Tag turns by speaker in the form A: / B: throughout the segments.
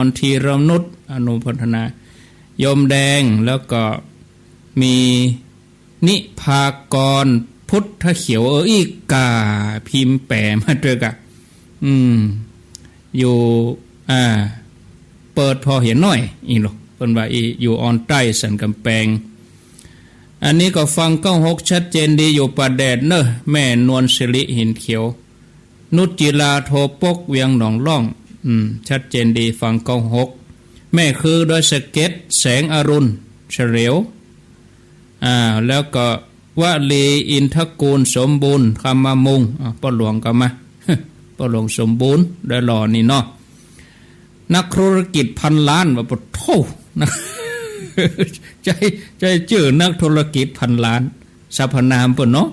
A: มนทีรนุชอนุพัฒนายมแดงแล้วก็มีนิพากรพุทธเขียวอีกาพิมพ์แปะมาเจอกะอยู่เปิดพอเห็นหน่อยอีหรอกเพิ่นว่าอยู่ออนใต้สันกำแพงอันนี้ก็ฟัง96ชัดเจนดีอยู่ประแดดเนอะแม่นวลสิริหินเขียวนุชจิลาโทปกเวียงหนองล่องชัดเจนดีฟัง96แม่คือโดยสเก็ตแสงอรุณเฉลียวแล้วก็วลีอินทกูลสมบูรณ์คำมามุงป้าหลวงก็มาป้าหลวงสมบูรณ์ได้หล่อนี่เนาะนักธุรกิจพันล้านว่าปะโถนะใจชื่อนักธุรกิจพันล้านสรรพนามปะเนาะ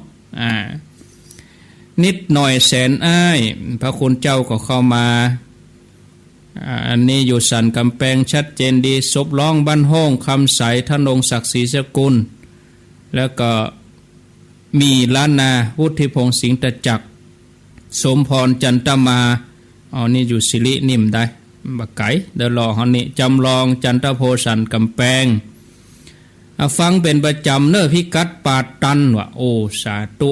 A: นิดหน่อยแสนอ้ายพระคุณเจ้าก็เข้ามาอันนี้อยู่สันกำแพงชัดเจนดีศพร้องบ้านห้องคำใสธนงศักดิ์ศรีสกุลแล้วก็มีล้านนาวุฒิพงษ์สิงห์ตะจักรสมพรจันตมานี่อยู่สิรินิ่มได้บักไก่เดลอฮอนนี่จำลองจันทโพสันกำแพงฟังเป็นประจำเนอพิกัดปาตันว่าโอสาตุ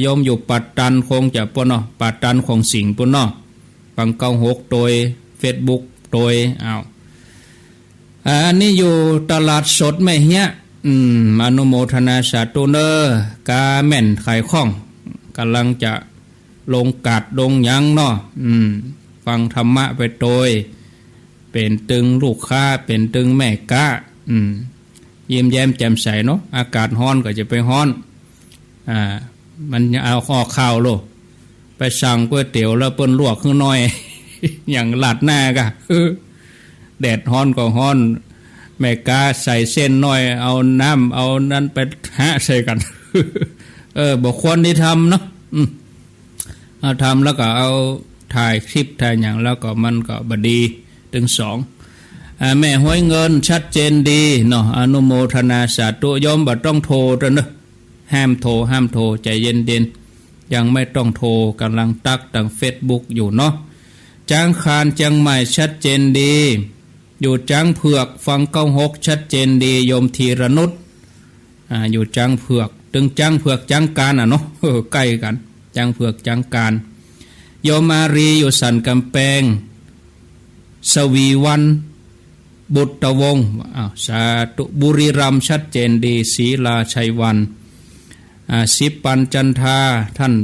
A: โยมอยู่ปัตตันคงจะปนเนาะปัตตันของสิงห์ปนเนาะฟัง96โดย Facebook โดยอันนี้อยู่ตลาดสดแม่เฮียอนุโมทนาสาธุเนอกาแม่นขายข้องกำลังจะลงกัดลงยังเนาะฟังธรรมะไปโดยเป็นตึงลูกค้าเป็นตึงแม่ก้ายิ้มแย้มแจ่มใสเนาะอากาศร้อนก็จะไปร้อนมันเอาข้อข้าวโลไปสั่งก๋วยเตี๋ยวแล้วเปิ้นลวกขึ้นน้อย อย่างหลาดหน้ากะแดดร้อนก็ร้อนแม่กาใส่เส้นน้อยเอาน้ำเอานั้นไปหะใส่กัน บอกควรที่ทำเนาะเอาทำแล้วก็เอาถ่ายคลิปถ่ายอย่างแล้วก็มันก็บดีถึง2แม่ห้วยเงินชัดเจนดีเนาะอนุโมทนาสาธุโยมบ่ต้องโทรกันเนาะห้ามโทรใจเย็นๆยังไม่ต้องโทรกำลังตักทาง Facebook อยู่เนาะจางคานจังใหม่ชัดเจนดีอยู่จังเผือกฟัง96ชัดเจนดีโยมธีรนุชอยู่จังเผือกตึงจังเผือกจังการเนาะใกล้กันจังเผือกจังการโยมมารีอยู่สันกำแพงสวีวันบุตรวงศ์สาธุบุรีรัมย์ชัดเจนดีศรีลาชัยวันสิปันจันทาท่าน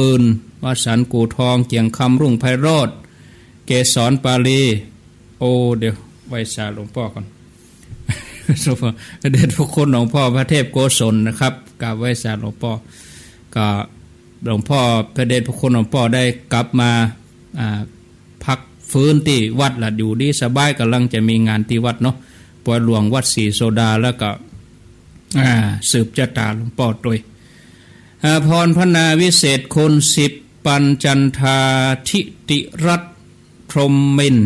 A: 40,000วสันต์กูทองเกียงคำรุ่งไพโรจน์เกศรปาลีเดี๋ยวไว้สาหลวงพ่อก่อน เด็ดพระคุณหลวงพ่อพระเทพโกศลนะครับกราบไว้สาหลวงพ่อก็หลวงพ่อพระเดชพระคุณหลวงพ่อได้กลับมาพักฟื้นที่วัดละอยู่ดีสบายกำลังจะมีงานที่วัดเนาะปวยหลวงวัดศรีโซดาแล้วก็สืบชะตาหลวงพ่อโดยพรพนาวิเศษคน10ปัญจันทาทิติรัตน์พรหมมิน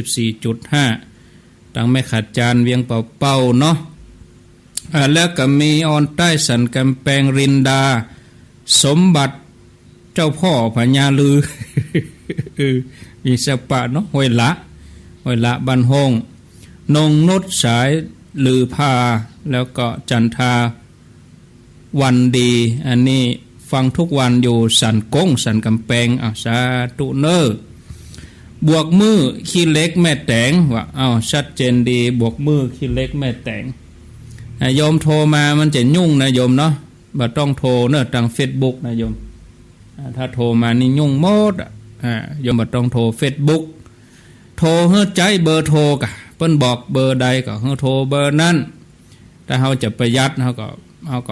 A: 94.5ตั้งไม่ขัดจานเวียงเป่าเนาะแล้วก็มีออนใต้สันกำแพงรินดาสมบัติเจ้าพ่อพญาลือ มีสปะเนาะห้วยละบันห้องนงนุชสายลือพาแล้วก็จันทาวันดีอันนี้ฟังทุกวันอยู่สันก้งสันกำแพงสาธุเนอบวกมือขี้เล็กแม่แตงว่าชัดเจนดีบวกมือขี้เล็กแม่แตงโยมโทรมามันจะยุ่งนะโยมเนาะบ่ต้องโทรเนอะทาง Facebook นะโยมถ้าโทรมานี่ยุ่งหมดโยมบ่ต้องโทร Facebook โทรเฮ้อใจเบอร์โทรกะเปิ้นบอกเบอร์ใดก็เฮ้อโทรเบอร์นั้นถ้าเฮาจะประหยัดเฮาก็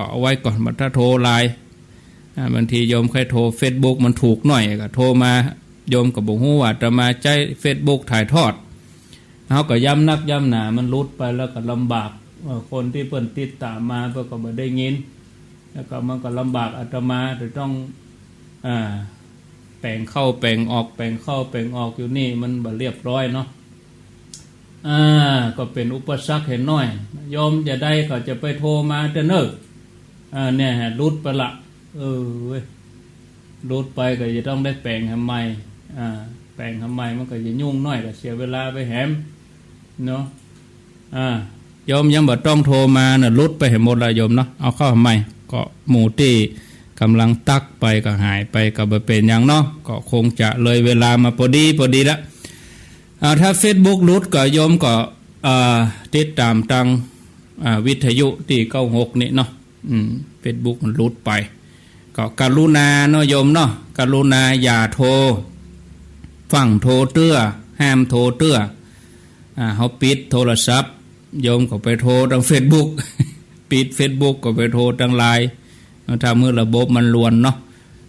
A: เอาไว้ก่อนถ้าโทรไลน์บางทีโยมเคยโทร Facebook มันถูกหน่อยก็โทรมาโยมก็บ่ฮู้ว่าจะมาใจ Facebook ถ่ายทอดเฮาก็ย้ำนักย้ำหนามันลุดไปแล้วก็ลำบากคนที่เพิ่นติดตามมาเพิ่นก็บ่ได้ยินแล้วก็มันก็ลำบากอาตมาจะต้องแปลงเข้าแปลงออกแปลงเข้าแปลงออกอยู่นี่มันบ่เรียบร้อยเนาะก็เป็นอุปสรรคเห็นน้อยโยมจะได้ก็จะไปโทรมาจะเนิ่นเนี่ยลุดไปละเว้ยลุดไปก็จะต้องได้แปลงให้ใหม่ แปลงทำไมมันก็จะยุ่งน้อยก็เสียเวลาไปแหมเนาะโยมยังบ่ต้องโทรมาน่ะลุดไปให้หมดละโยมเนาะเอาเข้าทำไมก็หมู่ที่กำลังตักไปก็หายไปก็บ่เป็นอย่างเนาะก็คงจะเลยเวลามาพอดีละถ้า Facebook ลุดก็โยมก็ติดตามทางวิทยุที่96นี่เนาะFacebook มันลุดไปก็กรุณาเนาะโยมเนาะกรุณาอย่าโทรฟังโทรเตื้อห้ามโทรเตื้อเฮาปิดโทรศัพท์โยมก็ไปโทรทาง Facebook ปิด Facebook ก็ไปโทรทาง LINE ถ้ามือระบบมันลวนเนาะ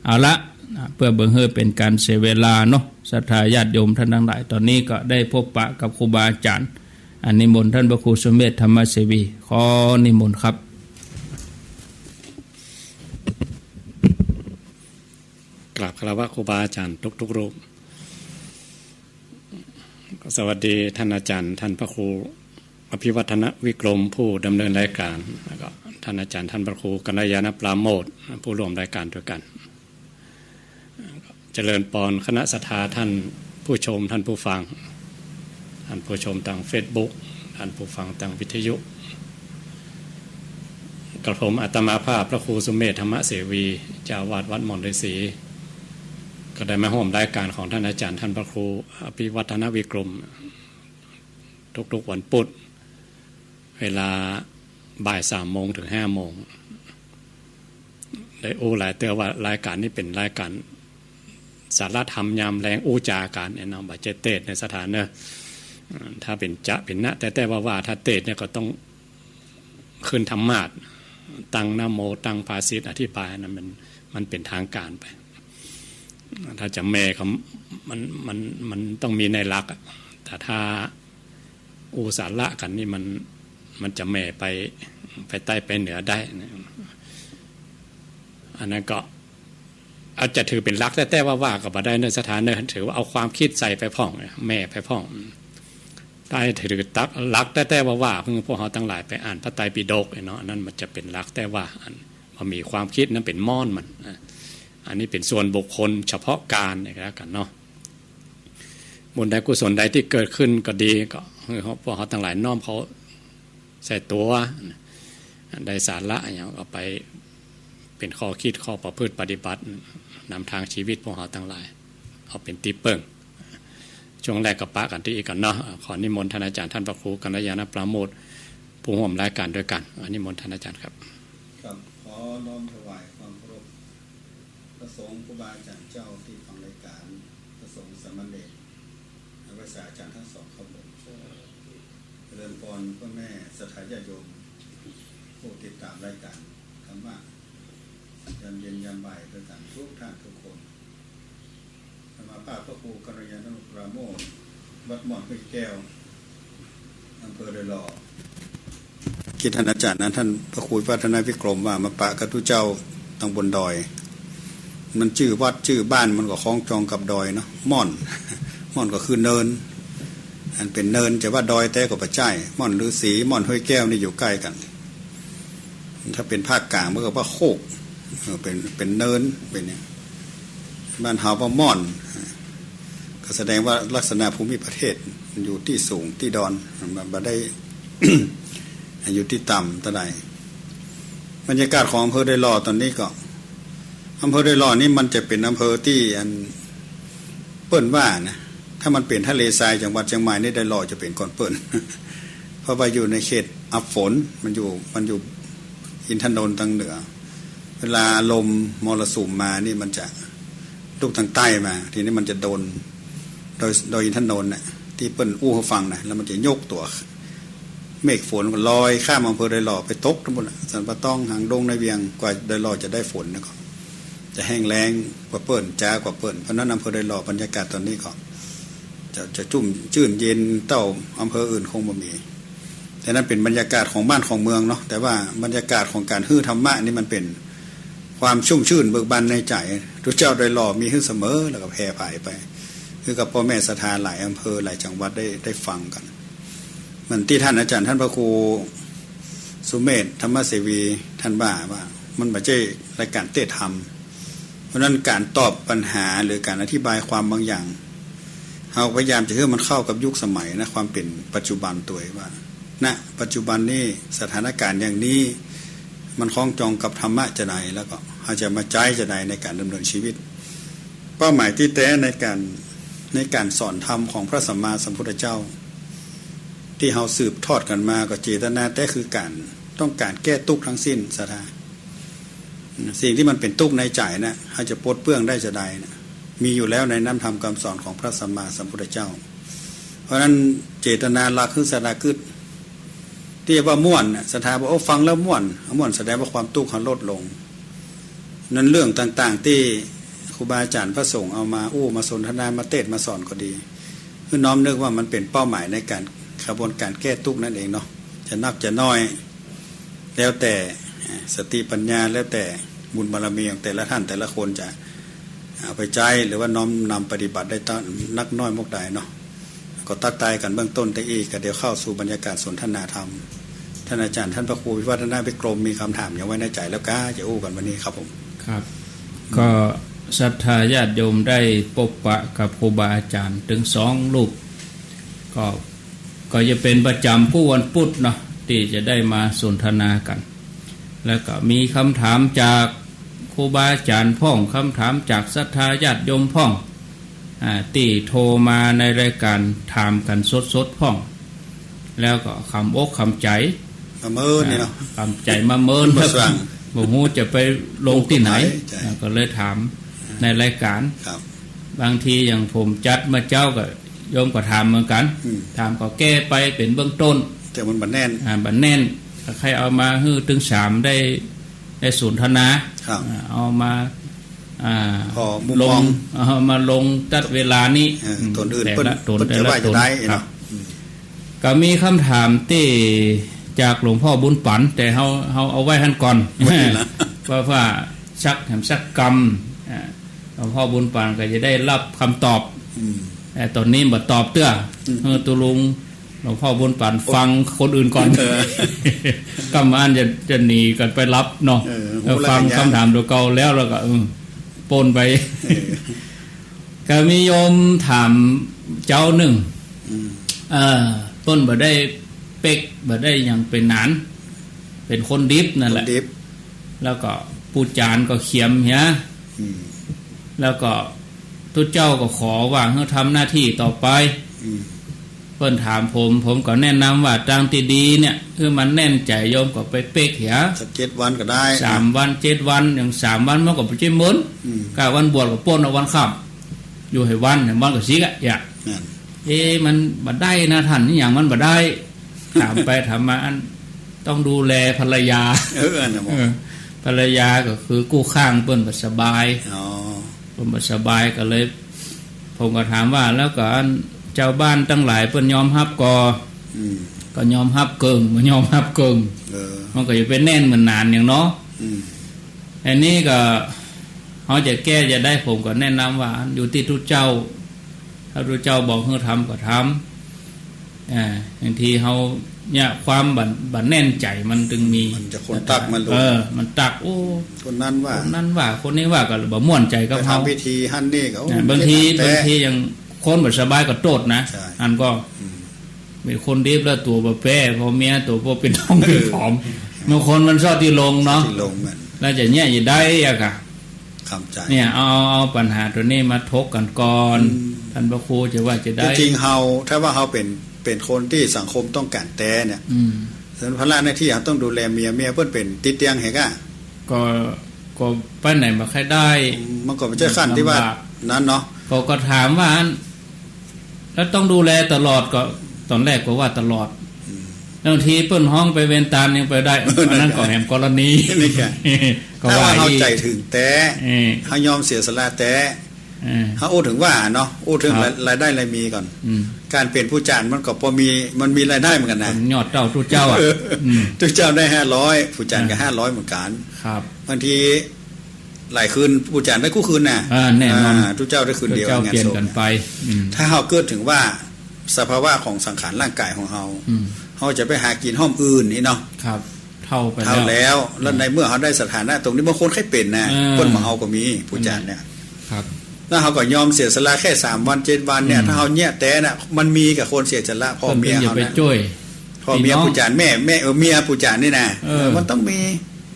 A: เอาละเพื่อเบิ่งให้เป็นการเสียเวลาเนาะศรัทธาญาติโยมท่านทั้งหลายตอนนี้ก็ได้พบปะกับครูบาอาจารย์นิมนต์ท่านพระครูสมเด็จธรรมเสวีขอนิมนต์ครับ
B: กราบคารวะครูบาอาจารย์ทุกรูปสวัสดีท่านอาจารย์ท่านพระครูอภิวัฒนวิกรมผู้ดำเนินรายการแล้วก็ท่านอาจารย์ท่านพระครูกัลยาณปราโมทย์ผู้ร่วมรายการด้วยกันเจริญปอนคณะศรัทธาท่านผู้ชมท่านผู้ฟังท่านผู้ชมทาง Facebook ท่านผู้ฟังทางวิทยุกระผมอาตมาภาพพระครูสุเมธธรรมเสวีเจ้าวาดวัดหม่อนฤาษีก็ได้มาร่วมรายการของท่านอาจารย์ท่านพระครูอภิวัฒนวิกรมทุกวันพุธเวลาบ่าย3 โมงถึง5 โมงได้หลายเตือว่ารายการนี้เป็นรายการสารธรรมยามแรงจาการแนะนำบาเจเตศในสถานเนอะถ้าเป็นจะเป็นนะแต่ว่าถ้าเตศเนี่ยก็ต้องขึ้นธรรมาสตั้งนะโมตั้งภาษิตอธิบายนะมันเป็นทางการไปถ้าจะแม่เขามันต้องมีในหลักแต่ถ้าสาระกันนี่มันจะแม่ไปใต้ไปเหนือได้อันนั้นก็อาจจะถือเป็นหลักแต่ว่ากับมาได้ในสถานเนอถือว่าเอาความคิดใส่ไปพ่องแม่ไปพ่องได้ถือตักหลักแต่ว่าเพิ่งพวกเขาตั้งหลายไปอ่านพระไตรปิฎกเนาะนั่นมันจะเป็นหลักแต่ว่ามันมีความคิดนั้นเป็นม่อนมันอันนี้เป็นส่วนบุคคลเฉพาะการนะครับกันเนาะบุญใดกุศลใดที่เกิดขึ้นก็ดีก็พวกเขาตั้งหลายน้อมเขาใส่ตัวได้สาระอย่างเอาไปเป็นข้อคิดข้อประพฤติปฏิบัตินำทางชีวิตพวกเขาตั้งหลายเอาเป็นตีเปิงช่วงแรกกับปะกันที่อีกกันเนาะขอนิมนต์ท่านอาจารย์ท่านพระครูกัลยาณปราโมทย์ผู้ร่วมรายการด้วยกันนิมนต์ท่านอาจารย์ครับ
C: ครับขอน้อมถวายความเคารพพระสงฆ์ครูบาอาจารย์เจ้าที่ฟังรายการพระสงฆ์สามเณรและวิชาอาจารย์ทั้งสองครับผมเจริญพรพ่อแม่ศรัทธาญาติโยมผู้ติดตามรายการธรรมะยามเย็นยามบ่ายด้วยกันทุกท่านทุกคนธรรมภาพพระครูกัลยาณปราโมทย์วัดหม่อนห้วยแก้วอำเภอเดลอคิดท่านอาจารย์นั้นท่านพระครูวัฒนวิกรมว่ามาปะกับทุเจ้าตางบนดอยมันชื่อวัดชื่อบ้านมันก็คล้องจองกับดอยเนาะม่อนก็คือเนินอันเป็นเนินจะว่าดอยแต่ก็ประจ่ายม่อนฤาษีม่อนห้วยแก้วนี่อยู่ใกล้กันถ้าเป็นภาคกลางมันก็ว่าโคกเป็นเนินเป็นเนี่ยบ้านเฮาว่าม่อนก็แสดงว่าลักษณะภูมิประเทศมันอยู่ที่สูงที่ดอนมันบ่ได้ อยู่ที่ต่ำตะไดบรรยากาศของอำเภอไดหล่อตอนนี้ก็อำเภอไดหล่อนี่มันจะเป็นอำเภอที่อันเปิ้นว่านะถ้ามันเป็นทะเลทรายจังหวัดเชียงใหม่นี่ไดหล่อจะเป็นก่อนเปิ้น เพราะว่าอยู่ในเขตอับฝนมันอยู่อินทนนท์ทางเหนือเวลาลมมรสุมมานี่มันจะลูกทางใต้มาทีนี้มันจะโดนโดยอินทนนท์น่ะที่เปิ้นอู้ให้ฟังนะแล้วมันจะยกตัวเมฆฝนก็ลอยข้ามอำเภอไดหล่อไปตกทั้งหมดสันปะต้องหางดงในเวียงกว่าไดหล่อจะได้ฝนนะก็จะแห้งแล้งกว่าเปิ้นจ้ากว่าเปิ้นเพราะนั้นอำเภอไดหล่อบรรยากาศตอนนี้ก็จะจุ่มชื่นเย็นเต้าอำเภออื่นคงบ่มีแต่นั้นเป็นบรรยากาศของบ้านของเมืองเนาะแต่ว่าบรรยากาศของการฮื้อธรรมะนี่มันเป็นความชุ่มชื่นเบิกบานในใจทุกเจ้าไดหล่อมีฮื้อเสมอแล้วก็แผ่ผายไปคือกับพ่อแม่ศรัทธาหลายอำเภอหลายจังหวัดได้ฟังกันเหมือนที่ท่านอาจารย์ท่านพระครูสุเมธธรรมเสวีท่านว่ามันไม่ใช่รายการเทศธรรมเพราะนั้นการตอบปัญหาหรือการอธิบายความบางอย่าง เฮาพยายามจะให้มันเข้ากับยุคสมัยนะความเป็นปัจจุบันตัวว่าณปัจจุบันนี้สถานการณ์อย่างนี้มันคล้องจองกับธรรมะจะไหนแล้วก็เฮาจะมาใจจะไหนในการดำเนินชีวิตเป้าหมายที่แท้ในการสอนธรรมของพระสัมมาสัมพุทธเจ้าที่เฮาสืบทอดกันมาก็เจตนาแต่คือการต้องการแก้ทุกข์ทั้งสิ้นสถาสิ่งที่มันเป็นทุกข์ในใจนะเฮาจะปลดเปลื้องได้จะใดนะมีอยู่แล้วในน้ำธรรมคำสอนของพระสัมมาสัมพุทธเจ้าเพราะฉะนั้นเจตนาหลักคือสถาคือที่ว่าม่วนสถาบอกโอ้ฟังแล้วม่วนแสดงว่าความทุกข์เขาลดลงนั้นเรื่องต่างๆที่ครูบาอาจารย์พระสงฆ์เอามามาสนทนามาเทศมาสอนก็ดีคือน้อมนึกว่ามันเป็นเป้าหมายในการกระบวนการแก้ทุกข์นั่นเองเนาะจะนักจะน้อยแล้วแต่สติปัญญาแล้วแต่บุญบารมีของแต่ละท่านแต่ละคนจะเอาไปใจหรือว่าน้อมนำปฏิบัติได้นักน้อยมกใดเนาะก็ตักตายกันเบื้องต้นแต่อีกก็เดี๋ยวเข้าสู่บรรยากาศสนทนาธรรมท่านอาจารย์ท่านพระครูวิวัฒนาภิกรมมีคำถามอย่างไว้ในใจแล้วก็จะกันวันนี้ครับผม
A: ครับก็ศรัทธาญาติโยมได้พบปะกับครูบาอาจารย์ถึง2 รูปก็จะเป็นประจำผู้วันพุธเนาะที่จะได้มาสนทนากันแล้วก็มีคำถามจากครูบาอาจารย์พ่องคำถามจากศรัทธาญาติโยมพ่องที่โทรมาในรายการถามกันสดๆพ่องแล้วก็คำอกคำใจ
C: มาเมินนี่เนาะ
A: คำใจมาเมินครับบ่ฮู้จะไปลงที่ไหนก็เลยถามในรายการบางทีอย่างผมจัดมาเจ้าก็โยมก็ถามเหมือนกันถามก็แก้ไปเป็นเบื้องต้น
C: แต่มันบัดแน่น
A: บัดแน่นใครเอามาฮื้อถึง3ได้สนทนาเอามาลงมาลงตัดเวลานี้
C: ตนอื่นเพิ่นจะว่าจะได้เนาะ
A: ก็มีคำถามที่จากหลวงพ่อบุญปันแต่เฮาเอาไว้หั่นก่อนว่าสักกรรมหลวงพ่อบุญปันก็จะได้รับคำตอบแต่ตอนนี้บ่ตอบเตื้อตุลุงหลวงพ่อบุญปันฟังคนอื่นก่อนกรรมอันจะหนีกันไปรับเนาะฟังคำถามตัวเก่าแล้วก็ปนไปก็มีโยมถามเจ้าหนึ่งต้นบ่ได้เป็กบ่ได้อย่างเป็นหนานเป็นคนดิบนั่นแหละแล้วก็ผู้จานก็เขียมเหี้ยแล้วก็ทุกเจ้าก็ขอว่าให้ทำหน้าที่ต่อไปเพิ่นถามผมก็แนะนำว่าทางที่ดีเนี่ยคือมันแน่นใจโยมก็ไปเป็กเหี้ย
C: สัก7 วันก็ได้
A: 3 วัน7 วันอย่าง3 วันมันก็บ่ใช่มื้นก็วันบวชก็ป่นเอาวันค่ำอยู่ให้วันก็สิกะอย่ามันบ่ได้นะท่านนี่อย่างมันบ่ได้ถามไปถามมาอันต้องดูแลภรรยาภรรยาก็คือกู้ข้างเปิ้นบ่สบายเปิ้นบ่สบายก็เลยผมก็ถามว่าแล้วก็อันเจ้าบ้านทั้งหลายเปิ้นยอมรับก็ยอมรับเกิงบ่ยอมรับเกิงมันก็จะเป็นแน่นเหมือนนานอย่างเนาะอันนี้ก็เฮาจะแก้จะได้ผมก็แนะนำว่าอยู่ที่ทุกเจ้าถ้าทุกเจ้าบอกให้ทำก็ทำบางทีเฮาเนี่ยความบัดแน่นใจมันจึงมี
C: มันจะคนตักมันรู้
A: มันตักโอ้
C: คนนั้นว่า
A: คนนี้ว่าก็บ่ม่วนใจกับเฮา
C: วิธีหั่นนี่ก็
A: บางทีอย่างคนบ่สบายก็โทษนะอันก็เป็นคนดีแล้วตัวบ่แป้พอเมียตัวบ่เป็นท้องเป็นผอมบางคนมันชอบที่ลงเนาะแล้วจะเนี่ยจะได้อ่ะค่ะ
C: คำใจ
A: เนี่ยเอาปัญหาตัวนี้มาทบกันก่อนท่านพระครูจะว่าจะได้
C: จริงๆเฮาถ้าว่าเฮาเป็นคนที่สังคมต้องการแต่เนี่ยส่วนภาระหน้าที่เฮาต้องดูแลเมียเพิ่นเป็นติดเตียงเฮกะ
A: ก็ไปไหนบ่ใครได้
C: มันก็บ่ใช่ขั้นที่ว่านั้นเนาะ
A: ก็ถามว่าแล้วต้องดูแลตลอดก็ตอนแรกก็ว่าตลอดบางทีเปิ้นห้องไปเวนตามยังไปได้อันนั้นก็แหมกรณี
C: นี่แค่ก็ว่าเฮาใจถึงแต่เฮายอมเสียสละแต่เฮาโอ้ถึงว่าเนาะโอ้ถึงรายได้รายมีก่อนการเป็นผู้จานมันก็พอมีมันมีรายได้เหมือนกันนะ
A: ยอดเจ้าทุกเจ้า
C: ทุกเจ้าได้500ผู้จานก็500เหมือนกัน
A: ครับ
C: บางทีหลายคืนผู้จานได้คู่คืนน่ะ
A: แน่นอน
C: ทุกเจ้าได้คืนเดียว
A: งานศพกันไป
C: ถ้าเฮาเกิดถึงว่าสภาวะของสังขารร่างกายของเฮาจะไปหากินห้อมอื่นนี่เนาะ
A: ครับเท่าไป
C: แล้วในเมื่อเฮาได้สถานะตรงนี้บางคนใครเป็นนะคนมาเฮาก็มีผู้จานเนี่ย
A: ครับ
C: ถ้าเขาก็ยอมเสียสละแค่3 วัน7 วันเนี่ยถ้าเขาเนี่ยแต่น่ะมันมีกับคนเสียสละพ่อเมีย
A: อย่า
C: เขา
A: ไป
C: นะ
A: จ้อย
C: พ่อเมียผู้จานแม่เมียผู้จานนี่นะมันต้องมี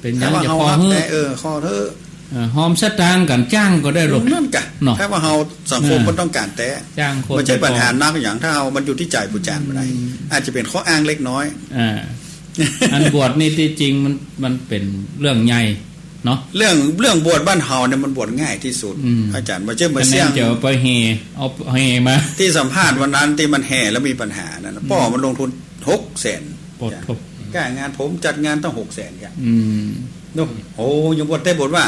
A: เป็นยัง
C: ว่า
A: จะ
C: เขา
A: พอ
C: ฮัก
A: เฮ้
C: แต่ขอเธอ
A: หอมสตางค์กันจ้างก็ได้หรอก
C: นั่นกะ
A: เนาะ
C: ถ้าว่าเราสังคมมันต้องการแต่
A: จ้างคน
C: มันใช่ปัญหานักอย่างถ้าเรามันอยู่ที่ใจผู้จานไม่ได้อาจจะเป็นข้ออ้างเล็กน้อย
A: อันบวชนี่ที่จริงมันเป็นเรื่องใหญ่เนาะ
C: เรื่องบวชบ้านเฮาเนี่ยมันบวชง่ายที่สุดอาจารย์มาเชื่อมา
A: อัน
C: เสี่
A: นั้
C: ย
A: น
C: ง
A: จะเอาไปเฮเอาเฮมา
C: ที่สัมภาษณ์วันนั้นที่มันแห่แล้วมีปัญหานั่นพ่อมันลงทุน600,000
A: ปลดทบ
C: กล้างานผมจัดงานต้อง600,000ครับ
A: ม
C: นู่นโอ้ยังบวชได้บวชว่า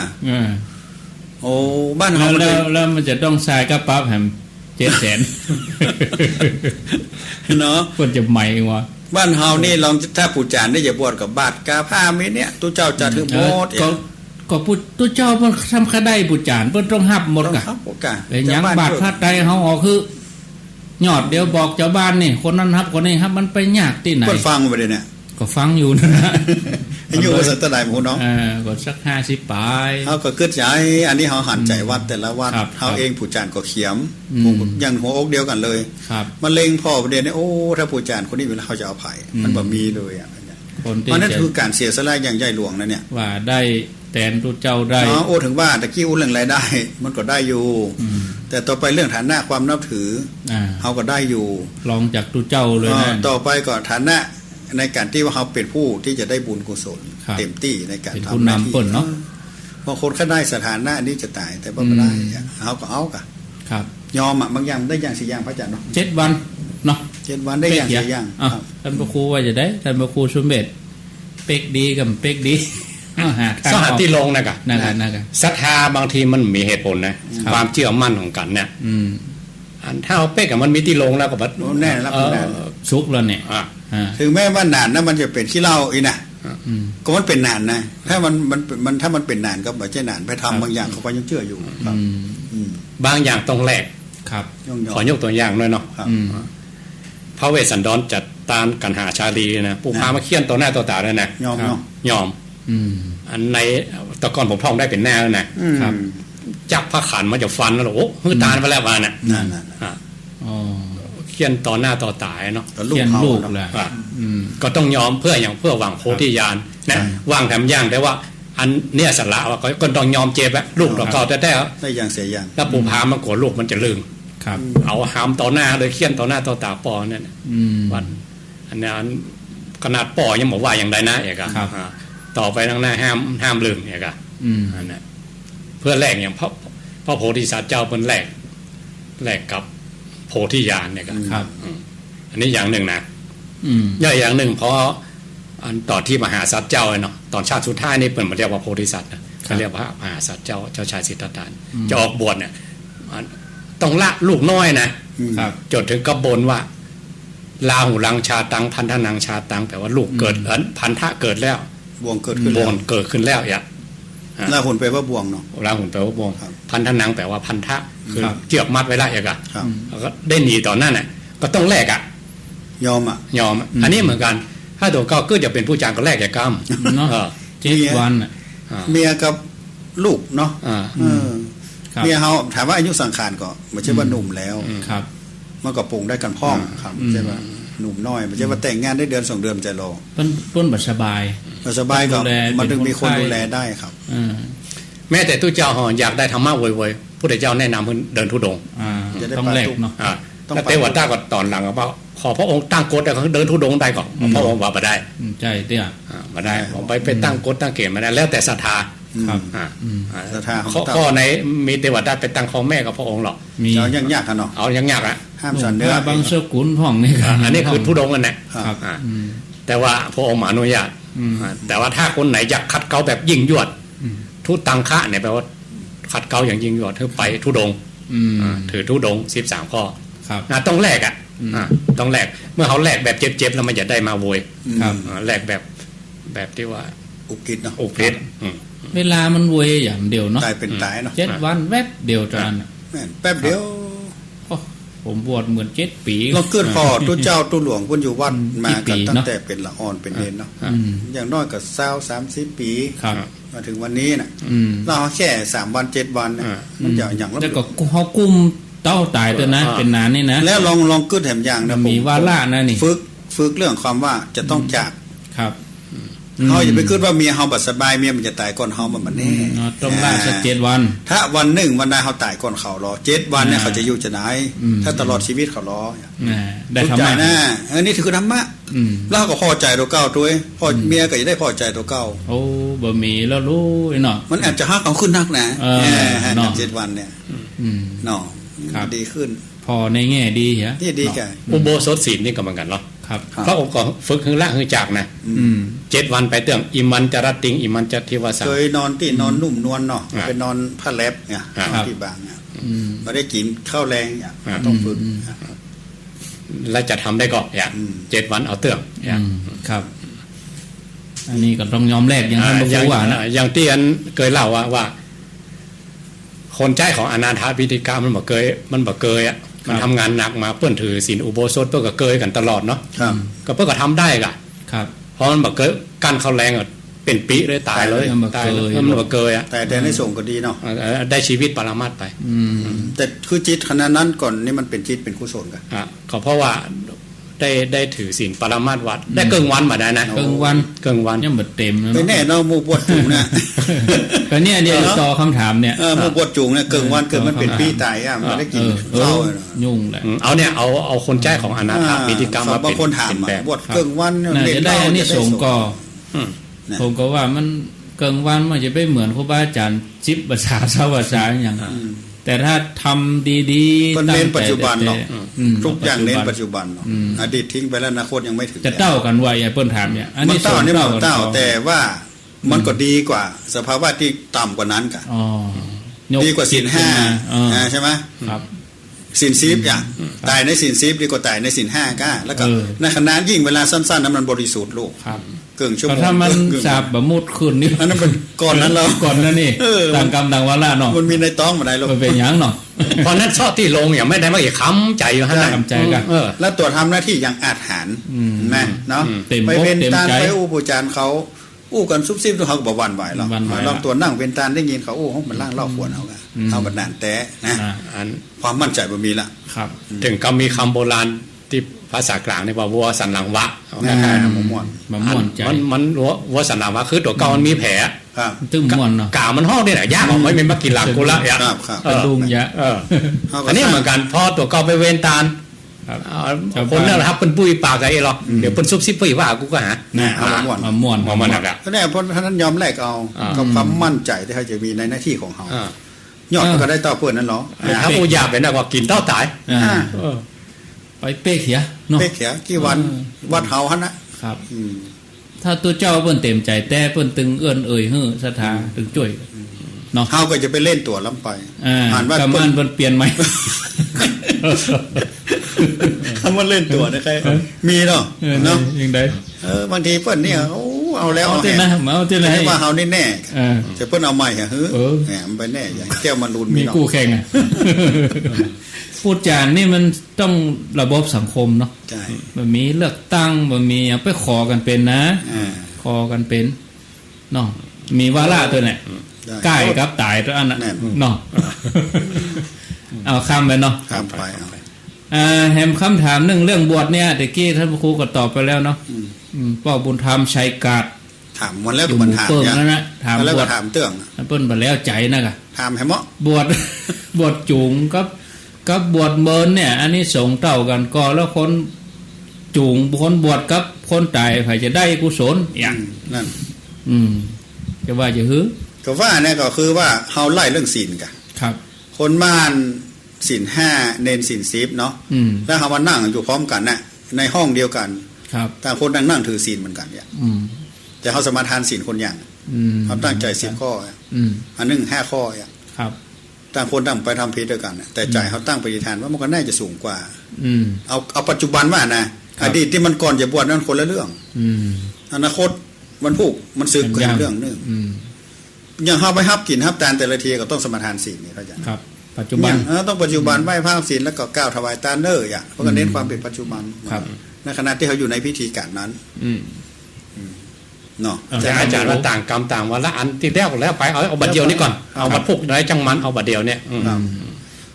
C: โอ้บ้าน
A: แล้
C: เฮาวมัน
A: แล้วมันจะต้องทรายกระปั๊บแหม700,000
C: เนาะ
A: เพิ่นจะใหม่วะ
C: บ้านเฮานี่ลองถ้าปู่จานได้อย่าบวชกับบาทกาผ้ามีเนี่ยตู้เจ้าจัดถึงหมด
A: ก็พุทธเจ้าเพิ่นทำคได้ปุจจานเพิ่นต้องรับหมด
C: ต้อง
A: กะ
C: ครับโอกาส
A: แต่หยังบาทพระไตรเฮาออกคือยอดเดี๋ยวบอกเจ้าบ้านนี่คนนั้นครับคนนี้ครับมันไปยากที่ไหน
C: เพิ่นฟังไปเลยเนี่ย
A: ก็ฟังอยู่นะ
C: อายุว่าสัตว์ใดหมู่เนาะ
A: ก็สัก50ปลาย
C: เฮาก็คิดใจอันนี้เฮาหันใจวัดแต่ละวัด
A: ครับ
C: เฮาเองปู่จานก็เขียม
A: อืม
C: ผมยังหัวอกเดียวกันเลย
A: ครับ
C: มันเล็งพ่อประเด็นเนี่ยโอ้ถ้าปู่จานคนนี้เวลาเขาจะเอาไผ่มันบ่มีเลยอ่ะ
A: คนที่
C: เพราะนั่น
A: จะ
C: คือการเสียสละอย่างใหญ่หลวงนะเนี่ย
A: ว่าได้แทนทุเจ้าได้
C: เนาะโอ้ถึงว่าตะกี้อู้เรื่องรายได้ มันก็ได้อยู่ แต่ต่อไปเรื่องฐานะความนับถือ
A: อ่า
C: เขาก็ได้อยู่
A: ลองจากทุเจ้าเลยนะ
C: ต่อไปก็ฐานะในการที่ว่าเขาเป็นผู้ที่จะได้บุญกุศล
A: ครับ
C: เต็มที่ในการ
A: เป็น
C: ทำ
A: ผู้
C: หน้าที่
A: นำเปิ้นเนาะ
C: บางคนก็ได้สถานะนี้จะตายแต่ว่าไม่ได้เขาก็เอากะ
A: ครับ
C: ยอมอ่ะบางอย่างได้อย่างสี่อย่างพระอาจารย์เนาะ
A: 7 วันเนาะ
C: 7 วันได้อย่างสี่อย่าง
A: อ่ะ
C: ครับ
A: ท่านพระครูว่าจะได้ท่านพระครูสมเด็จเป็กดีกับเป็กดีหาทาง
B: ส
A: อ
B: หัส
A: อก
B: ที่ลงนะกะ
A: นะครับ
B: ศรัทธาบางทีมันมีเหตุผลนะ
A: ครับ
B: ความเชื่อมั่นของกันเนี่ย
A: อืม
B: อันถ้าเอาเป๊กกับมันมีที่ลงแล้วก็บัด
C: โอ้แน่รับแน่
A: สุกแล้วเนี่ย
B: อ่ะ
C: ถึงแม้ว่านานนะมันจะเป็นขี้เหล้าอีนะ
A: อืม
C: ก็มันเป็นนานนะถ้ามันถ้ามันเป็นนานก็ไม่ใช่นานไปทำบางอย่างเขาก็ยังเชื่ออยู่ครับ อืม
B: บางอย่างต้องแลก
A: ครับ
C: ย่อง
B: ขอยกตัวอย่างหน่อยเนาะ
C: ครับ
A: อืม
B: พระเวสสันดรจัดตามกันหาชาลีนะผู้พามาเคี่ยนต่อหน้าต่อตาเลยนะ
C: ยอม
A: ครับ
C: เนาะ
B: ยอม
A: อืม
B: อันในแตะกอนผมท่องได้เป็นแน่แล้วนะ
A: ครับ
B: จับพระขันมาจะฟันแล้วโอ้มือตาลไปแล้ววาน่ะ
C: นั่น
B: อ่ะ
A: อ๋อ
B: เคี่ยนต่อหน้าต่อตาเนาะ
C: ก็ลูก
A: เขียน
C: เขา
A: ลูก
C: เนาะ
A: แหละ
B: อ่ะ
A: อืม
B: ก็ต้องยอมเพื่ออย่างเพื่อหวังโพธิญาณนะหวังแถมย่างแต่ว่า อันเนี้ยสละว่าก็ต้องยอมเจ็บอะลูกดอกเก่าแต่
C: ได้อย่างเสียอย่าง
B: ถ้าปู่พามันกลัวลูกมันจะลืม
A: ครับ
B: เอาหามต่อหน้าเลยเคี่ยนต่อหน้าต่อตาปอเนี่ยนะ
A: อืม
B: วันอันนั้นขนาดปอยังบอกว่าอย่างใดนะเอกอะ
A: ครับ
B: อ่าต่อไปข้างหน้าห้ามลืมเอกอะ
A: อืม
B: อันนั้นเพื่อแลกอย่างพระโพธิสัตว์เจ้าเป็นแลกกับโพธิญาณเนี่ยครับ
A: ครับ
B: อันนี้อย่างหนึ่งนะ
A: อืม
B: ย่อยอย่างหนึ่งเพราะอันต่อที่มหาสัตว์เจ้าเนาะตอนชาติสุดท้ายนี่เปิดมาเรียกว่าโพธิสัตว์นะเขาเรียกว่ามหาสัตว์เจ้าชายสิทธัตถะจะออกบวชเนี่ยอันต้องละลูกน้อยนะครับ จดถึงกระบนว่า ลาหูลังชาตังพันธนังชาตังแปลว่าลูกเกิดพันธะเกิดแล้ว
C: บ่วงเกิดขึ้น
B: บ
C: แล้ว
B: วงเกิดขึ้นแล้วอย่า
C: แล้วหุ่นไปว่าบ่วงเนาะ
B: ลาหูแปลว่าบวง
C: ครับ
B: พันธนังแปลว่าพันธะคือ
A: ครับ
B: เจือกมัดไว้แล้วอย่างอะ
C: ครับ
B: แล้วก็ได้หนีต่อหน้าน่ะก็ต้องแลกอ่ะ
C: ยอมอ่ะ
B: ยอมอะอันนี้เหมือนกัน ถ้าตัวก็จะเป็นผู้จางก็แลกแก่กรรม
A: เนาะ
B: เออ
A: 7 วันอ่ะ
C: เมียกับลูกเนาะ
B: อ่า
C: เออ
A: ครับ
C: เมียเขาถามว่าอายุสังขารก็ไม่ใช่ว่าหนุ่มแล้ว
A: ครับ
C: มันก็ปรุงได้กันพ่องครับใช่ป่ะหนุ่มน้อยไม่ใช่ว่าแต่งงานได้เดือน2 เดือนใจรอ
A: เพิ่นบ่สบาย
C: เราสบายก็
A: ดูแล
C: มันถึงมีคน
A: เป็นคนไข้
C: ดูแลได้ครับ
A: อ่า
B: แม้แต่ตู้เจ้าหออยากได้ธรรมะเวยๆผู้ใดเจ้าแนะนำเพิ่นเดินทุดงค์
A: อ่า
C: จะได้
A: ต้องแลก
C: ปาตุ
A: เนาะ
B: อ่า
C: ต้อง
B: แล้ว
C: ไป
B: เทวดาก็ตอนหลังว่าขอพระองค์ตั้งกฎแต่เขาเดินทุดงค์ได้ก่อนพระองค์ว่าบ่ได้
A: ใจเตี้ย
B: มาได้ผมไปตั้งกฎตั้งเกณฑ์มาได้แล้วแต่ศรัทธา
A: ครับ
B: อ่า
C: ศรัทธาของ
B: ข้อไหนมีเทวดาไปตั้งข้อแม่กับพระองค์หรอก
A: มี
C: เรายังยากกันเนาะ
B: เอายังยากอ่ะ
C: ห้ามสันเนื้อ
A: บางสกุลพ่องนี่ครับ
B: อันนี้คือทุดงค์กันแหละ
C: ครับ
B: อ่า
A: อืม
B: แต่ว่าพระองค์อนุญาต
A: อืม
B: แต่ว่าถ้าคนไหนอยากขัดเกลาแบบยิ่งยวด
A: อืม
B: ทุตังคะเนี่ยแปลว่าขัดเกลาอย่างยิ่งยวดคือไปทุดงค์
A: อืม
B: ถือทุดงค์13 ข้อ
A: ครับ
B: ต้องแลกอ่ะต้องแลกเมื่อเขาแลกแบบเจ็บๆแล้วมันจะได้มาโวย
A: ครับ
B: แลกแบบที่ว่า
C: อุกิจเนาะ
B: อุกฤษ
A: เวลามันเวยอย่างเดียวเนาะ
C: ตายเป็นตายเนาะ
A: 7 วันแวบเดียวจาน
C: แม่นแป๊บเดียว
A: โอ้ ผมบวชเหมือน7 ปี
C: เราเกิดพอตู้เจ้าตู้หลวงเพิ่นอยู่วัดมากันตั้ง
A: เนาะ
C: แต่เป็นละอ่อนเป็นเนนเนาะอย่างน้อยก็20-30 ปี
A: ครับ
C: มาถึงวันนี้น่ะ
A: อืม
C: เราแค่3 วัน7 วันน่ะมันอย่างละ
A: แล้วก็เฮากุมเต้าตายตัวนะเป็นนานนี่นะ
C: แล้วลองกึดแถมอย่างนะผม
A: มีวาระนะนี่
C: ฝึกเรื่องความว่าจะต้องจาก
A: ครับ
C: เฮาอย่าไปคิดว่าเมียเฮาบ่สบายเมียมันจะตายก่อนเฮามันแน่
A: ต้องล่าสัก7 วัน
C: ถ้าวันหนึ่งวันใดเฮาตายก่อนเขารอ7 วันเนี่ยเขาจะอยู่จะไหนถ้าตลอดชีวิตเขารอ
A: ได้
C: เข้า
A: ธรร
C: ใจ
A: มะ
C: นะอันนี้คือธรรมะ
A: อืม
C: แล้วเขาก็พอใจตัวเก่าตัวเองพอเมียก็จะได้พอใจตัวเก่า
A: โอ้บ่มีแล้วรู้เนาะ
C: มันอาจจะฮักเอาขึ้นนักนะ
A: เนาะ
C: 7 วันเนี่ย
A: อืม
C: เนาะ
A: ครับ
C: ดีขึ้น
A: พอในแง่ดีเหรอ
C: ที่ดีแก่
B: อุโบสถศีลนี่ก็เหมือนกันเนาะ
A: ครับ
B: พระองค์ก็ฝึกให้ละให้จากนะ
A: อืม
B: 7 วันไปเตื้องอิมันจะรัตติงอิมันจะทิวาสา
C: เคยนอนที่นอนนุ่มนวลเนาะ
B: อ่า
C: ไปนอนผ้าแลบเนี่ย
B: อ่า
C: นอนที่บางเนี่ย
A: อืม
C: ไม่ได้กินข้าวแรงเนี่ย
B: อ่า
C: ต้องฝึก
B: แล้วจะทำได้ก็อย่าง
C: อืม
B: 7 วันเอาเตื้องอย่าง
A: ครับ อันนี้ก็ต้องยอมแลกอย่างท่านพระครูว่านะ
B: อย่างที่อันเคยเล่าว่า คนใจของอนาถาบิณฑิกามันบ่เกยอ่ะมันทำงานหนักมาเปิ้นถือศีลอุโบสถเปิ้นก็เกยกันตลอดเนาะ
C: ครับ
B: ก็เปิ้นก็ทำได้กะ
A: ครับ
B: เพราะมันบ่เกยกันเขาแรงอ่ะเป็นปีเลยตายเลย
A: ตายเลย
B: มันบ่เกยอ่ะ
C: แต่ในส่งก็ดีเนาะ
B: ได้ชีวิตปรามาสไป
A: อืม
C: แต่คือจิตขณะนั้นก่อนนี่มันเป็นจิตเป็นกุศลกัน
B: ก็เพราะว่าได้ถือศีลปรามาสวัดได้เกิงวันมาได้นะ
A: เกิงวัน
B: เกิงวัน
A: ยังบ่เต็ม
C: ไปแน่เนาะหมู่บวชจุงเนี่ย
A: ก็เนี่ยเดี๋ยวต่อคำถามเนี่ย
C: หมู่บวชจุงเนี่ยเกิงวันเกิงมันเป็นปีตายอ่ะมันได้กินข้าวเนาะ
A: ยุ่งแหละ
B: เอาเนี่ยเอาคนใจของอนาถาบิณฑิกามา
C: บางคนถาม
B: เป็นแบบ
C: บวชเกิงวัน
A: น่าจะได้อันนี้สงส์ก็
B: อืม
A: ผมก็ว่ามันเกิงวันมันจะไม่เหมือนครูบาอาจารย์10 ภาษา20 ภาษาอย่างแต่ถ้าทำดีๆ
C: มันเน้นปัจจุบันเนาะ
A: อืม
C: ทุกอย่างเน้นปัจจุบันเนาะอดีตทิ้งไปแล้วอนาคตยังไม่ถึง
A: จะเต้ากันไว้อย่าเปิ้นถามเนี่ยอัน
C: มัน
A: นี้
C: เต้านี่มัน
A: กัน
C: เต้าแต่ว่ามันก็ดีกว่าสภาวะที่ต่ำกว่านั้นกัน
A: อ๋อย
C: ดีกว่าศีล
A: ขึ้น
C: 5
A: มา
C: ใช่ไหม
A: ครับ
C: ศีล10อย่างตายในศีล10ดีกว่าตายในศีล5ก็แล้วก็
A: เออ
C: ในขณะยิ่งเวลาสั้นๆนั้นมันบริสุทธิ์ลูก
A: ครับ
C: เกินชั่วโม
A: แต่
C: ง
A: ถ้ามัน
C: เกิ
A: สาบบ่มุดขึ้นนี่
C: อันนั้นเป็นก่อนนั้นเรา
A: ก่อนนั้นนี่
C: เออ
A: ต่างกรรมต่างวาระเนาะ
C: มันมีในต้องมาได้ลูก
A: มันเป็นหยังเนาะ
B: เพราะนั้นชอบที่ลงอย่างไม่ได้มาอีกค้ำใจอยู่ฮะนะ
A: ค้ำใจกัน
C: แล้วตัวทำหน้าที่อย่างอาจหารนะเนาะ
A: เต็ม
C: ไป
A: อก
C: เป็น
A: เต็ม
C: ตาล
A: ใจ
C: ไปอู้ผู้จานเขาอู้กันซุบซิบตัวเขาก็บอกวันไหวหรอก
A: วันไหว
C: ลองตัวนั่งเป็นตาลได้ยินเขาอู้ห้องมันล่างเล่าขวนเอากันเอาบันดาลแต่นะ
A: อ่า
B: อัน
C: ความมั่นใจมันมีละ
A: ครับ
B: ถึงก็มีคำโบราณที่ภาษากลางนี่ว่าวัวสันหลังวะ
C: หมม่วน
A: บ่ม่วนใจ
B: มันวัวสันหลังวะคือตัวเก่ามันมีแผล
C: ครับ
A: ตึ้งม่วนเนาะ
B: กามันห้องนี่แหละยากออกไม่เป็นมากินหลักกูละอย่า
C: ครับครับ
A: กระดุงยะ
B: อันนี้เหมือนกันพอตัวเก่าไปเวนตาล
A: ครับ
B: คนนั่นแหละครับเป็นปุ้ยปากใจหรอกเดี๋ยวเป็นซุบซิบปุ้ยว่ากูก็หา
C: นะเอามาม่วน
A: มาม่วน
B: มันหนักอ่ะ
C: ก็แน่เพราะท่านั้นยอมแลกเอากับความมั่นใจที่เขาจะมีในหน้าที่ของเขายอดก็ได้ต่อเพื่อนนั่นเนาะ
B: ถ้ากูอยากเป็นนักว่ากินเต้าตาย
A: อ่าไปเป๊กเหียเนาะ
C: เป๊กเขียกี่วันวัดเฮาฮะนะครับ
A: ถ้าตัวเจ้าเปิ้นเต็มใจแต่เปิ้นตึงเอื้อนเอ่ยฮื้อศรัทธาตึงช่วยเนาะ
C: เฮาก็จะไปเล่นตัวล้ำไป
A: อ่าน
C: ว่า
A: กำมันเปิ้นเปลี่ยนไหม
C: คำว่าเล่นตัวนะใครมีเนาะ
A: เนาะ
C: เนาะ
A: ยังได
C: บางทีเปิ้นเนี่ยเอาแล้ว
A: เอาที่นะเอาที่ไหน
C: ให้ว่าเฮานี่แน่
A: เ
C: จะเปิ้นเอาใหม่ฮะเฮ้ย
A: อ
C: มันไปแน่อย่างแก้วมันรุน
A: มี
C: เนาะ
A: กู้แข่งอ่ะ พูดจานนี่มันต้องระบบสังคมเนาะ
C: ใช่
A: มันมีเลือกตั้งมันมีอย่างไปขอกันเป็นนะ ขอกันเป็นเนาะมีวาระตัวเนี่ยใกล้กับตายตัวอันน่ะเนาะเอาข้ามไปเนาะ
C: ข้ามไปเอา
A: แฮมคำถามเรื่องบวชเนี่ยตะกี้ท่านพระครูก็ตอบไปแล้วเนาะพ่อบุญธรรมชัยกาด
C: ถามวันแล้ว
A: อยู่
C: ก็
A: ห
C: มัน
A: มู่
C: ถาม
A: เปิง
C: เนี่ย
A: แล้วนะถาม
C: แล้ว
A: บว
C: ก็
A: ช
C: ถามเตื้อง
A: เปิ้นบ่แล้วใจนะกะ
C: ถามให้เหมาะ
A: บวช บวชจูงกับบวชเมินเนี่ย อันนี้สงเต่ากันก็แล้วคนจูงคนบวชกับคนตายใครจะได้กุศลอย่าง
C: นั่น
A: จะว่าจะฮือ
C: ก็ว่าเนี่ยก็คือว่าเฮาไล่เรื่องศีลกัน
A: ครับ
C: คนม่านศีล5เน้นศีล10เนาะแล้วเฮามานั่งอยู่พร้อมกันน่ะในห้องเดียวกัน
A: ครับ
C: ต่างคนนั่งถือศีลเหมือนกันเนี่ยแต่เฮาสมาทานศีลคนอย่างเขาตั้งใจ10ข้ออันนึง5ข้ออ่ะ
A: ครับ
C: ต่างคนต่างไปทำผิดด้วยกันน่ะแต่ใจเขาตั้งปฏิฐานว่ามันก็น่าจะสูงกว่า
A: ม
C: เอาปัจจุบันว่านะอดีตที่มันก่อนจะบวชนั้นคนละเรื่อง อนาคตมันผูกมันซึกกันเรื่องนึงอย่างเฮาไปฮับกินฮับตานแต่ละทีก็ต้องสมาทานศีลนี่เข้าใจ
A: ครับ ปัจจุบัน
C: ต้องปัจจุบันไหว้พระศีลแล้วก็ก้าวถวายตาเนอร์อย่างเพราะก็เน้นความเป็นปัจจุบัน
A: ครับ
C: ในขณะที่เขาอยู่ในพิธีการนั้นเนาะ
B: แต่อาจารย์ว่าต่างกรรมต่างวันละอันที่แรกแล้วไปเอาบัดเดียวนี่ก่อนเอาบัดพุกได้จังมันเอาบัดเดียวเนี่ย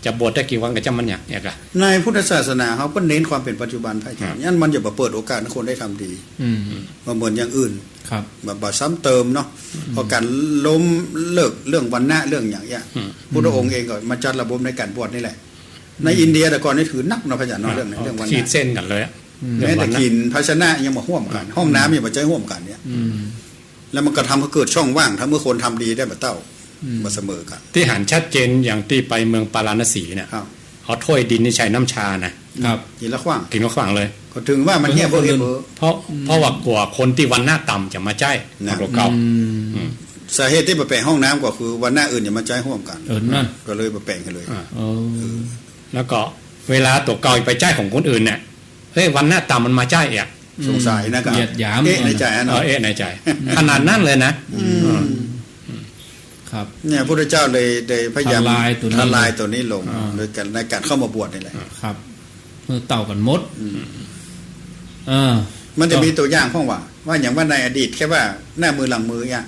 B: จะบวชได้กี่วันก็จังมันอย่างเนี่ยกะ
C: ในพุทธศาสนาเขาก็เน้นความเป็นปัจจุบันพระอาจารย์นั่นมันอย่าเปิดโอกาสให้คนได้ทำดีมาเหมือนอย่างอื่น
A: ครับ
C: แบบซ้ำเติมเนาะพอการล้มเลิกเรื่องวันหน้าเรื่องอย่างเงี้ยพุทธองค์เองก็มาจัดระบบในการบวชนี่แหละในอินเดียแต่ก่อนนี่ถือนักเนาะพระอาจารย์เนาะเรื่องวันห
B: ขี
C: น้า
B: ดเส้นกันเลย
C: แม้แต่กินภาชนะยังมาห่วมกัน ห้องน้ำยังมาใจห่วมกันเนี่ยแล้วมันก็ทำให้เกิดช่องว่างถ้าเมื่อคนทำดีได้แบบเต้ามาเสมอกัน
B: ที่หันชัดเจนอย่างที่ไปเมืองปาราณสีเนี่ย
C: ครับ
B: เอาถ้วยดินนี่ใช้น้ำชานะครับ
C: กินแล้วขว้าง
B: กินก็ขวางเลย
C: ก็ถึงว่ามันเหี้ยเบอร์เบอร์
B: เพราะว่ากลัวคนที่วันหน้าต่ำจะมาใจของเก่า
C: สาเหตุที่มาแปลงห้องน้ำก็คือวันหน้าอื่นอย่ามาใจห่วมกัน
A: นั่น
C: ก็เลยมาแปลงกันเลย
B: แล้วก็เวลาตัวเก่าไปใจของคนอื่นเนี่ยเฮ้ยวันหน้าต่ำมันมาใจอ่ะ
C: สงสัยนะครับ
A: เหยียดหยาม
C: ในใจนะ
B: ในใจขนาดนั้นเลยนะครับ
C: เนี่ยพระพุทธเจ้าเลยพยายาม
A: ทำลายตัวนี้
C: ลงโดยการในการเข้ามาบวชนี่แหละ
A: ครับเมื่อเต่ากันมด
C: มันจะมีตัวอย่างข้องว่าอย่างว่าในอดีตแค่ว่าหน้ามือหลังมือเนี่ย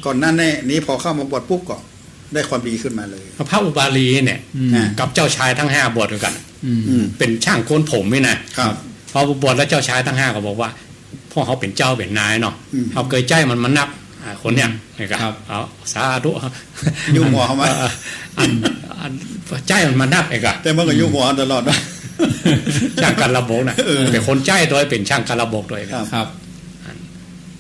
C: ก่อนหน้านี้พอเข้ามาบวชปุ๊บก็ได้ความดีขึ้นมาเลย
B: พระอุบาลีเนี่ยกับเจ้าชายทั้ง5บวชกันเป็นช่างโกนผมนี่นะครับพอบวชแล้วเจ้าชายทั้ง5ก็บอกว่าพ่อเขาเป็นเจ้าเป็นนายเนาะเขาเคยใจมันนับคนเนี่ยนะครับเอาสาธุ
C: ยุ่งหัวเขาไหม
B: ใจมันนับเองอะ
C: แต่มันก็ยุ่งหัวตลอดนะ
B: ช่างการระบบนะเป็นคนใจโดยเป็นช่างการระบบโดย
A: ครับ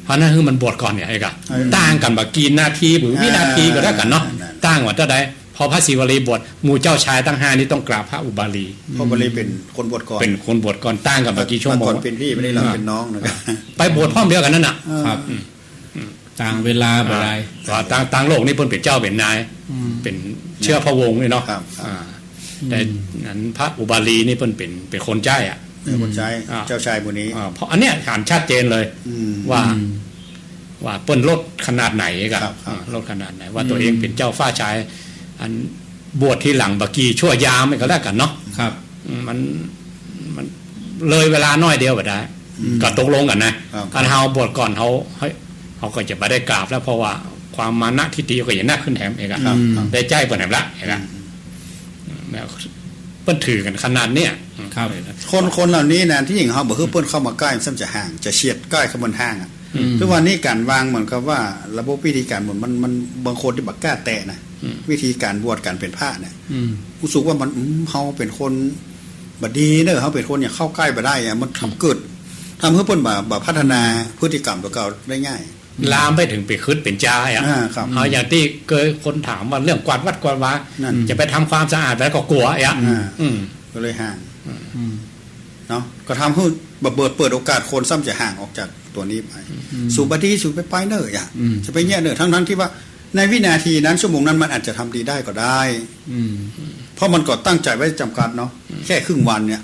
B: เพราะนั่นคือมันบวชก่อนเนี่ยไอ้กะต่างกันแบบกี่นาทีหรือวินาทีก็ได้กันเนาะต่างว่าเท่าใดพอพระศิวลีบวชหมู่เจ้าชายตั้ง5นี่ต้องกราบพระอุบาลี
C: พระอุบาลีเป็นคนบวชก่อน
B: เป็นคนบวชก่อนต่างกันแบบกี่ชั่วโมง
C: ก่อนเป็นพี่ไม่ได้เราเป็นน้องนะครับ
B: ไปบวชพร้อมเดียวกันนั่นน่ะ
A: ครับต่างเวลาอะไร
B: ต่างโลกนี่เพิ่นเป็นเจ้าเป็นนายเป็นเชื้อพระวงศ์เลยเนาะแต่นั้นพระอุบาลีนี่เพิ่นเป็นคนใจอ่ะ
C: คนใจเจ้าชายคนนี้
B: เพราะอันเนี้ยฐานชัดเจนเลยว่าเปิ้นลดขนาดไหนกันลดขนาดไหนว่าตัวเองเป็นเจ้าฟ้าชายอันบวชที่หลังบากีชั่วยามไม่ก็แล้วกันเนาะ
A: ครับ
B: มันเลยเวลาน้อยเดียวไปได้ก็ตกลงกันนะการเฮาบวชก่อนเขาก็จะไปได้กราบแล้วเพราะว่าความมานะทิฏฐิก็อย่างน่าขึ้นแถมเองอะได้ใจเปิดแถมละเห็นไหมเปิ้นถือกันขนาดเนี้ย
A: ครับ
C: คนเหล่านี้นะที่อย่างเขาบอกคือเปิ้นเข้ามาใกล้ซ้ำจะห่างจะเฉียดใกล้ขบวนห่างอ่ะทุกวันนี้การวางเหมือนกับว่าระบบวิธีการมันบางคนที่บักกล้าแตะนะวิธีการบวชการเป็นพระเนี่ยรู้สึกว่ามันเขาเป็นคนบดีเนอะเขาเป็นคนอย่างเข้าใกล้ไปได้อะมันทำเกิดทำให้เปิ้นแบบพัฒนาพฤติกรรมตัวเก่าได้ง่าย
B: ลามไปถึงไปขึ้นเป็นจ้าอ่ะเอาอย่างที่เคยคนถามว่าเรื่องกวาดวัดกวาดวาจะไปทำความสะอาดแล้วก็กลัวอ่ะ
C: ก็เลยห่างเนาะก็ทำให้เปิดโอกาสคนซ้ำจะห่างออกจากตัวนี้ไปสู่บดีสู่ไปเนอะอ่ะจะไปแย่เนอะทั้งที่ว่าในวินาทีนั้นชั่วโมงนั้นมันอาจจะทำดีได้ก็ได้เพราะมันก็ตั้งใจไว้จำกัดเนาะแค่ครึ่งวันเนี่ย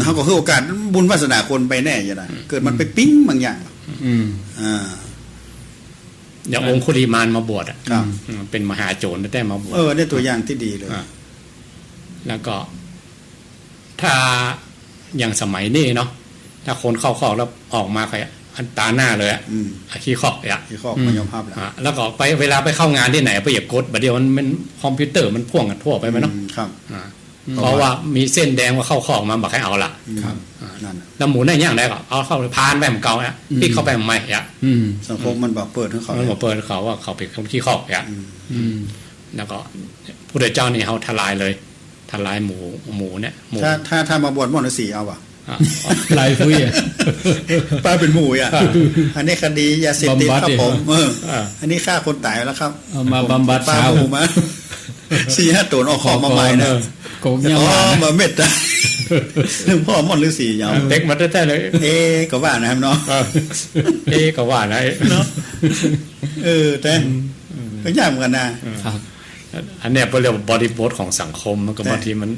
C: เขาก็คือโอกาสบุญวาสนาคนไปแน่ยังไงเกิดมันไปปิ้งบางอย่าง
B: อย่างองคุลิมานมาบวชอ่ะเป็นมหาโจรได้มาบวช
C: ได้ตัวอย่างที่ดีเลย
B: แล้วก็ถ้าอย่างสมัยนี้เนาะถ้าคนเข้าคอกแล้วออกมาใครอันตาหน้าเลยอ่ะขี้คอกอ่ะ
C: ขี้คอกไม่ยอมภาพ
B: แล้วก็ไปเวลาไปเข้างานที่ไหนไปอย่ากดบัดเดียวมันคอมพิวเตอร์มันพ่วงกันทั่วไปไหมเนาะ
C: ครับ
B: เพราะว่ามีเส้นแดงว่าเข้าคอกมาบอกให้เอาละแล้วหมูได้ย่างได้ก็เอาเข้าไปพานไปมันเก่าอ่ะพี่เข้าไปมันไม่อ่ะ
C: สังคมมันบอกเปิดให้เขา
B: มันบอกเปิดเขาว่าเขาเป็นคนขี้คอกอ่ะแล้วก็ผู้เดือเจ้านี่เขาทลายเลยทลายหมูเนี่ย
C: ถ้ามาบวชมอนสีเอาอ่ะ
A: ลายฟุ้ย
C: ป้าเป็นหมูอ่ะอันนี้คดียาเสพติดครับผมอันนี้ฆ่าคนตายแล้วครับ
A: มาบำบัด
C: ป้าหมูมา4-5 ตัวออกของมาใหม่นะมาเม็ดนะหนึ่งพ่อมอนฤาษียาว
B: เด็กมาแท้ๆเลย
C: ก็ว่านะครับเนาะ
B: ก็ว่านะ
C: เนาะแต่ก็ยากเหมือนกันนะครับ
B: อันเนี้ยเป็นเรื่องบริบทของสังคมมันก็บางทีมัน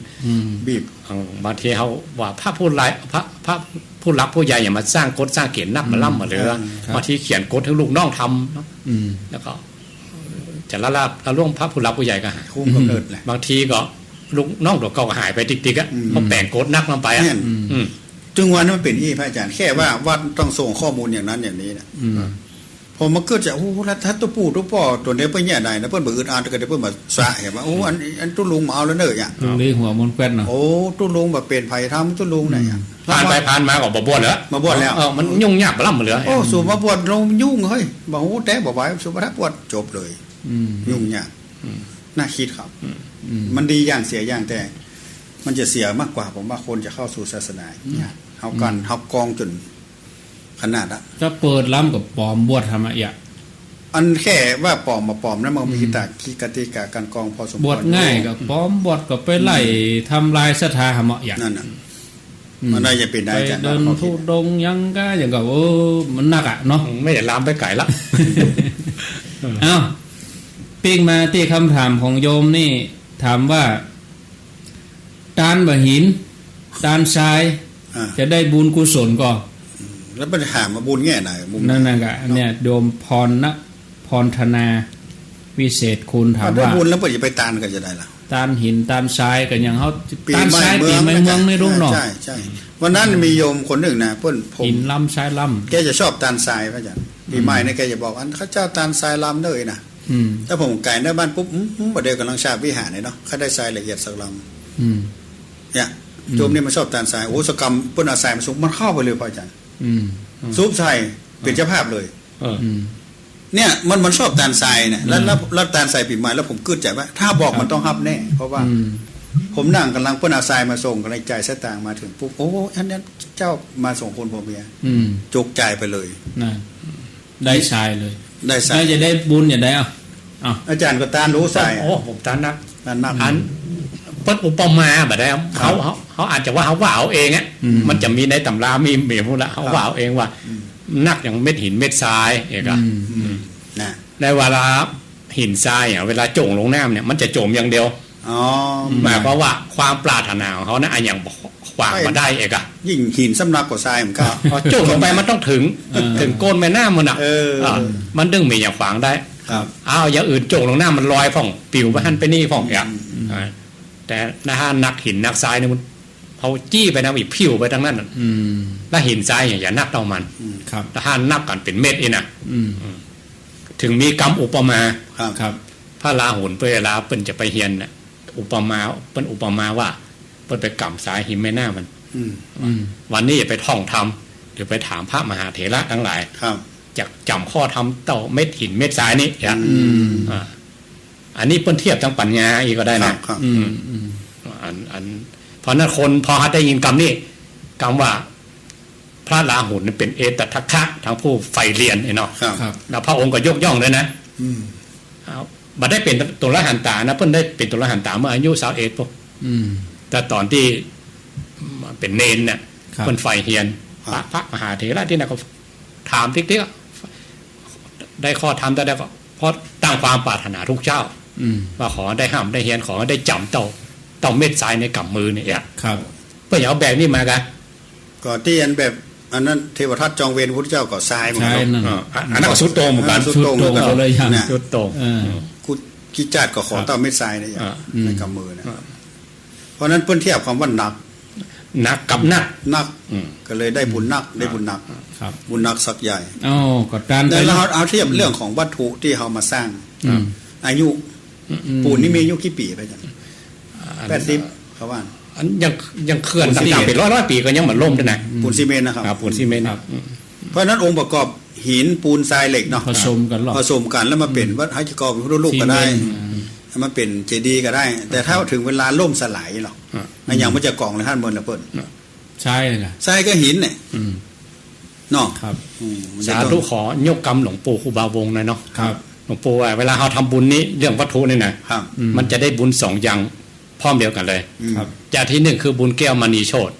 C: บี
B: บบางทีเขาว่าพระผู้ร้ายพระผู้รักผู้ใหญ่อย่ามาสร้างกฎสร้างเกณฑ์นักมาล่ำมาเลยบางทีเขียนกฎให้ลูกน้องทำแล้วก็ จะละลาบละล่วงพระผู้รับผู้ใหญ่ก็หาย
C: คุ้มกำเนิดแหละ
B: บางทีก็ลูกน้องตัวเก่าก็หายไปติ๊กๆอ่ะเพราะแปลงโกดนักลงไปอ่ะ
C: แน่น จึงวันนั้นมันเป็นอีพระอาจารย์แค่ว่าวัดต้องส่งข้อมูลอย่างนั้นอย่างนี้นะพอมาเกิดจากโอ้รัฐตัวปู่ตัวป่อตัวนี้เพิ่นแย่ใดนะเพิ่นบ่อึดอัดก็ได้เพิ่นมาสะเห็นว่าโอ้อันตุ้ลุงมาเอาแล้วเด้ออย่าง
A: ตรงนี้หัวมนต์แกวนเนาะ
C: โอ้ตุ้ลุงแบบเป็นไผทำตุ้ลุงไหนอ่ะ
B: ผ่านไปผ่านมาก็บ่บวชแล้ว
C: มาบวชแล้ว
B: มันยุ่งยากบ่ล่ำเหลือ
C: โอ้สูมาบวชลงยุ่งเฮ้ยบ่ฮู้แต่บ่ไหวสุภาพบวชจบเลยยุ่งยากน่าคิดครับมันดีอย่างเสียอย่างแต่ มันจะเสียมากกว่าผมว่าคนจะเข้าสู่ศาสนาเนี่ยเฮากันเฮากองจนขนาดอะ
A: ถ้าเปิดล้ำกับปลอมบวชทำอะอย่า
C: อันแค่ว่าปลอมมาปลอมนั้นมันมีกติกาการกองพอสมควร
A: บวชง่ายกับปลอมบวชกับไปไล่ทำลายศรัทธาหะเหมาะอย่าง
C: นั่นน่ะมันได้จะเป็นได้
A: ไป
C: จัง
A: เดินทุดงยังก็อย่างกับมันหนักอ่ะเนาะ
B: ไม่ได้ลามไปไกลละ
A: เอ้าปิ้งมาที่คำถามของโยมนี่ถามว่าตานบะหินตานทรายจะได้บุญกุศลก็
C: แล้วมันถามมาบุญแง่ไหนมุม
A: นั่นน่ะก็เนี่ยโยมพรธนาวิเศษคุณถาม
C: ได้
A: ว่า
C: บุญแล้วเปิดจะไปตานกันจะได้ล่ะ
A: ตานหินตานทรายกันอย่างเขาตานทรายปีไม่เมืองไม่รู้เนาะ
C: ใช่ใช่วันนั้นมีโยมคนหนึ่งนะเพิ่นผม
A: หินล้ำทรายล้
C: แกจะชอบตานทรายพระอาจารย์ปีใหม่เนี่ยแกจะบอกอันข้าเจ้าตานทรายลำเลยนะ
A: ำ
C: ถ้าผมไก่ในบ้านปุ๊บประเดี๋ยวกำลังชาบวิหารเลยเนาะข้าได้ทรายละเอียดสักลำเนี่ยโยมนี่มันชอบตานทรายโอ้สกรรมเพิ่นเอาทรายมาสุกมันเข้าไปเลยพระอาจารย์ซุปทรายเป็นเจ้าภาพเลยเนี่ยมันชอบตานทรายเนี่ยแล้วตานทรายปีใหม่แล้วผมกึดใจว่าถ้าบอกมันต้องฮับแน่เพราะว่าผมนั่งกำลังเพิ่นเอาทรายมาส่งกำลังใจสตางค์มาถึงปุ๊บโอ้อันนี้เจ้ามาส่งคนผมเมียจุกใจไปเลย
A: นั่นได้ทรายเลย
C: ได้ทราย
A: แล้วจะได้บุญอย่างไรอ่ะ
C: อาจารย์ก็ตานรู้ทราย
B: โอ้ผมตานนัก
C: ตานนัก
B: อันเปิ้นอุปมาแบบได้เขาอาจจะว่าเขาว่าเอาเองอ่ะมันจะมีในตำรามีพูดละเขาว่าเอาเองว่านักอย่างเม็ดหินเม็ดทรายเอกอะ
C: นะ
B: ในเวลาหินทรายอ่ะเวลาโจมลงน้ำเนี่ยมันจะโจมอย่างเดียวหมายความว่าความปรารถนาของเขานะอย่างขวางมาได้เอกอะ
C: ยิ่งหินสำนักกว่าทรายเหมือนกัน
B: โจมลงไปมันต้องถึงก้นแม่น้ำมันอ่ะมันดึงมีอย่างขวางได้อย่างอื่นโจมลงน้ำมันลอยผ่องปิวไปหันไปนี่ผ่องอย่างแต่ถ้านักหินนักทรายเนี่ยมันเขาจี้ไปนะอีกผิวไปทั้งนั้นแล้วหินทรายอย่านักเอามันถ้านับกันเป็นเม็ดเองนะถึงมีกรรมอุปมา
A: ครับ
B: พระราหุลเวลาเปิ้นจะไปเฮียนน่ะอุปมาเปิ้นอุปมาว่าเปิ้นไปกำสายหินไม่น่ามันวันนี้อย่าไปท่องทำหรือไปถามพระมหาเถระทั้งหลายจากจำข้อทำเต่าเม็ดหินเม็ดทรายนี่อันนี้เปิ้นเทียบทั้งปัญญาอีกก็ได้นะเพราะนั้นคนพอได้ยินคำนี้คำว่าพระราหุลเป็นเอตทัคคะทั้งผู้ใฝ่เรียนเนาะแล้วพระองค์ก็ยกย่องเลยนะบัดได้เป็นตุลหันตานะเพิ่นได้เป็นตุลหันตาเมื่ออายุ21ปุ๊บแต่ตอนที่เป็นเนนเนี่ยเพิ่นใฝ่เรียนพระมหาเถระที่นั่นก็ถามติ๊กๆได้ข้อธรรมแต่ได้ก็เพราะตั้งความปรารถนาทุกเจ้าว่าขอได้ห้ามได้เรียนขอได้จำเต่าเม็ดทรายในกำมือเนี่ยเพื่ออย่าเอาแบบนี้มากัน
C: ก็ที่อันแบบอันนั้นเทวทัตจองเวรพุทธเจ้าก็ทรายเหมือนกัน
B: อันนั้นก็สุดโต่งเหมือนกัน
C: สุดโต่ง
A: เลยอย่าง
B: สุดโต่ง
C: กูกิจาดก็ขอเต่าเม็ดทรายเนี่ยในกำมือนะเพราะนั้นเพิ่นเทียบคำว่าหนัก
B: กับนัก
C: ก็เลยได้บุญนักได้บุญนักบุญนักสักใหญ่
A: ก็การ
C: แต่เราเอาเทียบเรื่องของวัตถุที่เขามาสร้างอายุปูนนี่มีอายุกี่ปีไปจัง80เขาว่า
B: ยังเคลื่อนต่างๆเป็นร้อยปีก็ยังเหมือนล่มด้วยนะ
C: ปูนซีเมนต์นะครับ
B: ปูนซีเมนต์
C: เพราะนั้นองค์ประกอบหินปูนทรายเหล็กเนาะ
A: ผสมกัน
C: แล้วมาเป็นวัดให้กอบรูปก็ได้มาเป็นเจดีย์ก็ได้แต่ถ้าถึงเวลาล่มสลายหรอกอย่างมันจะกองเลยท่านเมืองละเพิ่น
A: ใช่เลยนะ
C: ทรายก็หินเนี่ยเนาะ
B: ครับสาธุขอยกกรรมหลวงปู่ครูบาวงหน่อยเนาะหลวงปู่เวลาเราทำบุญนี้เรื่องวัตถุนี่นะมันจะได้บุญ2อย่างพร้อมเดียวกันเลยจากที่1คือบุญแก้วมณีโชติ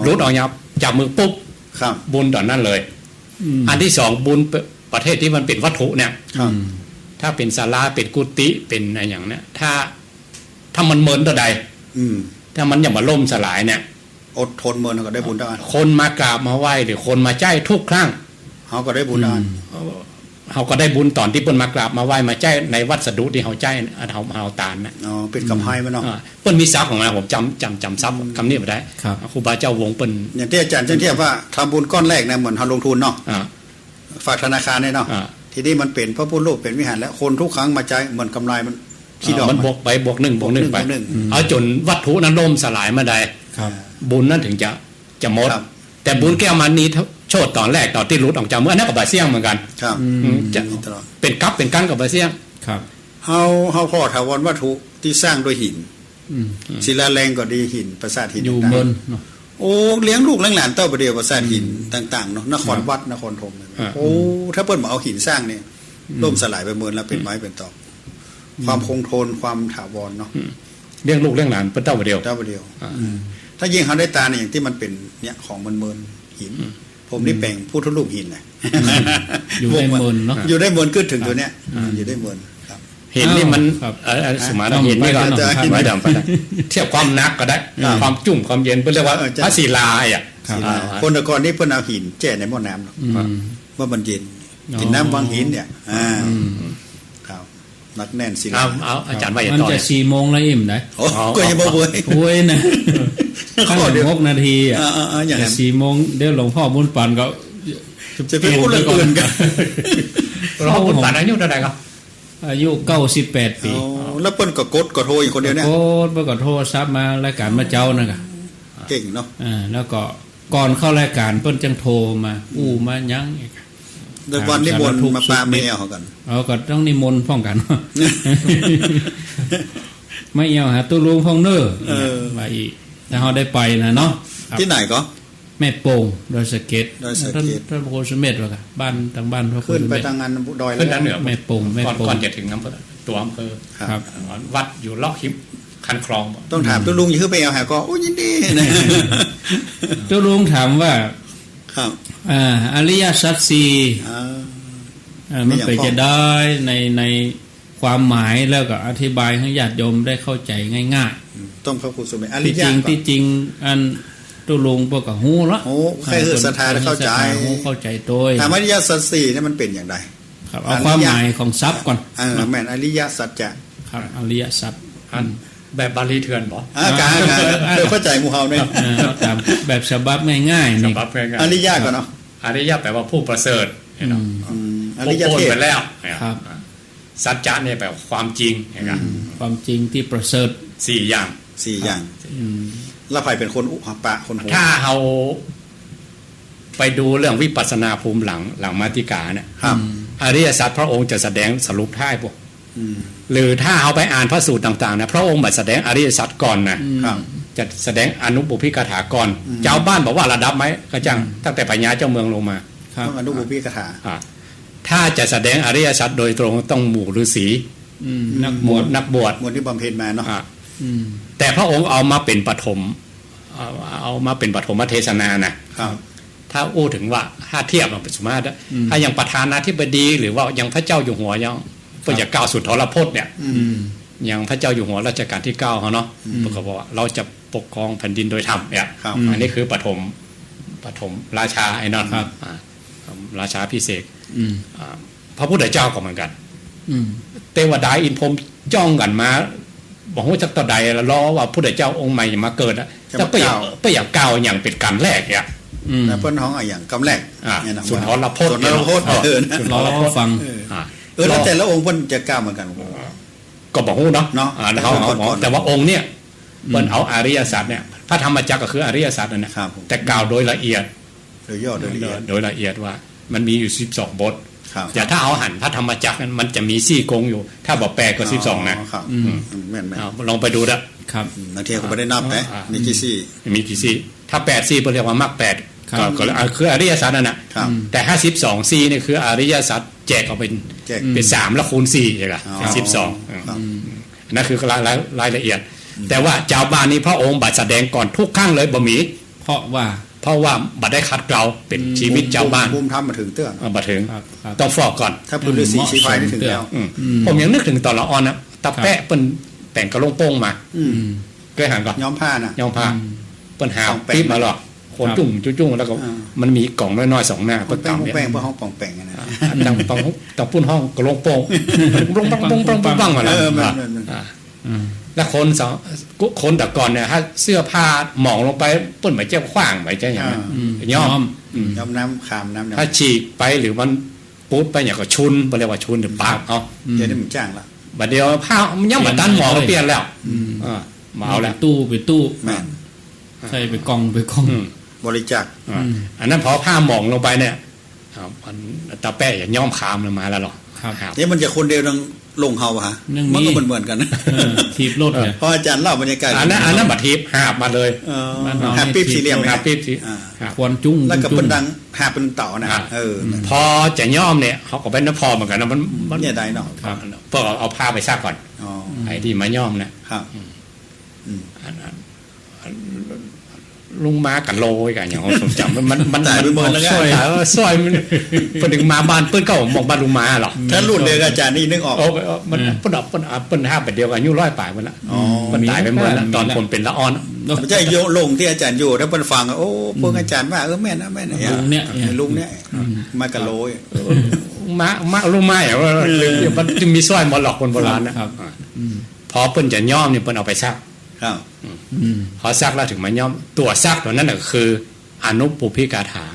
B: รุดออกยับจับมือปุ๊บบุญต่อนั่นเลยอันที่2บุญประเทศที่มันเป็นวัตถุเนี่ยถ้าเป็นศาลาเป็นกุฏิเป็นอะไรอย่างเนี้ยถ้ามันเหมือนตัวใดถ้ามันอย่างมาล่มสลายเนี่ย
C: อดทนเหมือนก็ได้บุญได้
B: คนมากราบมาไหว้หรือคนมาใจทุกครั้ง
C: เขาก็ได้บุญได้
B: เขาก็ได้บุญตอนที่เปิ้นมากราบมาไหว้มาใจในวัสดุที่เขาใจเขาตานนะ
C: อ๋อเป็นกำไพมันเนาะ
B: เปิ้นมีทรัพย์ของมันผมจำทรัพย์คำนี้มาได้ครูบาเจ้าวงเปิ้น
C: อย่างที่อาจารย์เทียบว่าทำบุญก้อนแรกเนี่ยเหมือนเราลงทุนเนาะฝากธนาคารเนี่ยเนาะทีนี้มันเป็นพระพุทธรูปเป็นวิหารแล้วคนทุกครั้งมาใจเหมือนกำไรมันคิดออก
B: มันบวกไปบวกหนึ่งไปเอาจนวัตถุนั้นล่มสลายมาได้บุญนั้นถึงจะหมดแต่บุญแก้วมันนี้โชดตอนแรกตอนที่รุดออกจากเมื่อนั้นกับบาเซียงเหมือนกันจะเป็นกัเป็นกั้นกับบาเซียง
C: เฮาพ่อถาวรวัตถุที่สร้างโดยหินศิลาแรงก็ดีหินปราสาทหินอยู่บนโอ้เลี้ยงลูกเลี้ยงหลานเต้าประเดี๋ยวปราสาทหินต่างๆเนาะนครวัดนครธมโอ้ถ้าเปิ้ลมาเอาหินสร้างเนี่ยล่มสลายไปเมินแล้วเป็นไม้เป็นตอกความคงทนความถาวรเนาะ
B: เลี้ยงลูกเลี้ยงหลานเป็นเต้าประเดี๋ยว
C: ถ้ายิ่งเขาได้ตาเนี่ยอย่างที่มันเป็นเนี่ยของเมินหินผมนี่แปลงพุทธรูปหินนะ
A: อยู่ได้เมินเนาะ
C: อยู่ได้เมินขึ้นถึงตัวเนี้ยอยู่ได้เมิน
B: เห็นนี่มันสมาร์ทเห็นนี่ก็ไว้ดำไปเทียบความนักก็ได้ความจุ่มความเย็นเพื่อเรียกว่าพระศิลาอ่ะ
C: คนตะกอนนี่เพิ่นเอาหินแช่ในหม้อน้ำว่ามันเย็นกินน้ำวางหินเนี่ยครับนักแน่นศิลา
B: เอาอาจารย์ว่าอย่าง
A: ต่อมันจะ4 โมงแล้วอิ่มได้
C: ก็ยังบ่เว้ย
A: โอ้ยนะข้าว6 นาทีอ่ะอย่าง4 โมงเดี๋ยวหลวงพ่อบุญปันก็
C: จะไปพูดเรื่องอื่นกัน
B: หลวงพ่อบุญปันอายุเท่าไหร่ครับ
A: อายุ98 ปี
C: แล้วเปิ้นก็กดก็โทรอีกคนเดียวเนี่ย
A: กดเปิ้นก็โทรซับมารายการมาเจ้านั่นก็
C: เก่งเนาะ
A: แล้วก็ก่อนเข้ารายการเปิ้นจังโทรมามายังอีก
C: เดี๋ยววันนิมนต์มาปาไม่เอากัน
A: ก็ต้องนิมนต์พ้องกันไม่เอาหาตู้ลุงพ้องเน้อว่าอีกถ้าเฮาได้ไปนะเนาะ
C: ที่ไหนก็
A: แม่โป่งดอยสะเก็ดท่านพระโคสมเด็จว่าบ้านทางบ้านพระโคสมเด็จ
C: ขึ้นไปทางงานดอยแล้ว
A: แม่โป่ง
B: ก่อนจะถึงอำเภอตัวอำเภอ
A: ครับ
B: วัดอยู่เลาะหิมคันคลอง
C: ต้องถามตู้ลุงคือไปเอาหาก็โอ้ยินดีนะ
A: ตู้ลุงถามว่า
C: ครับ
A: อริยสัจ4มันไปจะได้ในความหมายแล้วก็อธิบายให้ญาติโยมได้เข้าใจง่าย
C: ๆต้องพระโคสมเด็จอริย
A: ที่จริงอันตัวลงพวกกับฮู้ละ
C: โอ้ใครคือศรัทธาเข้าใจ
A: เข้าใจโดย
C: ถามอริยสัจ4เนี่ยมันเป็นอย่างไร
A: ครับเอาความหมายของทรัพย์ก่อน
C: แม่นอริยสัจจะ
A: ครับอริยสัจ
B: แบบบาลีเถื่อนบ่
C: การเดี๋ยวเข้าใจหมู่เฮาเนี่ย
A: ตามแบบฉบับง่ายๆนี่
C: อริยะก่อนเนาะ
B: อริยะแปลว่าผู้ประเสริฐเนาะอริยะเทศไปแล้ว
A: ครับ
B: สัจจะเนี่ยแปลว่าความจริงนะครับ
A: ความจริงที่ประเสริฐ
B: 4 อย่าง
C: แล้วใครเป็นคนอุปปะคน
B: ถ้าเอาไปดูเรื่องวิปัสสนาภูมิหลังมาติกาเนี่ยอริยสัจพระองค์จะแสดงสรุปท้ายพวกหรือถ้าเอาไปอ่านพระสูตรต่างๆนะพระองค์มาแสดงอริยสัจก่อนนะจะแสดงอนุบุพิกถาก่อนเจ้าบ้านบอกว่าระดับไหมก็จังตั้งแต่ปัญญาเจ้าเมืองลงมา
C: ต้องอนุบุพิกถา
B: ถ้าจะแสดงอริยสัจโดยตรงต้องหมู่ฤาษีนักบวช
C: ที่บำเพ็ญมาเนาะ
B: แต่พระองค์เอามาเป็นปฐมเทศนานะถ้าอู้ถึงว่าถ้าเทียบกับสมมติถ้าอย่างประธานาธิบดีหรือว่าอย่างพระเจ้าอยู่หัวยังเพื่อจะก้าวสู่ทรพจน์เนี่ยอย่างพระเจ้าอยู่หัวรัชกาลที่9เขาเนาะเขาบอกว่าเราจะปกครองแผ่นดินโดยธรรมเนี่ยอันนี้คือปฐมราชาไอ้นั่นราชาพิเศษพระพุทธเจ้าก็เหมือนกันเทวดาอินพรหมจ้องกันมาบอกว่าจะต่อใดแล้วรอว่าพุทธเจ้าองค์ใหม่มาเกิดจะไปอย่างก้าวอย่างเป็นการแรกเนี่ย
C: แล้วเพิ่นท้องอย่างกำแรก
B: สุนทรพจน์
C: สุนทรพจน์
A: รอฟัง
C: แล้วแต่ละองค์เพิ่นจะก้าวเหมือนกัน
B: ก็บอกฮู้เนาะแต่ว่าองค์เนี่ยเพิ่นเอาอริยสัจเนี่ยพระธรรมจักรก็คืออริยสัจนั่นนะแต่กล่าวโดยละเอียด
C: โดยย่อโด
B: ยละเอียดว่ามันมีอยู่12บทแต่ถ้าเอาหันพระธรรมจักรมันจะมี4กงอยู่ถ้าบอกแปลก็12นะ
C: แม่น
B: ๆลองไปดูนะครับ
C: บางทีก็ไม่ได้นับนะมีกี่
B: ซี่ถ้า8ซี่เรียกว่ามรรค8ก็คืออริยสัจนั่นน่ะแต่52ซี่นี่คืออริยสัจแจกออกเป็น3แล้วคูณ4ใช่ป่ะ12นั่นคือรายละเอียดแต่ว่าเจ้าบ้านนี้พระองค์บัดแสดงก่อนทุกครั้งเลยบ่มี
A: เพราะว่า
B: บัดได้คัดเกลาเป็นชีวิตเจ้าบ้าน
C: ภูมิธรรมมาถึงเตื้อ
B: มาถึงต้องฟอกก่อน
C: ถ้าพื้นฤาษีชี้ไฟได้ถึงแล้ว
B: ผมยังนึกถึงตอนละอ่อนนะตะแปะเปิ้นแต่งกระโลงโป้งมาเคยหันก่อน
C: ย้อมผ้านะ
B: ย้อมผ้าเปิ้นหาปิ๊บมาหรอก คนจุ่มจุ่มแล้วก็มันมีกล่องน้อยๆ2หน้า
C: ปอง
B: เพื่อก
C: แป้
B: ล่อง งเนี่ย
C: ปองแป้งเพื่อห้องปองแป้งนะ
B: ต้องปุ้นห้องกระโลงโป่งปงปังมาแล้วแล้วคนแต่ก่อนเนี่ยถ้าเสื้อผ้าหมองลงไปปุ้นหมายเจ้าขว้างหมายเจ้าอย่างนั้นย่อม
C: น้ำขามน้ำ
B: ถ้าฉีกไปหรือมันปุ๊บไปอย่างก็ชุนเรียกว่าชุนหรือปากเอา
C: เดี๋ยวนี้มันจ้างละ
B: บัดเดียวผ้ามันย่อมมาตันหมอก็เปลี่ยนแล้วมาเอาแล้ว
A: ตู้ใส่ไปกล่อง
C: บริจาค
B: อันนั้นพอผ้าหมองลงไปเนี่ยมันตาแป้อย่างย่อมขามลงมาแล้วหรอ
C: เนี่ยมันจะคนเดียวลงเฮาฮะมันก็เหมือนกัน
A: ทีบรถเนี่ย
C: พออาจารย์เล่าบรรยากาศ
B: อันนั้นบัดทีบหาบมาเลย
C: หาบปี๊บสี่เหลี่ยม
B: หาบปี๊บ
A: ควรจุ้ง
C: แล้วก็เป็นดังหาเป็นเต่านะ
B: พอจะย่อมเนี่ยเขาก็เป็นน้ำพอเหมือนกันนะมัน
C: เนี่ยได้เนาะ
B: เพื่อเอาผ้าไปซักก่อนไอ้ที่มาย่อมเนี่ยลุงมากันโลยกันอย่างผมจำมันซอยมันเป็นถึงมาบ้านเปิ้นก็มองบ้านลุงมาหรอ
C: ถ้ารุ่นเดียวอาจารย์นี่นึกออก
B: มันเปิ้นห้าแบบเดียวกันอายุ100 ปีมันละมันตายไปหมดแล้วตอนคนเป็นละอ่อน
C: ไม่ใช่โยลงที่อาจารย์อยู่ถ้าเปิ้นฟังโอ้พวกอาจารย์ว่าแม่นะแม่นะลุงเนี่ยมากันโลย
B: มาลุงมาอย่างว่ามันจะมีซอยมอหลอกคนโบราณนะครับพอเปิ้นจะย่อมเนี่ยเปิ้นเอาไปซักพอซักแล้วถึงมาย่อมตัวซักตัวนั้นก็คืออนุปุพิกาถา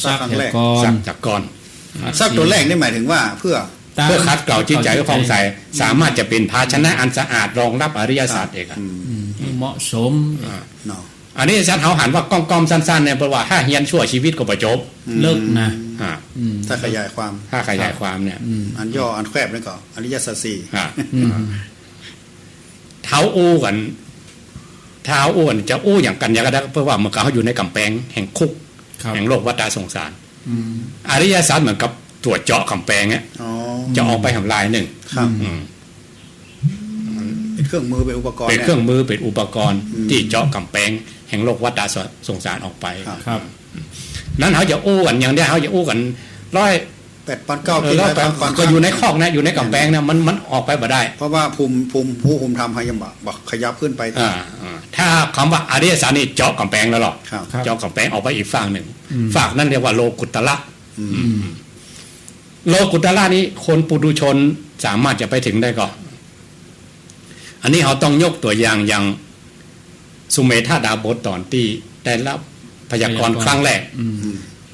C: ซักครั้งแรก
B: ซักจากก่อน
C: ซักตัวแรกนี่หมายถึงว่าเพื่อ
B: คัดเกลาจิตใจให้ผ่องใสสามารถจะเป็นภาชนะอันสะอาดรองรับอริยสัจเอง
A: เหมาะสม
B: อันนี้ฉันเขาหันว่ากล้อมๆสั้นๆเนี่ยเพราะว่าถ้าเฮียนชั่วชีวิตก็ประจบ
A: เลิกนะ
C: ถ้าขยายความ
B: เนี่ย
C: อันย่ออันแคบนี่ก็อริยสัจสี่
B: เท้าอู้กันเท้าอ้วนจะอู้อย่างกันอย่างก็ได้เพราะว่ามันเขาอยู่ในกำแพงแห่งคุกแห่งโลกวัฏสงสารอริยสัจเหมือนกับตรวจเจาะกำแพงเนี่ยจะออกไปทำลายหนึ่ง
C: เป็นเครื่องมือเป็นอุปกรณ์
B: เป็นเครื่องมือเป็นอุปกรณ์ที่เจาะกำแพงแห่งโลกวัฏสงสารออกไป
A: ครับ
B: นั้นเขาจะอู้กันอย่างเดียวเขาจะอู้กัน
C: 108,900
B: ก็อยู่ในคอกนะอยู่ในกำแพงนะมันออกไปบ่ได้
C: เพราะว่าภูมิธรรมให้ยังบอกขยับขึ้นไป
B: ถ้าคำว่าอริยสัจนี่เจาะกำแพงแล้วหรอกเจาะกำแพงออกไปอีกฝั่งหนึ่งฝั่งนั้นเรียกว่าโลกุตละโลกุตละนี้คนปุถุชนสามารถจะไปถึงได้ก่อนอันนี้เขาต้องยกตัวอย่างอย่างสุเมธาดาบทตอนที่ได้รับพยากรณ์ครั้งแรก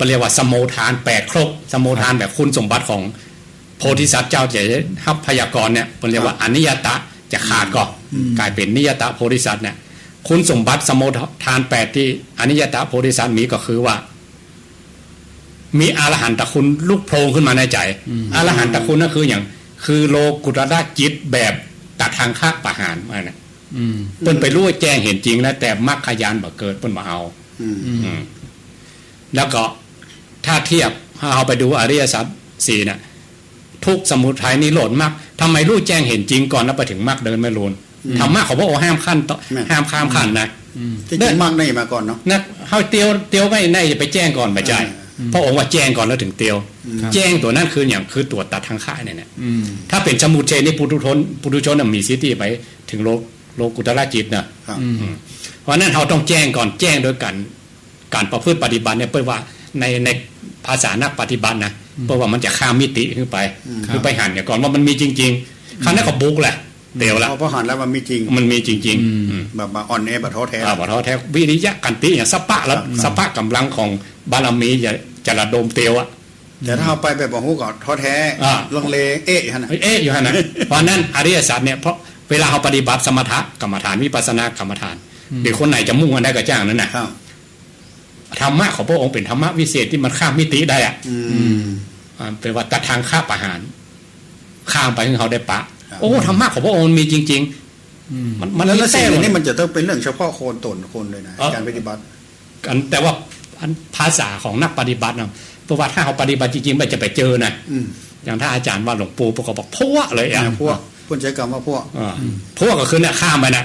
B: เรียกว่าสมโภทาน8ครบสมโภทานแบบคุณสมบัติของโพธิสัตว์เจ้าจะทับพยากรณ์เนี่ยเรียกว่าอนิยตะจะขาดก่อนกลายเป็นนิยตะโพธิสัตว์เนี่ยคุณสมบัติสมโภทาน8ที่อนิยตะโพธิสัตว์มีก็คือว่ามีอรหันตคุณลุกโผล่ขึ้นมาในใจอรหันตคุณนั่นคืออย่างคือโลกุตระจิตแบบตัดทางฆ่าประหารมาเนี่ยเปิ้นไปรู้แจ้งเห็นจริงแล้วแต่มรรคญาณบ่เกิดเปิ้นบ่เอาแล้วก็ถ้าเทียบเอาไปดูอริยสัจ4น่ะทุกสมุทัยนิโรธมรรคทำไมรู้แจ้งเห็นจริงก่อนแล้วไปถึงมรรคเดินไม่รู้ธรรมะของพระองค์ห้ามขั้นห้ามข้ามขั้นนะ
C: ที่จริงมรรคในมาก่อนเนาะ
B: นะเฮาเตียวไม่ในจะไปแจ้งก่อนบ่ใจพระองค์ว่าแจ้งก่อนแล้วถึงเตียวแจ้งตัวนั้นคืออย่างคือตัวตัดทางค่ายเนี่ยถ้าเป็นสมุทัยนี่ปุถุชนมีสิทธิไปถึงโลกุตระจิตนะเพราะนั้นเราต้องแจ้งก่อนแจ้งโดยการประพฤติปฏิบัติเนี่ยเพื่อว่าในภาษานักปฏิบัตินะเพราะว่ามันจะข้ามมิติขึ้นไปคือไปหันเนี่ยก่อนว่ามันมีจริงๆครั้งนั้นก็บุกแหละเดี๋ยวละ
C: พอหันแล้วมันมีจริง
B: มันมีจริง
C: ๆแบบอ่อนแอแบบท้อแท้
B: แบบท้อแท้วิริยะกันติอย่างสปะกำลังของบารมีจะระดมเตียวอะ
C: แต่ถ้าเอาไปแบบบอกฮู้ก่อนท้อแท้ลังเลอยู่ฮะนะ
B: อยู่ฮะนะเพราะนั้นอริยสัจเนี่ยเพราะเวลาเราปฏิบัติสมถะกรรมฐานวิปัสสนากรรมฐานเดี๋ยวคนไหนจะมุ่งกันได้ก็จ้างนั่นน่ะธรรมะของพระองค์เป็นธรรมะวิเศษที่มันข้ามมิติได้อ่ะเป็นว่าตัดทางข้าประหารข้ามไปให้เขาได้ปะโอ้ธรรมะของพระองค์มีจริงๆ
C: มันแล้วสิ่งนี้มันจะต้องเป็นเรื่องเฉพาะคนเลยนะการปฏิบัติ
B: กันแต่ว่าภาษาของนักปฏิบัตินะเพราะว่าถ้าเขาปฏิบัติจริงๆมันจะไปเจอนะอย่างถ้าอาจารย์ว่าหลวงปู่ก็บอกพวกเลยอ่ะ
C: พวกคนใช้คำว่าพว
B: กก็คือเนี่ยข้ามไปนะ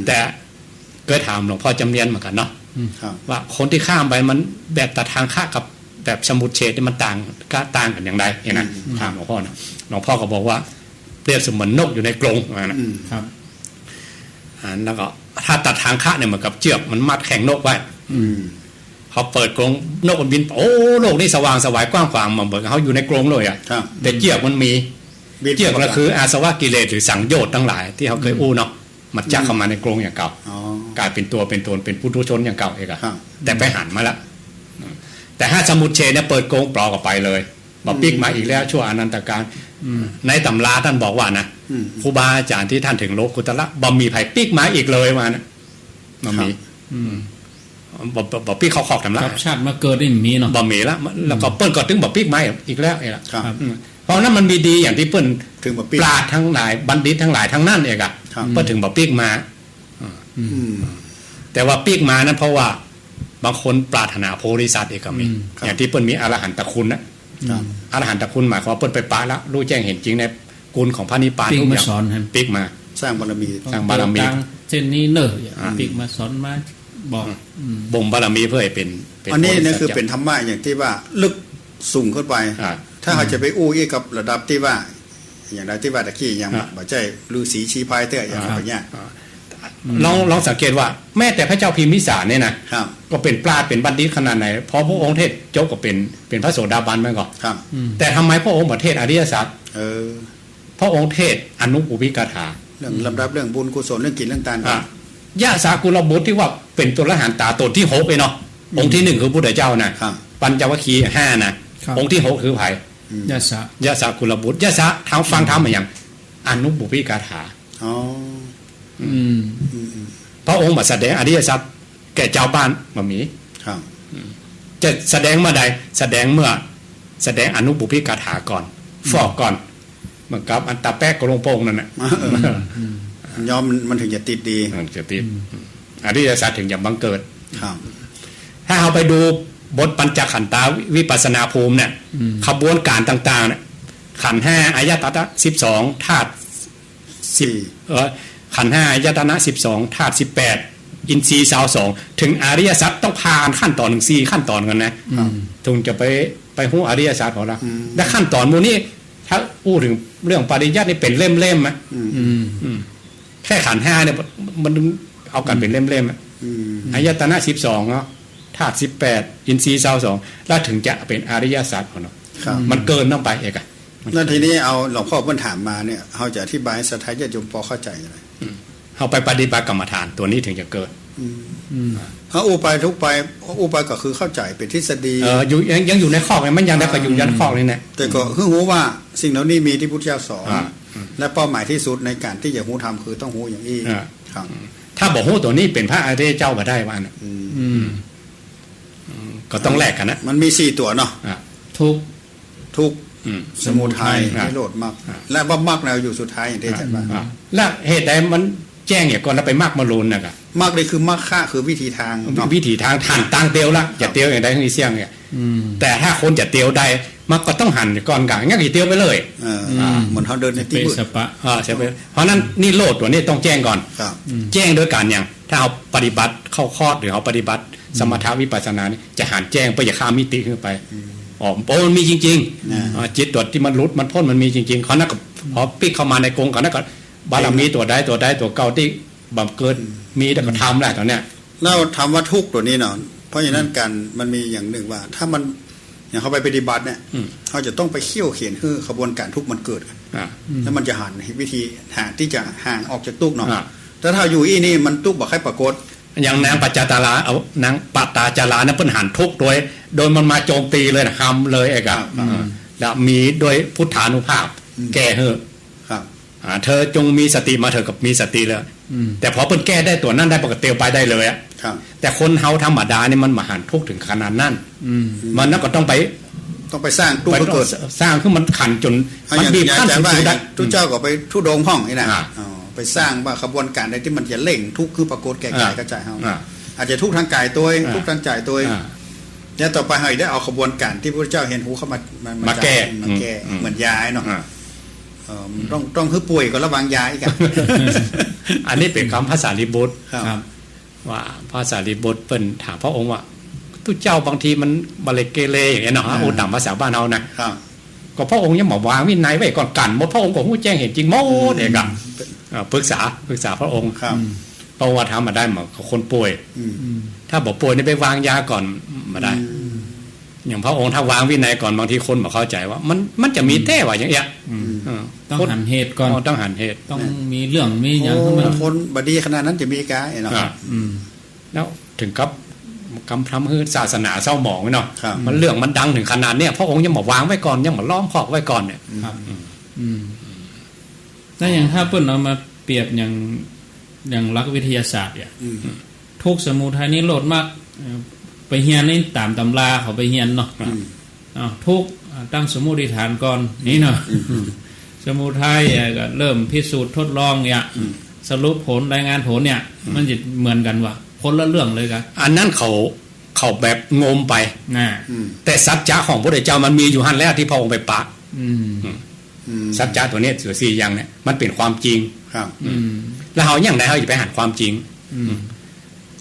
B: แต่เคยถามหลวงพ่อจำเนียนเหมือนกันเนาะว่าคนที่ข้ามไปมันแบบตัดทางข้ากับแบบสมุทเฉดมันต่างกันอย่างไรอย่างนั้นถามหลวงพ่อนะหลวงพ่อก็บอกว่าเปรียบเสมือนนกอยู่ในกรงนะครับแล้วก็ถ้าตัดทางข้าเนี่ยเหมือนกับเชือกมันมัดแข่งนกไว้พ เขาเปิดกรงนกมันบินโอ้โลกนี่สว่างสวายกว้างขวางเหมือนเขาอยู่ในกรงเลยอ่ะแต่เจียกมันมีเจียกก็คืออาสวะกิเลสหรือสังโยชน์ทั้งหลายที่เขาเคยอู้เนาะมันจักเข้ามาในกรงอย่างเก่ากลายเป็นตัวเป็นตนเป็นปุถุชนอย่างเก่าเองอะแต่ไปหันมาละแต่ถ้าสมุทเชเนี่ยเปิดกรงปลอกออกไปเลยบอกปิ๊กมาอีกแล้วชั่วอนันตการในตำราท่านบอกว่านะครูบาอาจารย์ที่ท่านถึงโลกุตละบ่มีไผ่ปิ๊กมาอีกเลยมานะมันมีบอกปิ๊กเขาขอกทำละ
A: ชาติมาเกิดได้มีเนาะ
B: บ่มีละแล้วก็เปิ้ลก็ถึงบอกปิ๊กมาอีกแล้วเองละเพราะนั้นมันมีดีอย่างที่เปิ้ล
C: ถึงบอก
B: ปราชญ์ทั้งหลายบัณฑิตทั้งหลายทั้งนั้นเองอะเปิ้ลถึงบอกปิ๊กมาแต่ว่าปิ๊กมานั้นเพราะว่าบางคนปรารถนาโพธิสัตว์เองก็มีอย่างที่เปิ้ลมีอรหันตคุณนะอรหันตคุณหมายความว่าเปิ้ลไปปะแล้วรู้แจ้งเห็นจริงในกุลของพระนิพพาน
A: ทุกอย่าง
B: ปิ๊กมา
C: สร้างบารมี
A: เช่นนี้เนอะปิ๊กมาสอนมาบอก
B: บ่มบารมีเพื่อให้เป็น
C: อันนี้เนี่ยคือเป็นธรรมะอย่างที่ว่าลึกสูงขึ้นไปถ้าเขาจะไปอู้อีกกับระดับที่ว่าอย่างไรที่ว่าตะกี้อย่างบ่ใจฤาษีชี้พายเตื้ออย่างแบบนี้
B: ลองสังเกตว่าแม้แต่พระเจ้าพิมพิสารเนี่ยนะก็เป็นปราชญ์เป็นบัณฑิตขนาดไหนพอพระองค์เทศจบก็เป็นพระโสดาบันมาก่อนแต่ทำไมพระองค์ประเทศอริยสัจพระองค์เทศอนุปุพิกถา
C: เรื่องลำดับเรื่องบุญกุศลเรื่องกินเรื่องทาน
B: ยะสากุลบุตรที่ว่าเป็นตัวละหันตาตนที่6เลยเนาะองค์ที่1คือพุทธเจ้านะปัญจวัคคีย์5นะองค์ที่6คือไผ่ยะสากุลบุตรยะสาทางฟังธรรมอย่างอนุปุพิกถาพระองค์มาแสดงอริยสัจแก่เจ้าบ้านมามีจะแสดงเมื่อใดแสดงเมื่อแสดงอนุปุพิกถาก่อนฟอกก่อนเหมือนกับอันตาแป๊กกระลงโป่งนั่นแหละ
C: ยอมมันถึงจะติดดี
B: มันจะติดอริยสัจถึงจะบังเกิดถ้าเราไปดูบทปัญจขันธาวิปัสสนาภูมิเนี่ยขบวนการต่างๆเนี่ยขันธ์5อายตนะ12ธาตุ10ขันธ์5อายตนะ12ธาตุ18อินทรีย์22ถึงอริยสัจต้องผ่านขั้นตอน4ขั้นตอนกันนะถึงจะไปหู้อริยสัจของเราและขั้นตอนมูนี้ถ้าพูดถึงเรื่องปริยัตินี่เป็นเล่มๆมั้ยแค่ขันธ์5เนี่ยมันเอากันเป็นเล่มๆอายตนะ12เนาะธาตุ18อินทรีย์22แล้วถึงจะเป็นอริยสัจของเรามันเกินต้องไปเอกอะ
C: แล้วทีนี้เอาหลวงพ่อเพิ่นถามมาเนี่ยเฮาจะอธิบายสัทธาญาติโยมพอเข้าใจอะไร
B: เฮาไปปฏิบัติกรรมฐานตัวนี้ถึงจะเกิด
C: เฮาอุปายทุกไปอุปายก็คือเข้าใจเป็นทฤษฎี
B: อยู่ยังอยู่ในข้อมันยังได้ก็อยู่ยันข้อนี่แหละ
C: แต่ก็คือรู้ว่าสิ่งเหล่านี้มีที่พุทธเจ้าสอนและเป้าหมายที่สุดในการที่จะรู้ธรรมคือต้องรู้อย่างนี้ครับ
B: ถ้าบอกรู้ตัวนี้เป็นพระอริยเจ้าก็ได้ว่าน่ะก็ต้องแลกกันนะ
C: มันมี4ตัวเนาะทุกสมุทัยนิโรธมรรคและว่ามรรคแล้วอยู่สุดท้ายอย่างที่อาจารย์ว่า
B: แล้วเหตุใดมันแจ้งอย่างก่อนแล้วไปมรรคมาลุนน่ะก็
C: มรรคเลยคือมรรคคือวิธีทาง
B: หันต่างเตียวละอย่าเตียวอย่างใดทั้งนี้เสี่ยงเนี่ยแต่ถ้าคนจะเตียวใดมันก็ต้องหันก่อนกันงั้นสิเตียวไปเลย
C: เหมือนเฮาเดินในที่มืด
B: ใช่มั้ยเพราะนั้นนิโรธตัวนี้ต้องแจ้งก่อนแจ้งโดยการอย่างถ้าเอาปฏิบัติเข้าคอร์สหรือเอาปฏิบัติสมถะวิปัสสนานี่จะหันแจ้งไปอย่าข้ามมิติขึ้นไปมันมีจริงๆจิตตัวที่มันรุดมันพ้นมันมีจริงๆเขานั้นก็พอปิ๊กเข้ามาในกรงเขานั้นก็บารมีตัวใดตัวเก่าที่บำเกิดมีแต่ก็ทำแหละตอนเนี้ย
C: เราทำว่าทุกตัวนี้เนาะเพราะอย่างนั้นการมันมีอย่างหนึ่งว่าถ้ามันอย่างเขาไปปฏิบัติเนี่ยเขาจะต้องไปเขี่ยวเขียนคือขบวนการทุกมันเกิดแล้วมันจะหันวิธีหาที่จะห่างออกจากทุกเนาะแต่ถ้าอยู่อีนี่มันทุกบ่ค่อยปรากฏ
B: อย่างนางปัจจตาราเอานางปัตตาจารานั้นเพิ่นหันทุกโดยมันมาโจมตีเลยนะห้ำเลยไอ้กะแล้วมีโดยพุทธานุภาพแก้เฮ้อเธอจงมีสติมาเถอะกับมีสติเลยแต่พอเพิ่นแก้ได้ตัวนั้นได้ปกติไปได้เลยอ่ะแต่คนเฮาธรรมดานี่มันมาหันทุกถึงขนาดนั้นมันนั่นก็ต้องไป
C: สร้างตู้เกิด
B: สร้างขึ้นมันขันจนมันบีบขั้นสุดได้
C: ทุกเจ้าก็ไปทุดงห้องนี่นะไปสร้างว่าขบวนการใดที่มันจะเล่งทุกคือปรากฏแก่กายกระจายเฮาอาจจะทุกทางกายตัวทุกทางใจตัวแล้วต่อไปเฮาได้เอาขบวนการที่พระเจ้าเห็นหูเข้า
B: มาแก้
C: เหมือนยาเนาะต้องคือป่วยก็ระวังยาอีก
B: อันนี้เป็นคำภาษาลิบุตรว่าภาษาลิบุตรเปิ้นถามพระองค์ว่าทุกเจ้าบางทีมันบริเกเรอย่างเงี้ยเนาะโอ้ต่างภาษาบ้านเฮานะก็พระองค์ยังบอกวางวินัยไว้ก่อนกันหมดพระองค์ก็ฮู้แจ้งเห็นจริงหมดเองอ่ะปรึกษาพระองค์เพราะว่าทำมาได้เหมือนคนป่วยถ้ ถ้าบอกป่วยนี่ไปวางยาก่อนมาได้อย่างพระองค์ถ้าวางวินัยก่อนบางทีคนบอกเข้าใจว่ามันจะมีแท้ว่าอย่างเงี้ย
A: ต้องหันเหตุก่อน
B: ต้องหันเหตุ
A: ต้องมีเรื่องมีอย่างที่มัน
C: คนบดีขนาดนั้นจะมีกายเนาะ
B: แล้วถึงกับกำพร้ำฮือศาสนาเศร้าหมองเนาะมันเรื่องมันดังถึงขนาดเนี้ยพระองค์ยังมาวางไว้ก่อนยังมาล้อมคอกไว้ก่อนเนี่ย
A: แล้วอย่างถ้าเปิ้ลเอามาเปรียบอย่างหลักวิทยาศาสตร์เนี่ยทุกสมุทัยนี้โหลดมากไปเฮียนนี่ตามตำราเขาไปเฮียนเนาะทุกตั้งสมมุติฐานก่อนนี่เนาะสมุทัยก็เริ่มพิสูจน์ทดลองเนี่ยสรุปผลรายงานผลเนี่ยมันจะเหมือนกันวะคนละเรื่องเลยกัน
B: อันนั้นเขาแบบงมไปแต่สัจจะของพระเจ้ามันมีอยู่หันแล้วที่พระองค์ไปปะสัจจะตัวนี้เสือสี่อย่างเนี่ยมันเป็นความจริง
C: ครับ
B: แล้วเขาอย่างไรเขาจะไปหันความจริง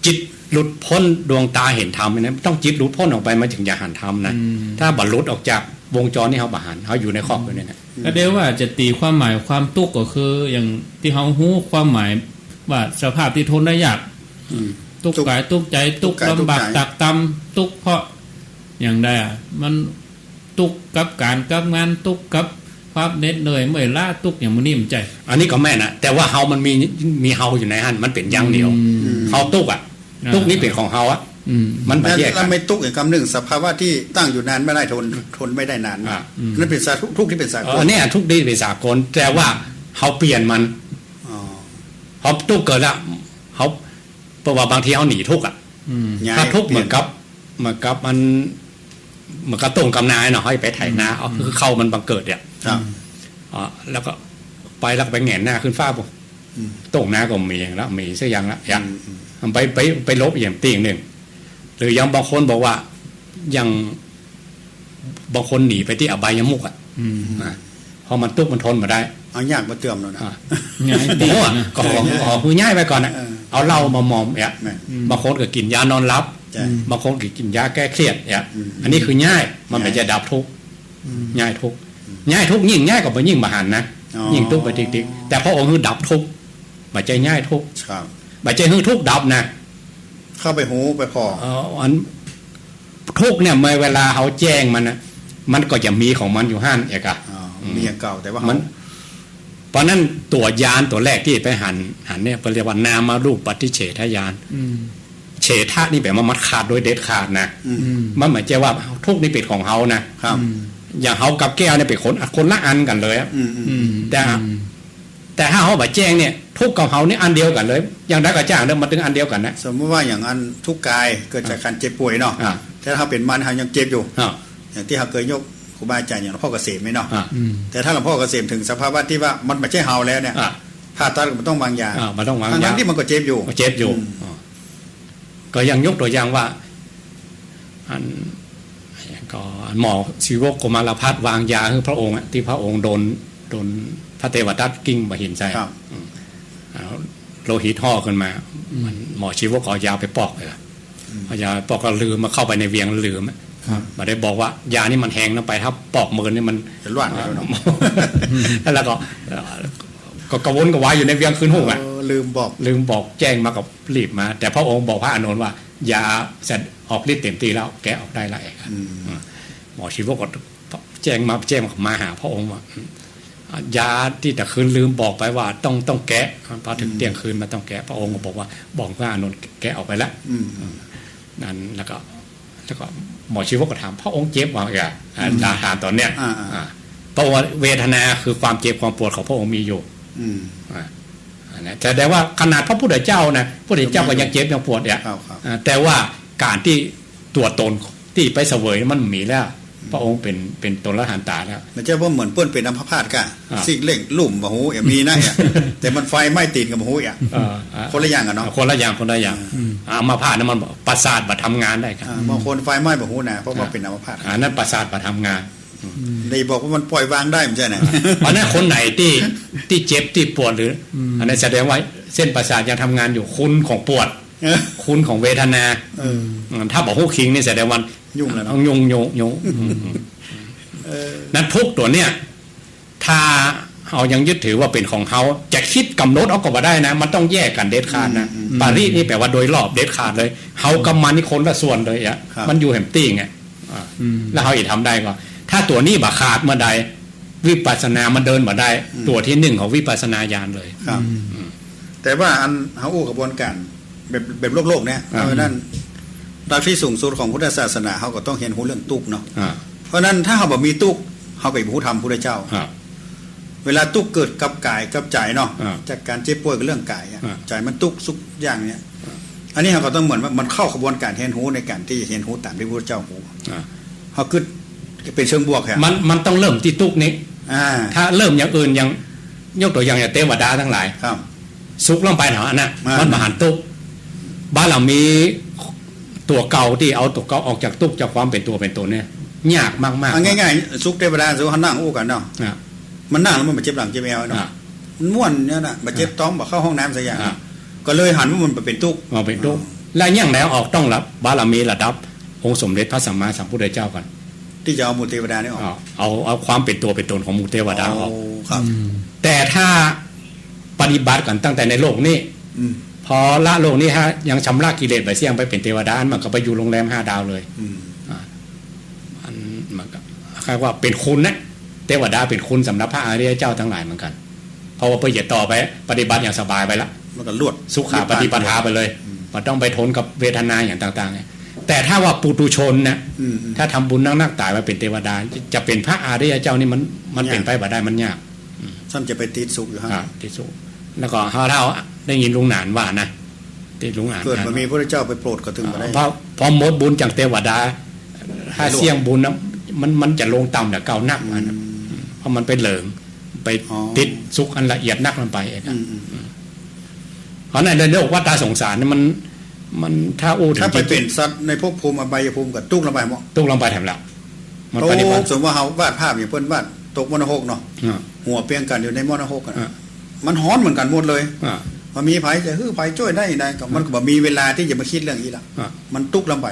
B: จิตหลุดพ้นดวงตาเห็นธรรมนะต้องจิตหลุดพ้นออกไปมาถึงจะหันธรรมนะถ้าบรรลุออกจากวงจรนี่เขาบาหันเขาอยู่ในครอบอยู่เนี่ย
A: ก็เดี๋ยวว่าจะตีความหมายความทุกข์ก็คืออย่างที่เขาหู้ความหมายว่าสภาพที่ทนได้ยากทุกข์กายทุกข์ใจทุกข์ลำบากตักตำทุกข์เพราะอย่างใดมันทุกข์กับการกับงานทุกข์กับความเหน็ดเหนื่อยเมื่อยล้าทุกข์อย่างมันนิ่มใจ
B: อันนี้ก็แม่นะแต่ว่าเฮามันมีเฮาอยู่ในหันมันเป็นอย่างเดียวเฮาทุกข์อ่ะทุกข์นี้เป็นของเฮาอ่ะมันไม่แยก
C: แล้วไม่ทุกข์อย่างคำหนึ่งสภาวะที่ตั้งอยู่นานไม่ได้ทนไม่ได้นานนั่นเป็นทุกข์ที่เป็นสากล
B: เนี่ยทุกข์ที่เป็นสากลแต่ว่าเฮาเปลี่ยนมันเฮาทุกข์เกิดแล้วเฮาเพราะว่าบางทีเฮาหนีทุกข์อ่ะถ้าทุกข์เหมือนกับมันเหมือนกับตรงกำนาเนาะให้ไปไถนาคือเข้ามันบังเกิดเนี่ยแล้วก็ไปแล้วไปแหงนหน้าขึ้นฟ้าปุ๊บตรงหน้าก็มีอย่างแล้วมีเสียอย่างละอย่างไปลบอย่างตีอย่างหนึ่งหรือยังบางคนบอกว่ายังบางคนหนีไปที่อบายมุกอ่ะพอมันตุ๊กมันทนมาได้
C: เอายากมาเติมแล้วนะ
B: ง่ายตีก็คือง่ายไปก่อนนะเอาเหล้ามามอมเนี่ยบางคนก็กินยานอนหลับบางคนก็กินยาแก้เครียดเนี่ยอันนี้คือง่ายมันไม่จะดับทุกข์ง่ายทุกข์ง่ายทุกข์ยิ่งง่ายกว่ายิ่งมหันนะยิ่งทุกข์ไปติ๊กๆแต่พระองค์คือดับทุกข์ไม่ใจง่ายทุกข์ไม่ใจคือทุกข์ดับนะ
C: เข้าไปหูไปพอ
B: อันทุกข์เนี่ยเมื่อเวลาเขาแจ้งมันนะมันก็จะมีของมันอยู่ห้านเอกะ
C: มีอย่างเก่าแต่ว่า
B: มันเพราะนั้นตัวยานตัวแรกที่ไปหันเนี่ยเรียกว่านามารูปปฏิเฉทญาณเฉทะนี่แบบว่ามันขาดโดยเด็ดขาดนะมันหมายใจว่าทุกข์นี่เป็นของเขานะครับอย่างเขากับแก้วเนี่ยเป็นคนละอันกันเลยแต่ถ้าเขาแบบแจ้งเนี่ยทุกข์กับเขานี่อันเดียวกันเลยอย่างได้กับจ้างเนี่ยมันถึงอันเดียวกันนะ
C: สมมติว่าอย่างอันทุกข์กายเกิดจากการเจ็บป่วยเนาะแต่ถ้าเป็นมันเขายังเจ็บอยู่อย่างที่เขาเคยยกครูบาอาจารย์อย่างหลวงพ่อเกษมไหมเนาะแต่ถ้าหลวงพ่อเกษมถึงสภาวะที่ว่ามันไม่ใช่เฮาแล้วเนี่ยผ่าตัดมันต้องวางยา
B: มันต้องวาง
C: ยาทั้งที่มันก็เจ็บอยู่
B: ก็ยังยกตัวอย่างว่าอันก็หมอชีวกโกมารพัฒวางยาคือพระองค์ที่พระองค์โดนพระเทวทัตกิ้งมาหินใจโลหิตห่อขึ้นมาหมอชีวกเอายาไปปอกเลยเอายาปอกก็ลืมมาเข้าไปในเวียงลืมมาได้บอกว่ายานี่มันแห้งนะไปถ้าปอกมือนี่มัน
C: ร้อน
B: แล้วก็กระวนกระวายอยู่ในเวียงคืนหุ่ง
C: ลืม
B: บอกแจ้งมากับรีบมาแต่พระองค์บอกพระอานนท์ว่ายาเสร็จออกฤทธิ์เต็มทีแล้วแกออกได้ละหมอชีวกก็แจ้งมาหาพระองค์ว่ายาที่แต่คืนลืมบอกไปว่าต้องแกะพอถึงเที่ยงคืนมาต้องแกะพระองค์ก็บอกว่าบอกพระอานนท์แกะออกไปแล้วนั้นแล้วก็หมอชีวกก็ถามพระองค์เจ็บว่าอาหารตอนเนี้ยเพราะว่าเวทนาคือความเจ็บความปวดของพระองค์มีอยู่แต่ได้ว่าขนาดพระพุทธเจ้านะพระพุทธเจ้าก็ยังเจ็บยังปวดเนี่ยแต่ว่าการที่ตัวตนที่ไปเสวยมันมีแล้วพระองค์เป็นตนละหันตาแล้ว
C: ไม่ใช่ว่าเหมือนเปื้อนเป็นอัมพาตกะสิ่งเล่งลุ่มบะหูอย่างมีนะแต่มันไฟไหม้ตีนกับบะหูอย่างคนละอย่างกันเนาะ
B: คนละอย่างอัมพาตนั้นมันประสาทบัดทำงานได้ครับ
C: บางคนไฟไหม้บะหูนะเพราะว่าเป็นอัมพาต
B: นั้นประสาทบัดทำงาน
C: ได้บอกว่ามันปล่อยวางได้ไม่ใช่ไหม
B: เพราะนั้นคนไหนที่เจ็บที่ปวดหรืออันนั้นแสดงว่าเส้นประสาทยังทำงานอยู่คุณของปวดคุณของเวทนาถ้าบอกหูคิงนี่แสดงว่า
C: ยุ่งแล้ว
B: ต้องยุ่งนั้นทุกตัวเนี้ยถ้าเฮ เรายังยึดถือว่าเป็นของเขาจะคิดกำหนดเอาก็บ่ได้นะมันต้องแยกกันเด็ดขาดนะปารีสนี่แปลว่าโดยรอบเด็ดขาดเลยเฮากับมันนี่คนละส่วนเลยอ่ะมันอยู่แหมตี้ไงแล้วเฮาอีกทำได้ก็ถ้าตัวนี้บ่ขาดเมื่อใดวิปัสสนามันเดินบ่ได้ตัวที่หนึ่งของวิปัสสนาญาณเลย
C: ครับแต่ว่าอันเฮาอู้กระบวนการแบบโลกเนี่ยเพราะนั้นหลักที่สูงสุดของพุทธศาสนาเฮาก็ต้องเห็นหูเรื่องตุกเนาะเพราะนั้นถ้าเฮาบ่มีตุกเฮาก็บ่ฮู้ธรรมพุทธเจ้าเวลาตุกเกิดกับกายกับใจเนาะจากการเจ็บป่วยกับเรื่องกายใจมันตุกสุกอย่างเนี้ยอันนี้เฮาก็ต้องเหมือนว่ามันเข้ากระบวนการเห็นหูในการที่จะเห็นหูตามที่พุทธเจ้าหูเฮาคือเป็นเชิงบวกครับ
B: มันต้องเริ่มที่ตุกนี้ถ้าเริ่มอย่างอื่นยังยกตัวอย่างเทวดาทั้งหลายสุกลงไปเนาะอันน่ะมันมหันตุกบ้านเรามีตัวเก่าที่เอาตัวเก่าออกจากตุกจากความเป็นตัวเป็นตนเนี่ยยากมากๆ
C: ง่ายๆสุกเทวดาสุกเขานั่งอู้กันเนาะมันนั่งแล้วมันเจ็บหลังเจ็บเอวเนาะมันม่วนเนี่ยนะมันเจ็บท้องบ่เข้าห้องน้ำสักอย่างก็เลยหันว่ามันเป็นตุก
B: เป็นตุกแล้วอย่างแล้วออกต้องรับบารมีระดับองค์สมเด็จพระสัมมาสัมพุทธเจ้ากัน
C: ที่จะเอาหมู่เทวดานี่ออก
B: เอาความเป็นตัวเป็นตนของหมู่เทวดาออกแต่ถ้าปฏิบัติกันตั้งแต่ในโลกนี้พอละโลกนี้ฮะยังชำระกิเลสไปเสี่ยงไปเป็นเทวดามันก็ไปอยู่โรงแรม5 ดาวเลยมันก็คล้ายว่าเป็นคุณนะเทวดาเป็นคุณสำหรับพระอริยเจ้าทั้งหลายเหมือนกันเพราะว่าไปเหยียดต่อไปปฏิบัติอย่างสบายไปละ
C: มันก็ลวด
B: สุขาปฏิปทาไปเลยมันต้องไปทนกับเวทนาอย่างต่างๆแต่ถ้าว่าปุถุชนนะถ้าทำบุญนักตายมาเป็นเทวดาจะเป็นพระอริยเจ้านี่มันเป็นไปบ่ได้มันยาก
C: ซ้ำจะไปติดสุขอยู่ฮะ
B: ติดสุขแล้วก็เราได้ยินลุงหนานว่านะที่ลุงหนาน
C: เกิดมามีพระเจ้าไปโปรดก็ถึงมาได้
B: เพราะหมดบุญจากเทวดาถ้าเสี่ยงบุญนะมันจะลงต่ำแต่เก่านักมันเพราะมันไปเหลิงไปติดสุขอันละเอียดนักลงไปเองเพราะในโลกวัฏสงสารนี่มันถ้าอู้
C: ถ้าไปเป็นสัตว์ในภพภูมิอบายภูมิกับตุกลงไปมั้ง
B: ตุกลงไปแถมแล้ว
C: มันปฏิบัติสมมติว่าเขาวาดภาพอย่างเพิ่นวาดตกมรหกเนาะหัวเปียงกันอยู่ในมรหกกันมันฮ้อนเหมือนกันหมดเลยมันมีไผจะฮื้อไผช่วยได้ได้ก็มันก็บ่มีเวลาที่จะมาคิดเรื่องนี้ละมันตุกลงไป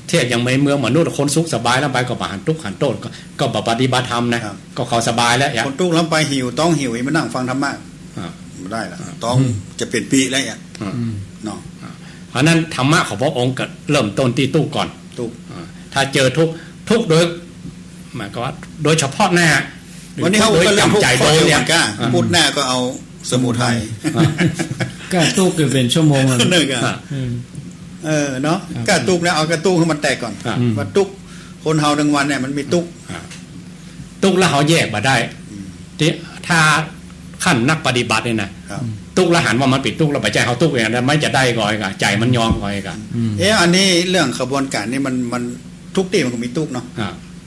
B: เทียบอย่างในเมืองมนุษย์คนสุขสบายแล้วไปก็บาหันทุกขันโทษก็ปฏิบัติธรรมนะก็เขาสบายแล้ว
C: คนตุกแล้วไปหิวต้องหิวมานั่งฟังธรรมะไม่ได้ละต้องจะเปลี่ยนปีแล้วอ่ะเนาะ
B: เพราะนั้นธรรมะของพระองค์ก็เริ่มต้นที่ตุกก่อน
C: ตุก
B: ถ้าเจอทุกโดยหมายก็ว่าโดยเฉพาะหน้า
C: วันนี้เขาก็จำใจโดยเนี่ยพูดหน้าก็เอาสมุทัย
A: ก็ตุกเป็นชั่วโมงเลย
C: เนาะกระตุกนะเอากระตุกให้มันแตกก่อนว่าตุกคนเฮาทั้งวันเนี่ยมันมีตุก
B: แล้วเขาแยกมาได้ถ้าขั้นนักปฏิบัติเนี่ยนะตุกละหันว่ามันปิดตุกเราไปใจเขาตุกอย่างนั้นไม่จะได้ก่อยกันใจมันยอมก่อยกัน
C: อันนี้เรื่องขบวนการนี่มันทุกที่มันก็มีตุกเนาะ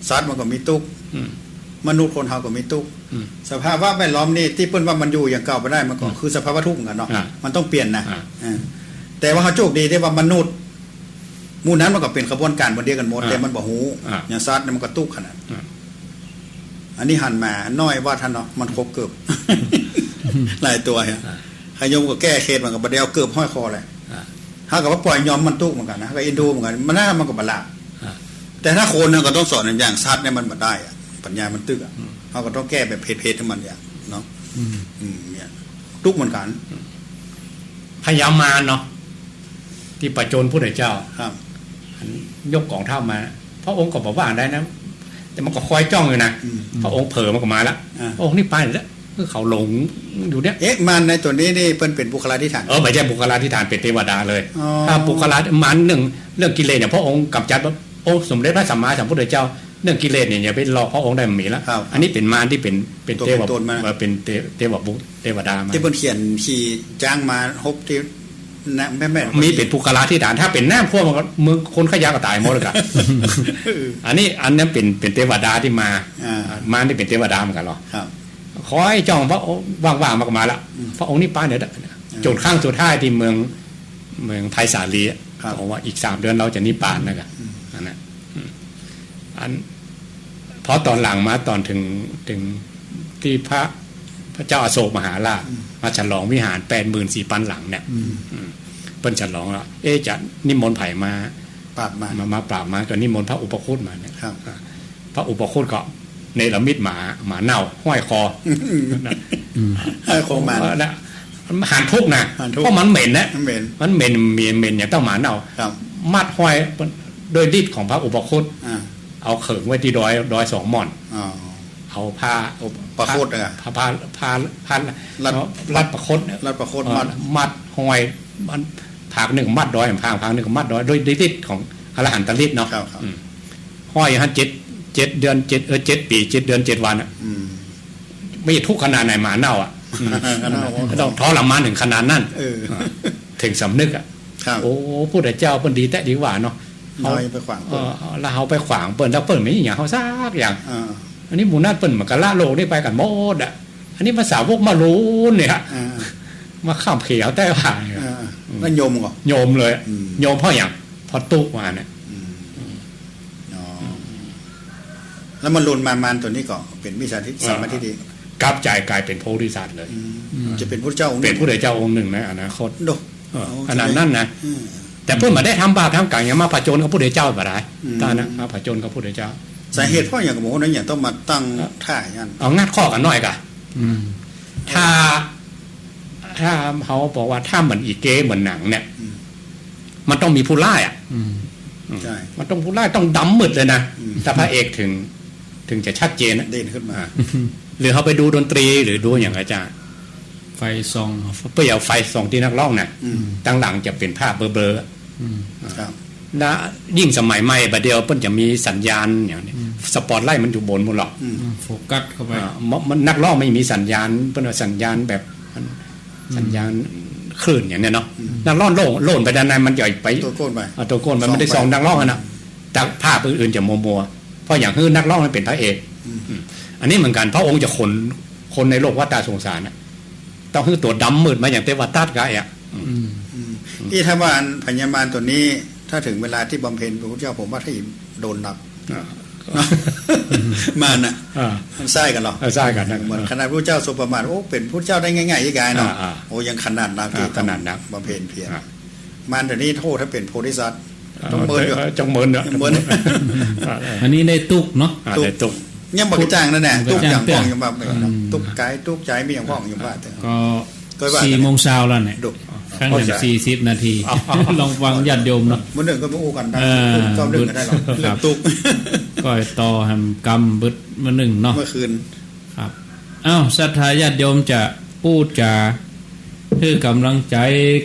C: สัตว์มันก็มีตุกมนุษย์คนเฮาก็มีตุกสภาพแวดล้อมนี่ที่เปิ้นว่ามันอยู่อย่างเก่าไปได้มาก่อนคือสภาวะทุกข์กันเนาะมันต้องเปลี่ยนนะแต่ว่าเขาโชคดีที่ว่ามนุษย์มูนั้นมันก็เป็นขบวนการบนเดียวกันหมดแต่มันบ่หูอย่างซัดมันก็ตุกขนาดอันนี้หันมาน้อยว่าท่านเนาะมันครบเกือบหลายตัวฮะขยมก็แก้เคสมันก็บ่ได้เอาเกือบห้อยคอเลยถ้ากับว่าปล่อยยอมมันตุกเหมือนกันนะก็อินดูเหมือนกันมันน่ามันก็บลาแต่ถ้าคนเนี่ยก็ต้องสอนอย่างซัดเนี่ยมันบ่ได้ปัญญามันตึกเขาก็ต้องแก้แบบเพจๆให้มันอย่างเนาะเนี่ยตุกเหมือนกัน
B: พยามารเนาะที่ประโจนพระเจ้ายกกองเท้ามาพระองค์ก็บอกว่าได้นะแต่มันก็คอยจ้องอยู่นะพระองค์เผลอมันก็มาแล้วพระองค์นี่ไปแล้วคือเขาหลงอยู่เนี่ย
C: มันในตัวนี้นี่เป็นบุคลาธิฐาน
B: ไม่ใช่บุคลาธิฐานเป็นเทวดาเลยถ้าบุคลามันเรื่องกิเลสเนี่ยพระองค์กำจัดองค์สมเด็จพระสัมมาสัมพุทธเจ้าเรื่องกิเลสเนี่ยอย่าไปหลอกพระองค์ได้มันมีแล้วอันนี้เป็นมารที่เป็นเทวดาเป็นเทวบุตรเทวดามา
C: ที่เพิ่นเขียนขี่จ้างมาฮบที่แม่
B: มีเป็นภูกราธิฐานถ้าเป็นหน้าพวกมึงคนขยะก็ตายหมดเลยกันอันนั้นเป็นเทวดาที่มามารที่เป็นเทวดาเหมือนกันหรอขอให้จ้องพระว่างๆมาละพระองค์นี่ป้าเนี่ยจนข้างสุดท้ายที่เมืองไทยสาลีบอกว่าอีก3 เดือนเราจะนิพพานนะครับเพราะตอนหลังมาตอนถึงที่พระเจ้าอโศกมหาราชมาฉลองวิหาร 84,000 หลังเนี่ยเปิ้นฉลองแล้วจะนิมนต์ไผ่มาปราบมาก็นิมนต์พระอุปคุตมาเนี่ยพระอุปคุตก็ เนรมิตหมาเน่าห้อยคอ
C: ให้โคมัน
B: นะหันทุกนะ
C: หันทุกข์
B: เพราะมันเหม็นนะ
C: มันเหม็น
B: มันเหม็นอย่างต้องหมาเน่า
C: ครับ
B: มัดห้อยโดยฤทธิ์ของพระอุปคุต
C: อ่า
B: เอาเขิงไว้ที่ดอยสองหม่อน
C: อ๋อ
B: เอาผ้า
C: ประคตอะ
B: ผ้ารัดประคต
C: รัดประคต
B: มัดห้อยมันผากหนึ่งมัดดอยผากหนึ่งมัดดอยโดยฤทธิ์ของอรหันตฤทธิ์เนาะ
C: ครับ
B: ห้อยฮะ7 เดือน7 ปี7 เดือน 7 วันอ่ะ
C: อืม
B: ไม่ทุกข์ขนาดไหนหมาเน่าอ่ะ
C: ขนาดนั้น
B: ต้องทรมานถึงขนาดนั้น
C: เออ
B: ถึงสำนึกอ่ะ
C: ครับ
B: โอ้พุทธเจ้าเปิ้นดีแต่ดีกว่าเนาะ
C: น้อยไปขวาง
B: แล้วเขาไปขวางเปิ้นแล้วเปิ้นไม่อย่างเขาซากอย่าง
C: อ่า
B: อันนี้หมู่นัดเปิ้นมันก็ละโลกนี่ไปกันหมดอ่ะอันนี้ภาษาวกมารู้เนี่ย
C: อ่า
B: มาข้ามเขียวแต่ว่า
C: อ่าแล้วโยมก่อน
B: โยมเลย
C: อืม
B: โยมเพราะอย่างพอตุกมาเนี่ย
C: อ๋อแล้วมันลุนมานตัวนี้ก็เป็นมิจฉาทิฏฐิสมาธิดี
B: กลับใจกลายเป็นโพธิสัตว์เลย
C: จะเป็นพระเจ้าองค์
B: เป็นผู้ใดเจ้าองค์หนึ่งในอนาคต
C: ดู
B: ขนาดนั้นนะแต่เพื่อนมาได้ทำบาปทำกลางอย่างมาผจญกับผู้ใดเจ้าบ่ได้ตานะมาผจญกับผู้ใดเจ้า
C: สาเหตุเพราะอย่างกับหมูนั้นอย่างต้องมาตั้งท่าอย่างนั้น
B: เอางัดข้อกันหน่อยกะถ้าเขาบอกว่าถ้าเหมือนอีเก้เหมือนหนังเนี่ยมันต้องมีผู้ไล่อ่ะ
C: ใช่
B: มันต้องผู้ไล่ต้องดำมืดเลยนะแต่พระเอกถึงจะชัดเจนนะ
C: เด่นขึ้นมา
B: หรือเขาไปดูดนตรีหรือดูอย่างอาจารย์
A: ไฟซอง
B: เพื่อเอาไฟส่องที่นักร้องน่ะตั้งหลังจะเป็นภาพเบลอ
C: ครับ
B: ๆแล้วยิ่งสมัยใหม่บัดเดียวเพิ่นจะมีสัญญาณอย่างนี้สปอตไลท์มันอยู่บนหมดหรอก
A: โฟกัสเข้าไป
B: มันนักร้องไม่มีสัญญาณเพิ่นว่าสัญญาณแบบสัญญาณคลื่นอย่างเนี้ยเนาะนักร้องโล่นไปด้านในมันใหญ่ไป
C: ตัวโก้นไป
B: ตัวโกนมันไม่ได้ส่องนักร้องนะแต่ภาพอื่นๆจะมัวๆเพราะอย่างคือนักร้องมันเป็นพระเอกอันนี้เหมือนกันพระองค์จะคนในโลกวัฏสงสารน่ะต้องคือตัวดำมืดมาอย่างเทวทัตกะอ่ะ
C: ที่ถ้าว่าอันพญามารตัวนี้ ถ้าถึงเวลาที่บำเพ็ญพระพุทธเจ้าผมว่าถ้าโดนหนักมันอ่ะมันไส้กันหรอ
B: ใช่กันนะ
C: เหมือนขนาดพระเจ้าทรงประมาทโอ้เป็นพระเจ้าได้ง่ายๆยี่กายเนาะโอ้ยังขนาดนักที่
B: ขนาดนัก
C: บำเพ็ญเพียรมันแต่นี้โทษถ้าเป็นโพธิสัตว์ต้องเมินอยู่
B: จงเมินเนาะ
C: เมิน
A: อันนี้ได้ตุกเนาะ
B: ตุก
C: ยังบอกจ้างนั่นแหละตุ๊กอย่าง
A: เตี้
C: ป้
A: ย
C: องอย่างแบบตุ๊กกายตุ๊กใจมีอย่างป้องอย่างว่าแต่
A: ก็4 โมงเช้าแล้วเนี่ย
C: ดุ
A: ครั้งหนึ่ง40 นาที ลองฟังญาติโยมเนาะ
C: มันหนึ่งก็ไม่อู้กันได้
A: ตุ๊
C: ก็เรื่องกันได้หรอกเรื่องตุ๊ก
A: ก้อยต่อแฮมกำบึดมาหนึ่งเนาะ
C: เมื่อคืน
A: ครับอ้าวศรัทธาญาติโยมจะพูดจาคือกำลังใจ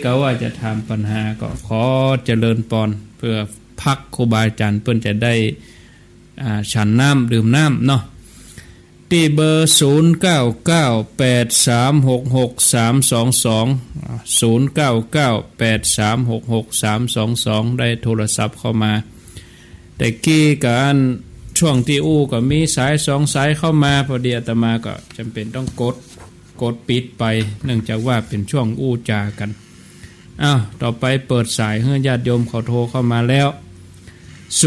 A: ก็ว่าจะทำปัญหาก็ขอเจริญปอนเพื่อพักครูบาอาจารย์เพื่อนจะได้ฉันน้ำดื่มน้ำเนาะที่เบอร์0998366322 ได้โทรศัพท์เข้ามาแต่กี้การช่วงที่อู้ก็มีสาย2 สายเข้ามาพอดีอาตมาก็จำเป็นต้องกดปิดไปเนื่องจากว่าเป็นช่วงอู้จากันอ้าวต่อไปเปิดสายให้ญาติโยมเขาโทรเข้ามาแล้ว0998366322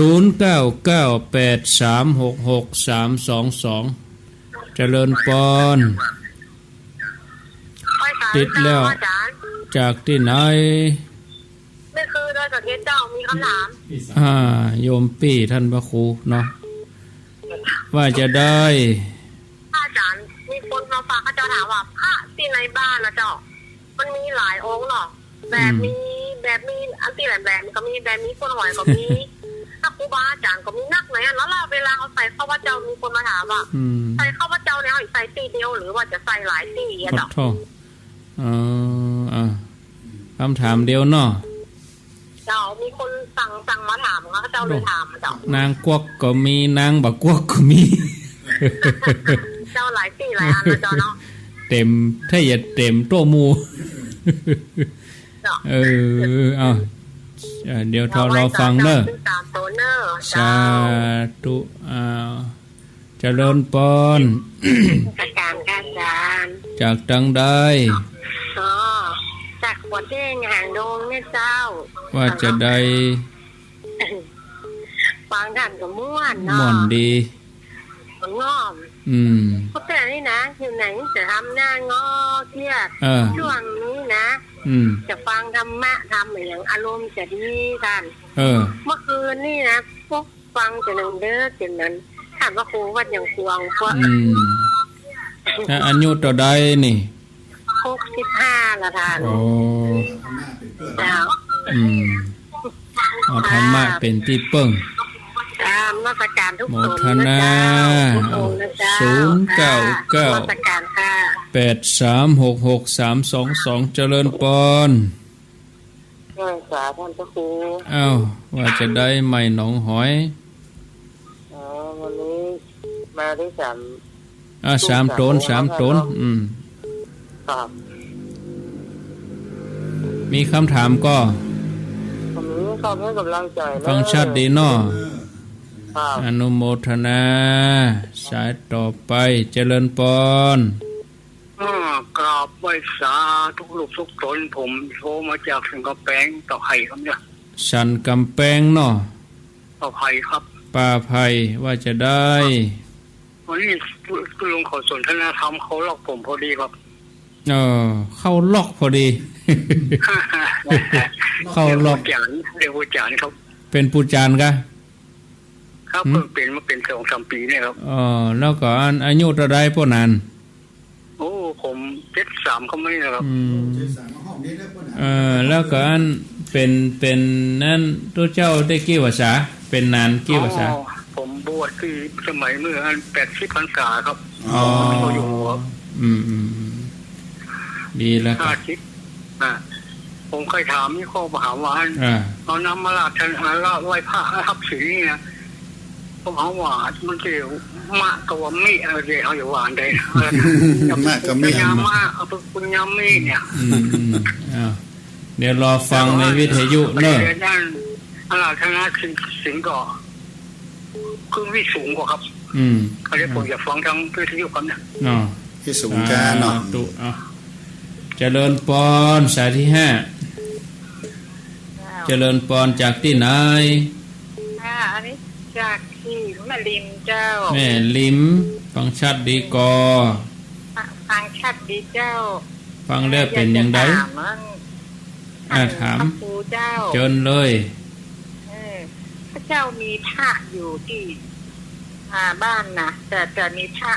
A: เจริญปอนติดแล้วจากที่ไหน
D: ไม่คือโดยประเทศเจ้ามีคำถาม
A: โยมปี้ท่านพระครูเนาะว่าจะได้
D: อาจารย์มีคนมาฝากเขาเจ้าถามว่าพระที่ในบ้านนะเจ้ามันมีหลายองค์เนาะแบบมีอันที่หลายแบบก็มีแบบมีคนหอยก็มีถ้าครูบาอาจารย์ก็มีนักไหนแล้วเราเวลาเขาใส่ข้าพเจ้ามีคนมาถามว่าใส่ข้าพเจ้าเนี่ยใส่ตีเดียวหรือว่าจะใส่หลายตีอะ
A: ขอ
D: เจ้า
A: โทษคำถามเดียวเนาะ
D: เจ้ามีคนสั่งมาถามเขาเจ้าเลยถามเจ้าน
A: างกวักก็มีนางบักกวักก็มี
D: เจ้าหลายตีหลายอันนะเจ้าเนาะ
A: เต็มถ้าอย่าเต็มตัวมู เอาเดี๋ยวเราฟังเนอะสาธุเจริญปอน
D: อาจารย์อาจารย์
A: จากตังได้
D: จากหัวเด้งหางดงเนี่ยเจ้า
A: ว่าจะได้
D: ฟังกันกับม่วน
A: ม่ว
D: เนาะ
A: นดี
D: มันงอม เพราะแต่นี่นะอยู่ไหนจะทำหน้างอเครียดช่วงนี้นะจะฟังธรรมะทำอย่างอารมณ์จะดีกันเมื่อคืนนี่นะพวกฟังจะหนึ่งเด้อจนนั้นถ้า พระครูวัดอย่างกวางพวก
A: แล้วอายุต่อใดนี่
D: 65ละท่าน
A: โอ้
D: เจ้า
A: เอาธรรมะเป็นที่เปิ้ง
D: นมัสการทุกคน
A: โมทนา099
D: นมัสการค่ะ
A: 8366 322เจริญปอน
D: สาท่านพระครู
A: อ้าวว่าจะได้ใหม่หนองหอย
D: วันนี้มาได้
A: 3ตน
D: ครับ
A: มีคำถามก็
D: ผมขอให้กำลังใจ
A: ฟังชัดดีเนาะอนุโมทนาสายต่อไปเจริญปอน
E: กราบไหว้สาทุกลูกทุกตนผมโทรมาจากสันกำแพงต่อไผ่ครับเนี่ย
A: สันกำแพงเนาะ
E: ต่อไผ่ครับ
A: ป่าไผ่ว่าจะได้
E: วันนี้ลุงขอสนทนาธรรมเขาล็อกผมพอดีครับ
A: เข้าล็อกพอดี เข้าล็อก
E: เรียกผู้จานครับ
A: เป็นผู้จานกะ
E: ครับเพิ่งเป็นมาเป็น2-3 ปีเนี่ยครับ
A: แล้วก็อายุเท่าไรพ่อนาน
E: โอ้ผม73เขาไม่นะครับ
A: แล้วก็เป็นนั่นตัวเจ้าได้กี่ภาษาเป็นนานกี่ภาษา
E: ผมบวชที่สมัยเมื่อ80 พรรษาครับอยู่ครับ
A: ดีแล้วครับ
E: ผมเคยถามนี่ข้อมหาวันเอาน้ำมาลาดทันหาละไหว้พระทับศีลนี่นะผมเอาหวานมันเกี่ยวมะกับว่ามีอะไรเขาอยู่หวานได้
C: มะกับมี
E: ยามะเอาไปคุณยามีเนี่ย
A: เดี๋ยวรอฟังในวิทยุเนอะ
E: นั่นอาราธนาสิงห์ก่อคือวิสูงกว่าครับเขาเรียกผมอยากฟังทางวิทยุครับเนี่ย
C: ที่สูงกันเนาะ
A: เจริญปอนสายที่5เจริญปอนจากที่ไหน
D: อันนี้จากที่แม่ลิมเจ้า
A: แม่ลิมฟังชัดดีกอ
D: ฟังชัดดีเจ้า
A: ฟังแล้วเป็นยังไงถาม
D: ครูเจ้า
A: เชิญเลย
D: พระเจ้ามีพระอยู่ที่บ้านนะแต่มีพระ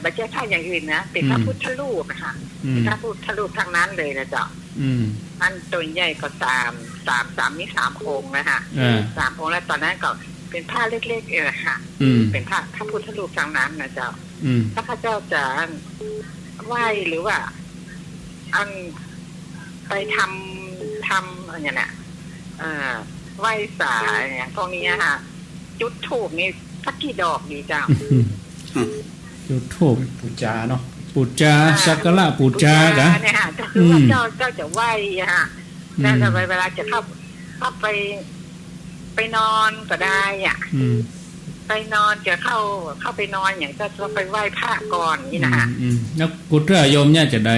D: บัจเจ้าท่าอย่างอื่นนะเป็นพระพุทธรูปนะคะเป็นพระพุทธรูปทั้งนั้นเลยนะเจ้าอันตัวใหญ่ก็มี3 องค์นะคะ3 องค์แล้วตอนนั้นก็เป็นผ้าเล็กๆเองค่ะเป็นพระพุทธรูปทั้งนั้นนะเจ้าถ้าพระเจ้าจะไหว้หรือว่าอันไปทำอะไรเนี่ยไหว้สาเนี่ยพวกนี้ค่ะจุดธูปนี่สักกี่ดอกดีเจ้า
A: จุดธูปปูจาเนาะปูจาสักการะปูจากะ
D: เนี่ยค่ะคือว่าเจ้าจะไหว้ค่ะแต่เวลาจะเข้าไปนอนก็ได้อ่ะไปนอนจะเข้าไปนอนอย่างจะไปไหว้พระก่อนนี่นะฮะ
A: แล้วกุฏโยมเนี่ยจะได้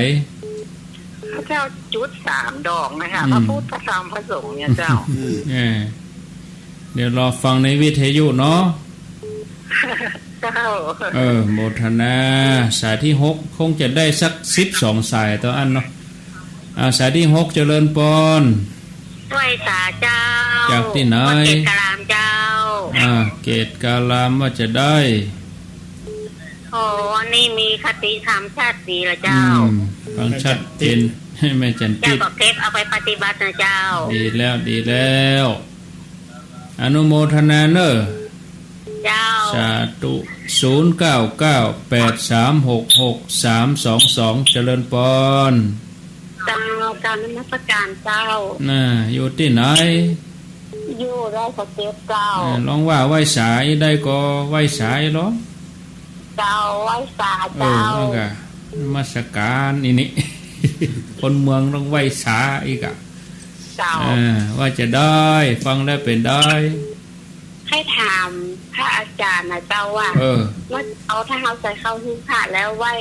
D: พระเจ้าจุด3 ดอกนะคะพระพุทธพระธรรมพระสงฆ์เนี่ยเจ้า
A: เดี๋ยวรอฟังในวิทยุเนาะ
D: เจ้า
A: โมทนาสายที่6คงจะได้สัก12 สายต่ออันเนาะสายที่6เจริญปอน
D: ไหว้สาเจ้า
A: จากที่ไหน
D: เกตกาลามเจ้า
A: เกตกาลามว่าจะได้
D: นี่มีคติธรรมชาติดีละเจ้า
A: ฟังชัดเจนให้แม่จันติ
D: เจ้าบอกเก็บเอาไปปฏิบัตินะเจ้า
A: ดีแล้วอนุโมทนาเนอะ
D: เจ้า
A: สาธุ0998366322เจริญปอน
D: การนมัสการเจ้า
A: อยู่ที่ไหน
D: อยู่ได้สเก็บเจ้า
A: ลองว่าไหว้สายได้ก็ไหว้สายหรอ
D: เจ้าไหว้สาเจ้าน
A: มัสการนี่ คนเมืองต้องไหว้สาอีก
D: เจ้า
A: ว่าจะได้ฟังได้เป็นได้
D: ให้ถามพระอาจารย์นะเจ้าว่าเอาถ้าเขาใส่เข้าหิ้งพระแล้วไหว้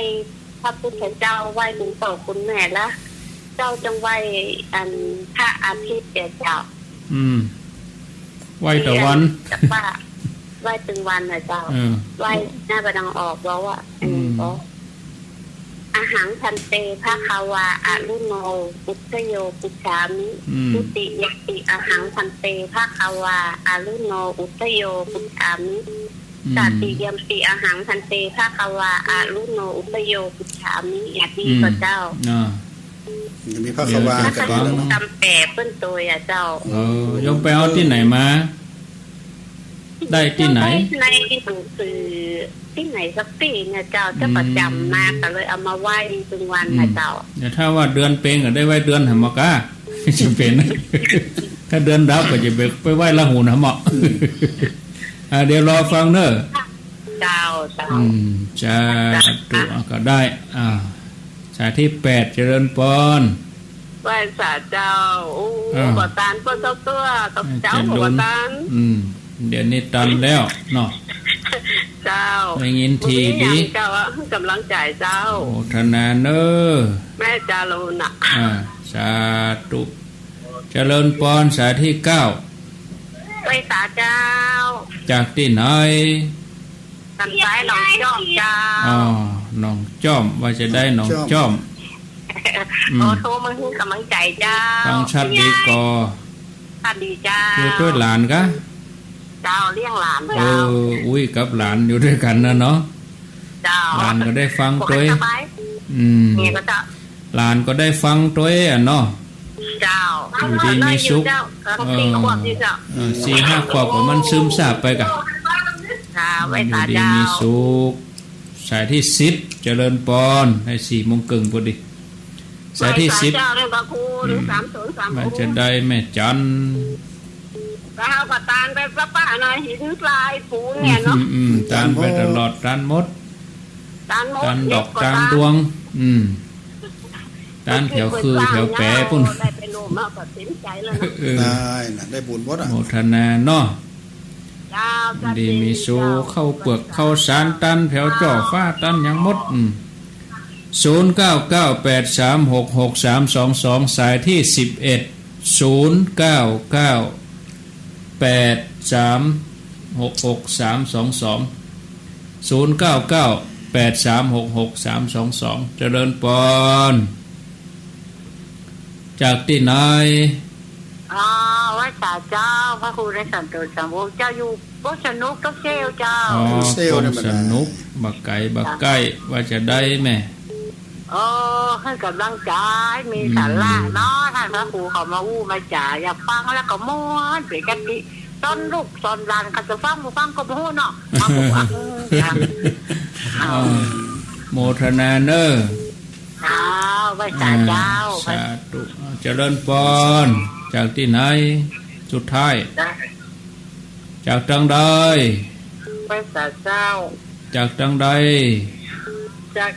D: พระพุทธเจ้าไหว้หลวงปู่คุณแม่แล้วเจ้าจังไหว้พระอาทิตย์เจ้า
A: ไหว้ตะวัน
D: ว่าไหว้ตึงวันนะเจ้าไหว้หน้าประดังออกแล้วว่า อาหังพันเตภะคะวาอะรุโนอุตโยปุชามิทุติยติอาหังพันเตภะคะวาอะรุโนอุตโยปุชามิตติยมปีอาหังพันเตภะคะวาอะรุโนอุตโยปุชามิอย่างที่พระเจ้า
C: มีพระขวากันแล้วเนาะ
D: จำแปะเปิ้นตัวอ่ะเจ้
A: ายมไปเอาที่ไหนมาได้ที่ไหน
D: ในหนังสือที่ไหนสักปีเนี่ยเจ้าจะประจำมาก็เลยเอามาไหว้ทุกวันนะเจ้า
A: เดี๋ยวถ้าว่าเดือนเพ็ญก็ได้ไหว้เดือนหมอกะจะเป็นถ้าเดือนดับก็จะไปไหว้ละหูนหมอกเดี๋ยวรอฟังเนอะ
D: เจ้า
A: จะตัวก็ได้สายที่8เจริญปอน
D: ไหว้สาเจ้าบ่ตานก็ตัวกับเจ้าบ่ตาน
A: เดี๋ยวนี้ตันแล้วเนาะ
D: เจ้า
A: ได้ยินทีดี
D: เจ้ากำลังจ่ายเจ้า
A: โอทนาเนอ
D: แม่จารุณะ
A: สาธุเจริญปอนสายที่9
D: ไหว้สาเจ้า
A: จากที่ไหน
D: ทางซ้ายหนองจ้อมเจ้า
A: หนองจ้อมว่าจะได้หนองจ้อม
D: โทรมาให้กำลังใจเจ้า
A: ฟังชัดดีกอ
D: ชัดดีเจ้า
A: อยู่ด้วยหลานกะ
D: เจ้าเลี้ยงหลานเจ้า
A: อุ้ยกับหลานอยู่ด้วยกันนะเนาะ
D: เจ้า
A: หลานก็ได้ฟังตัว
D: นี่ก็เจ้า
A: หลานก็ได้ฟังตัวเนาะ
D: เจ้า
A: อยู่ดีมีสุข4-5 ขวบก็มันซึมซาบไปกะอยู่ดีมีสุขสายที่10เจริญปอนให้4 โมงครึ่งพอดีสายที่10มันจะได้แม่จัน
D: ข้าวกับตาลไปป้าหน่อยหินปลายปูเนี่ยเนาะ
A: ตาลไปตลอดตาลมดตาลดอกตาลดวงตาลแถวคือแถวแปะปุ่น
D: ได้ไปโลมากกว่าสินใจแล้ว
C: นะได้บุญหมด
A: โมทนาเนาะดีมีสูเข้าเปลือกเข้าสารตันแถวจ่อฟ้าตันยังมด0998366322สายที่11 0998366322 เจริญปอนจากที่ไหน
D: วัดสาเจ้าพระครูได้สันติสมบูรณ์เจ้าอยู่ก็สนุกก็เซลเจ้า
A: เซลสนุกบักไก่บักไก่ว่าจะได้แม่
D: ให้กำลังใจมีสาระเนาะท่านพระครูเขามาอู้มาจ่าอยากฟังแล้วก็ม้วนเปกันดิตอนลูกตอนหลานเขาจะฟังก็ไม่รู้เนาะ
A: โมทนาเนอ
D: ไว้สาเจ้า
A: สาธุเจริญปอนจากที่ไหนสุดท้ายจากทางใด
D: ไว้สาเจ้า
A: จากทางใด
D: จาก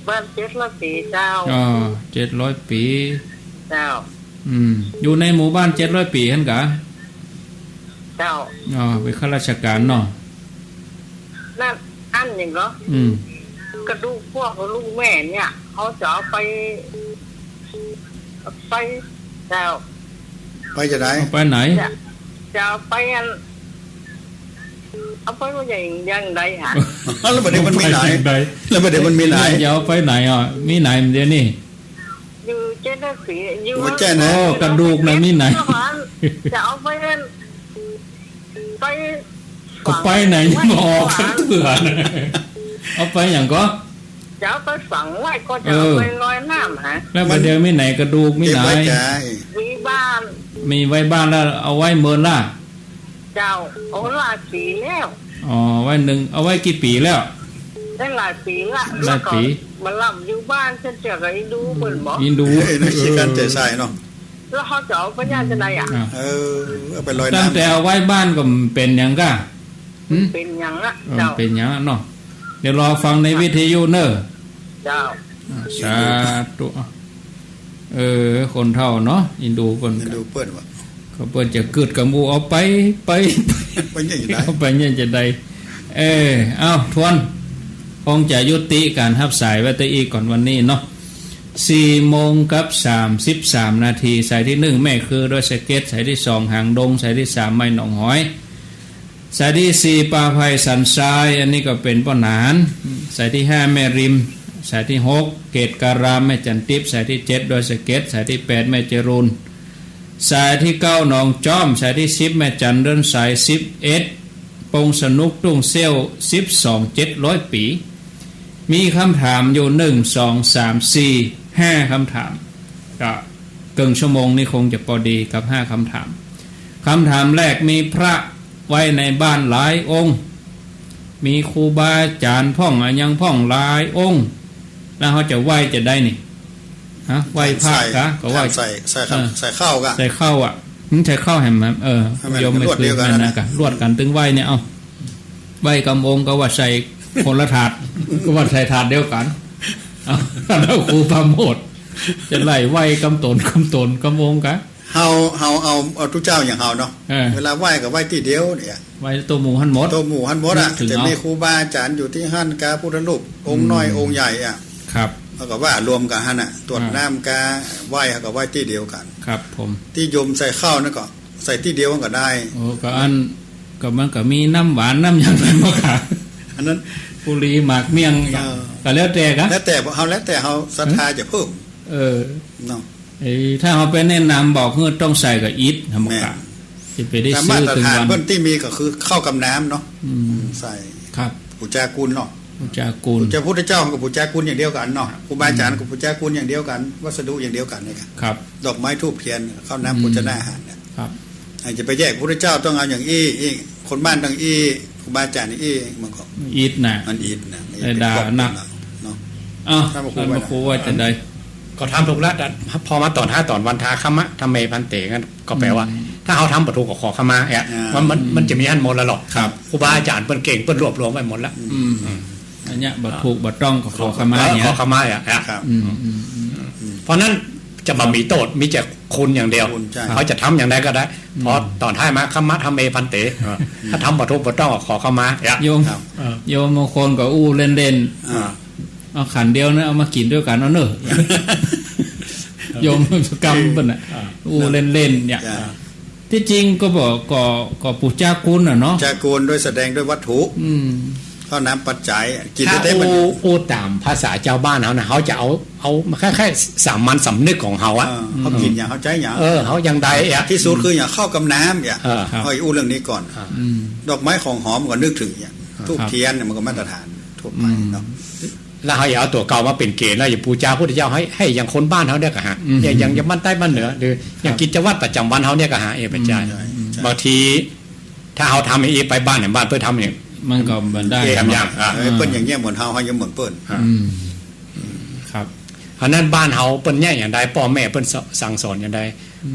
D: บ้าน700 ปีเจ้า
A: 700 ปี
D: เจ้า
A: อยู่ในหมู่บ้าน700 ปีหั่นกะ
D: เจ้า
A: เป็นข้าราชการเนาะ
D: นั่นอันอย่างเนาะกระดูกพวกลูกแม่เนี่ยเขาจะเอาไปเจ้า
C: ไปจะไหน
A: ไปไหน
D: จะไปเอาไปว่าอย่างใดฮะ
C: แล้วประเด็นมันมีไหนแล้วประเด็นมันมีไหน
A: จะเอาไปไหนมีไหนเดี๋ยวนี้
D: อยู่700 ปีอยู่
A: กระดูกนะมีไหน
D: จะเอาไป
A: ก็ไปไหนนี่มาออกกันเถื่อนเอาไปอย่างก็
D: จะเอาไปฝังไว้ก็จะเอาไปลอยน้ำฮะ
A: แล้วประเดี๋ยวมีไหนกระดูกมีไหน
D: มีบ้าน
A: มีไว้บ้านแล้วเอาไว้เมินล่ะ
D: เจ้าเอาหลายปีแล้ว
A: ไว้เอาไว้กี่ปีแล้ว
D: ได้หลายปีละ
A: หลายปี
D: มาล่ำอยู่บ้านฉันจะไปดูเปิ่นบอก
A: ดู
C: ในคิดการเจใส่เนาะ
D: แล้วเขาจะเอาไปย่างจะไหน
C: เอาไปลอยน้ำ
A: ตั้งแต่เอาไว้บ้านก็เป็นอย่างก็
D: เป็นอย่างละ
A: เป็นอย่างเนาะเดี๋ยวรอฟังในวิทยุเนอะ
D: เจ้า
A: สาธุคนเท่าเนาะอินดูคน
C: ดูเปิดวะ
A: เขาเปิดจะเกิดกับมูเอาไป
C: ยังจะได้
A: เอาไปยังจะได้เอาทวนคงจะยุติการทับสายไว้แต่อีกก่อนวันนี้เนาะ4:33 นาทีสายที่1แม่คือโดยสเก็ตสายที่2หางดงสายที่3ไม่หนองหอย สายที่ 4ปลาไผ่สันทรายอันนี้ก็เป็นป้อหนานสายที่ 5 แม่ริมสายที่ 6 เกตการามแม่จันทิพย์สายที่ 7 ดอยสะเก็ดสายที่ 8 แม่เจรุนสายที่ 9 หนองจอมสายที่ 10 แม่จันเดินสาย11ปงสนุกตุ้งเซี่ยว12 700 ปีมีคำถามอยู่1 2 3 4 5คำถามก็เกินชั่วโมงนี่คงจะพอดีกับ5คำถามคำถามแรกมีพระไว้ในบ้านหลายองค์มีครูบาอาจารย์พ่องอะยังพ่องหลายองค์แล้วเขาจะไหว้จะได้นี่ฮะไหว้พระกะก็ไหว้
C: ใส่ข้าวกะ
A: ใส่ข้าวอ่ะมันใส่ข้าวแหมโยมไม่คือนั่นนะกะรวดกันตึงไหว้เนี่ยเอาไหว้กำองก็ว่าใส่คนละถาดก็ว่าใส่ถาดเดียวกันเอาแล้วครูพาโมดจะไล่ไหว้กำตนกำองกะ
C: เฮาเอาทุกเจ้าอย่างเฮาเนาะเวลาไหว้ก็ไหว้ที่เดียวเนี่ย
A: ไหว้ตัวหมู่หันหมด
C: อ่ะจะมีครูบาอาจารย์อยู่ที่หั่นกาพุทธรูปองค์น้อยองค์ใหญ่อ่ะ
A: ครับ
C: แล้วก็ว่ารวมกันหั่นน่ะตรวจน้ำกาไหว้ก็ไหว้ที่เดียวกัน
A: ครับผม
C: ที่โยมใส่ข้าวนั่นก็ใส่ที่เดียวก็ได้
A: โอ้ก็อันก็มันก็มีน้ำหวานน้ำอย่างไรบ่ค่ะ
C: อันนั้น
A: ปุรีหมากเมี่ยงก็แล้วแต่กะ
C: แล้วแต่เฮาศรัทธาจะเพิ่มเนาะ
A: ถ้าเขาไปแนะนำบอกคือต้องใส่กับอีทธรรมกะจะไปได้ซื้อถึงวัน
C: เพิ่นที่มีก็คือข้าวกับน้ำเนาะใส่
A: ครับ
C: ปุจจากุลเนาะ
A: ปุจจากุล
C: จะพุทธเจ้ากับปุจจากุลอย่างเดียวกันเนาะครูบาอาจารย์กับปุจจากุลอย่างเดียวกันวัสดุอย่างเดียวกันนี่
A: ครับ
C: ดอกไม้ธูปเทียนข้าวน้ำปุจนาอาหารเนี่ย
A: ครับ
C: จะไปแยกพุทธเจ้าต้องเอาอย่างคนบ้านต้องครูบาอาจารย์นี่มันก็
A: อีทน่ะ
C: มันอีทนะ
A: ด่าหนักเนาะถ้ามาครูว่าจะได้
B: ก็ทำถูกแล้วพอมาตอน5ตอนวันทาขมะทำเมพันเตกันก็แปลว่าถ้าเขาทำประตูก็ขอขมามันจะมีอันหมดแล้วหรอกครูบาอาจารย์เปิ้นเก่งเปิ้นรวบรวมไว้หมดแล้ว
A: อันเนี้ยบัตรถูกบัตรต้องก็ขอขมาเนี่ย
B: ขอขมาเพราะนั้นจะมามีโทษมีแต่คุณอย่างเดียวเขาจะทำอย่างไรก็ได้พอตอนท้ายมาขมะทำเมพันเตถ้าทำประตูบัตรต้องก็ขอขมา
A: โยมบางคนก็อู้เล่นเอาขันเดียวนะเอามากินด้วยกันเอาเนอะโยมกรรมเป็นอ่ะอู้เล่นๆเนี่ยที่จริงก็บอกก็ปุจจากุลเนาะ
C: จากุลด้วยแสดงด้วยวัตถุข้าวน้ำปัจจัย
B: กินได้มันพูดตามภาษาเจ้าบ้านเขานะเขาจะเอาแค่สามัญสำนึกของเขาอะ
C: เขากินอย่างเขาใจอย่าง
B: เขาอย่างใด
C: ที่สุดคืออย่างข้าวกับน้ำเนี่ยเขาอู้เรื่องนี้ก่อนดอกไม้ของหอมก็นึกถึงอย่างทูบเทียนเนี่ยมันก็มาตรฐานทั่วไปเนาะ
B: แล้วเขาอย่าเอาตัวเก่ามาเป็นเกณฑ์แล้วอย่าปูจาพุทธเจ้าให้อย่างคนบ้านเขาเนี่ยก็หาอย่างบ้านใต้บ้านเหนือหรืออย่างกิจวัตรประจำวันเขาเนี่ยก็หาปัจจัยบางทีถ้าเขาทำไปบ้านเนี่ยบ้านเพื่อทำเนี่ย
A: มันก็มันได้
C: ทำอย่างเปิ้นอย่างเงี้ยเหมือนเขายังเหมือนเปิ้น
A: ครับ
B: เพราะนั้นบ้านเขาเปิ้นเนี่ยอย่างใดพ่อแม่เปิ้นสั่งสอนอย่างใด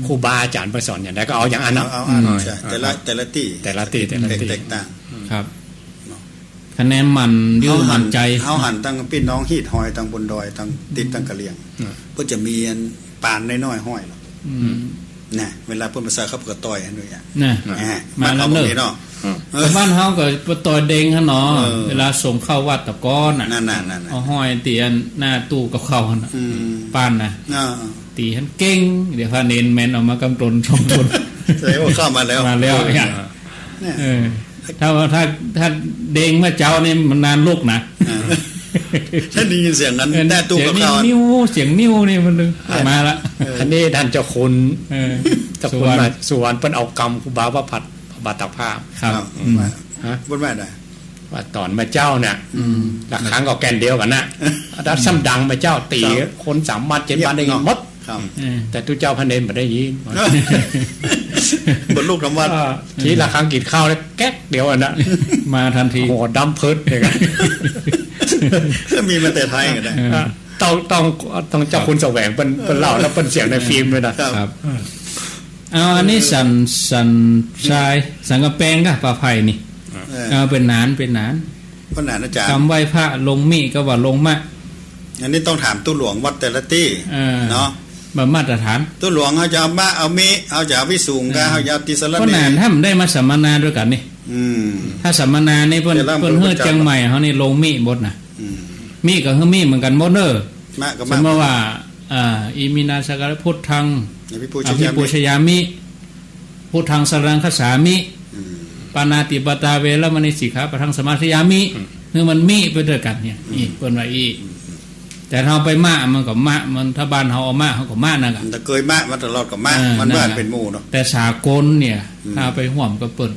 B: ครูบาอาจารย์เปิ้นสอนอย่างใดก็เอาอย่างนั้นเนาะ
C: แต่ละตีแตกต่าง
A: ครับคะแนนมันยื้อมันใจ
C: เขาหันตั้งพี่น้องฮีดหอยตั้งบนดอยตั้งติดตั้งกะเลียงเพื่อจะมีปานน้อยๆห้อยหรอกน่ะเวลาเพิ่นภาษาเขาก็ต่อยด้วยอ่ะ
A: น่ะมาแล้วเนาะบ้านเฮาก็ต่อยเด้งหั่นเนาะเวลาส่งเข้าวัดตะก้อนน่ะ
C: นั่น
A: ๆเอาห้อยเตียนหน้าตู้กับเข้าหั่นน่ะปานน่ะตีหันเก่งเดี๋ยวพระเนนแม่นเอามากำตนชมตน
C: แสดงว่าเข้ามาแล้ว
A: เนี่ยถ้าเด้งเมื่อเจ้านี่มันนานลูกนะ
C: ถ้าได้ยินเสียงนั้นแน่ตู้กับเขา
A: เสียงนิ้วนี่มันมาละ
B: อันนี้ท่านเจ้าคุณเจ้าคุณมาสวนเปิ้นเอากรรมครูบาว่าผัดบาตักผ้า
C: ครับบนแม่ได้
B: ว่าตอนมาเจ้าเนี่ยหลักครั้งก็แกนเดียวกันนะดัดซ้ำดังมาเจ้าตีคน3 วัน 7 วันได้ยินหมดแต่ตู้เจ้าพระเนรไม่ได้ยิน
C: บนลูกทำวัด
B: ทีละครั้งกินข้าวแล้วแก๊กเดียวอ่ะนะ
A: มาทันที
B: หัวดำเพิดเลยกัน
C: มีมาแต่ไทยกันได้
B: ต้องเจ้าคุณแสวงเป็นเล่าแล้วเป็นเสียงในฟิล์มเลยนะครับ
A: เอาอันนี้สันชายสังกะแปงก็ปลาไผ่นี่เป็นนาน
C: ก็นานอาจารย์
A: คำไหว้พระลงมีก็ว่าลงมะ
C: อันนี้ต้องถามตู้หลวงวัดแต่ละที่เนาะ
A: มาตรฐาน
C: ตู้หลวงเขาจะเอามีเอาจะวิสูงก็เขาจะติสระ
A: ก็นานถ้ามันได้มาสัมมนาด้วยกันนี่ถ้าสัมมนานี่เพิ่นเฮือจังใหม่เขานี่ลงมีบดนะมีกับเฮือมีเหมือนกันหมดเด้อสมมติว่าอิมินาสการพุทธังอภิปูชยามิพุทธังสรังคสามิ ปานาติปตาเวรมณีสิกขาปะทังสมาธิยามิคือมันมีไปด้วยกันเนี่ยอีเปิ้นว่าอีแต่เราไปมะมันก็มะมันถ้าบ้านเฮาเอามะเฮาก็มะนั่นก็
C: แต่เคยมะมาตลอดกับมะมันบ้านเป็นหมู่เนาะ
A: แต่สากลเนี่ยถ้าไปห่วมก็เปิ้น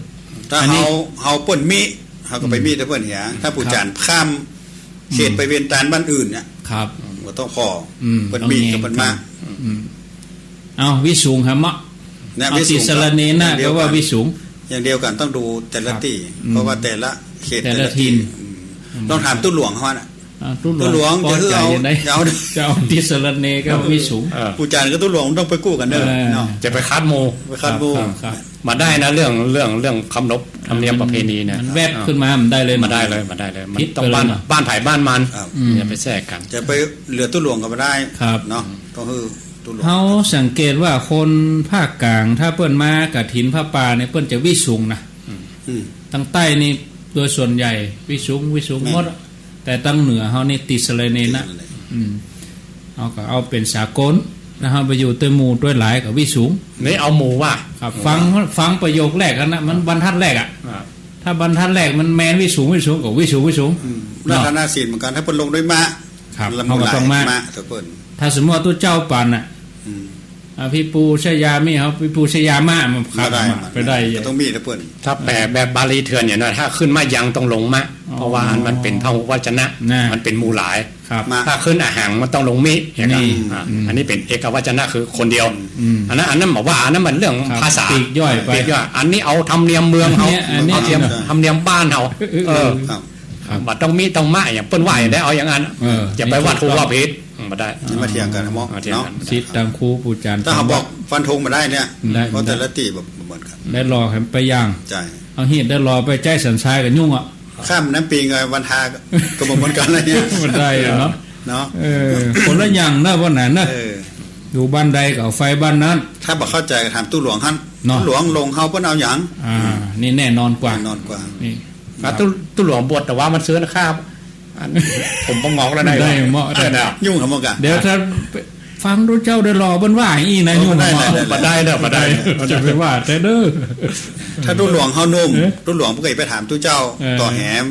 C: ถ้าเฮาเปิ้นมีเฮาก็ไปมีแต่เปิ้นเหียถ้าผู้จานข้ามเขตไปเวียนตานบ้านอื่นเนี่ย
A: ครับ
C: ก็ต้องขอเปิ้นมีกับเปิ้นมะ
A: เอาวิสูงหะมะเอาติสรณีนะเพราะว่าวิสูง
C: อย่างเดียวกันต้องดูแต่ละที่เพราะว่าแต่ละเขตแต่ละถิ่นต้องถามตู้หลวงเขาน่ะตู้หลวงจะเอา
A: ติสรณีก็วิสูง
C: ผู้จานก็ตู้หลวงต้องไปกู้กันเด้อเนาะ
B: จะไปคัดโมมาได้นะเรื่องคำนบธรรมเนียมประเพณีเนี่ย
A: มันแวบขึ้นมามันได้เลย
B: มาได้เลยมันต้องบ้านไผ่บ้านมันอย่าไปแทรกกัน
C: จะไปเหลือตู้หลวงก็ไม่ได้เนาะต้องคือ
A: เขาสังเกตว่าคนภาคกลางถ้าเปิ้นมากฐินผ้าป่าเนี่ยเปิ้นจะวิสูงนะตั้งใต้นี่โดยส่วนใหญ่วิสูงหมดแต่ตั้งเหนือเขานี่ติสรณีนะเอาก็เอาเป็นสากลนะครับไปอยู่ตัวหมู่ด้วยหลายกับวิสูง
B: นี่เอาหมู่ว่า
A: ครับฟังประโยคแรกกันนะมันบรรทัดแรกอ่ะถ้าบรรทัดแรกมันแมนวิสูงกับวิสูง
C: รัตนศีลเหมือนกันถ้าเปิ้นลงด้วยมะ
A: เขาก็ต้องมะถ้าสมมติว่าตัวเจ้าปันอ่ะพี่ปูชยามิเขาพี่ปูชยามะมันขับไปได้
C: ต้องมีนะเปิ้น
B: ถ้าแบบบาลีเถื่อนเนี่ยนะถ้าขึ้นมายังต้องลงมะเพราะว่ามันเป็นพหุวจนะมันเป็นมูหลายถ้าขึ้นอาหารมันต้องลงมิอย่างนี้อันนี้เป็นเอกวจนะคือคนเดียวอันนั้นบอกว่าอันนั้นมันเรื่องภาษา
A: ปีกย่อยไป
B: อันนี้เอาธรรมเนียมเมืองเขาเอาธรรมเนียมบ้านเขาบัดต้องมีต้องมะอย่างเปิ้นว่าอย่างได้เอาอย่างนั้นอย่าไปว่าถูกว่าผิดมาได้
C: มาเถียงกันนะมอเนาะ
A: สิตังคูปูจาน
C: ถ้าเขาบอกฟันธงมาได้เนี่ยเพราะแต่ละตีแบบเหมือนกัน
A: ได้รอให้ไปย่าง
C: ใช่
A: เอาหีดได้รอไปใจสันชายกับยุ่งอ่ะ
C: ข้ามน้ำปีไงวันทาก็เหมือนกันอะไรเนี่ย
A: มันได้เนาะคนละอย่างนะวันนั้นนะอยู่บ้านใดกับไฟบ้านนั้น
C: ถ้าบอกเข้าใจก็ถามตู้หลวงท่านตู้หลวงลงเฮาเพิ่นเอาหยัง
A: นี่แน่นอนกว่า
B: นี่ตู้หลวงบทแต่ว่ามันซื้อนะครับผมก็งอกแล้วได้
A: เหมาะได้
C: ยุ่งกับมันกัน
A: เดี๋ยวถ้าฟังรู้เจ้าได้รอเปิ้นว่าอีนะยุ่ง
B: มาได้
A: จะไปว่าแต่เด้อ
C: ถ้าตู้หลวงเฮานุ่มตู้หลวงบ่เคยไปถามตู้เจ้าต่อแหม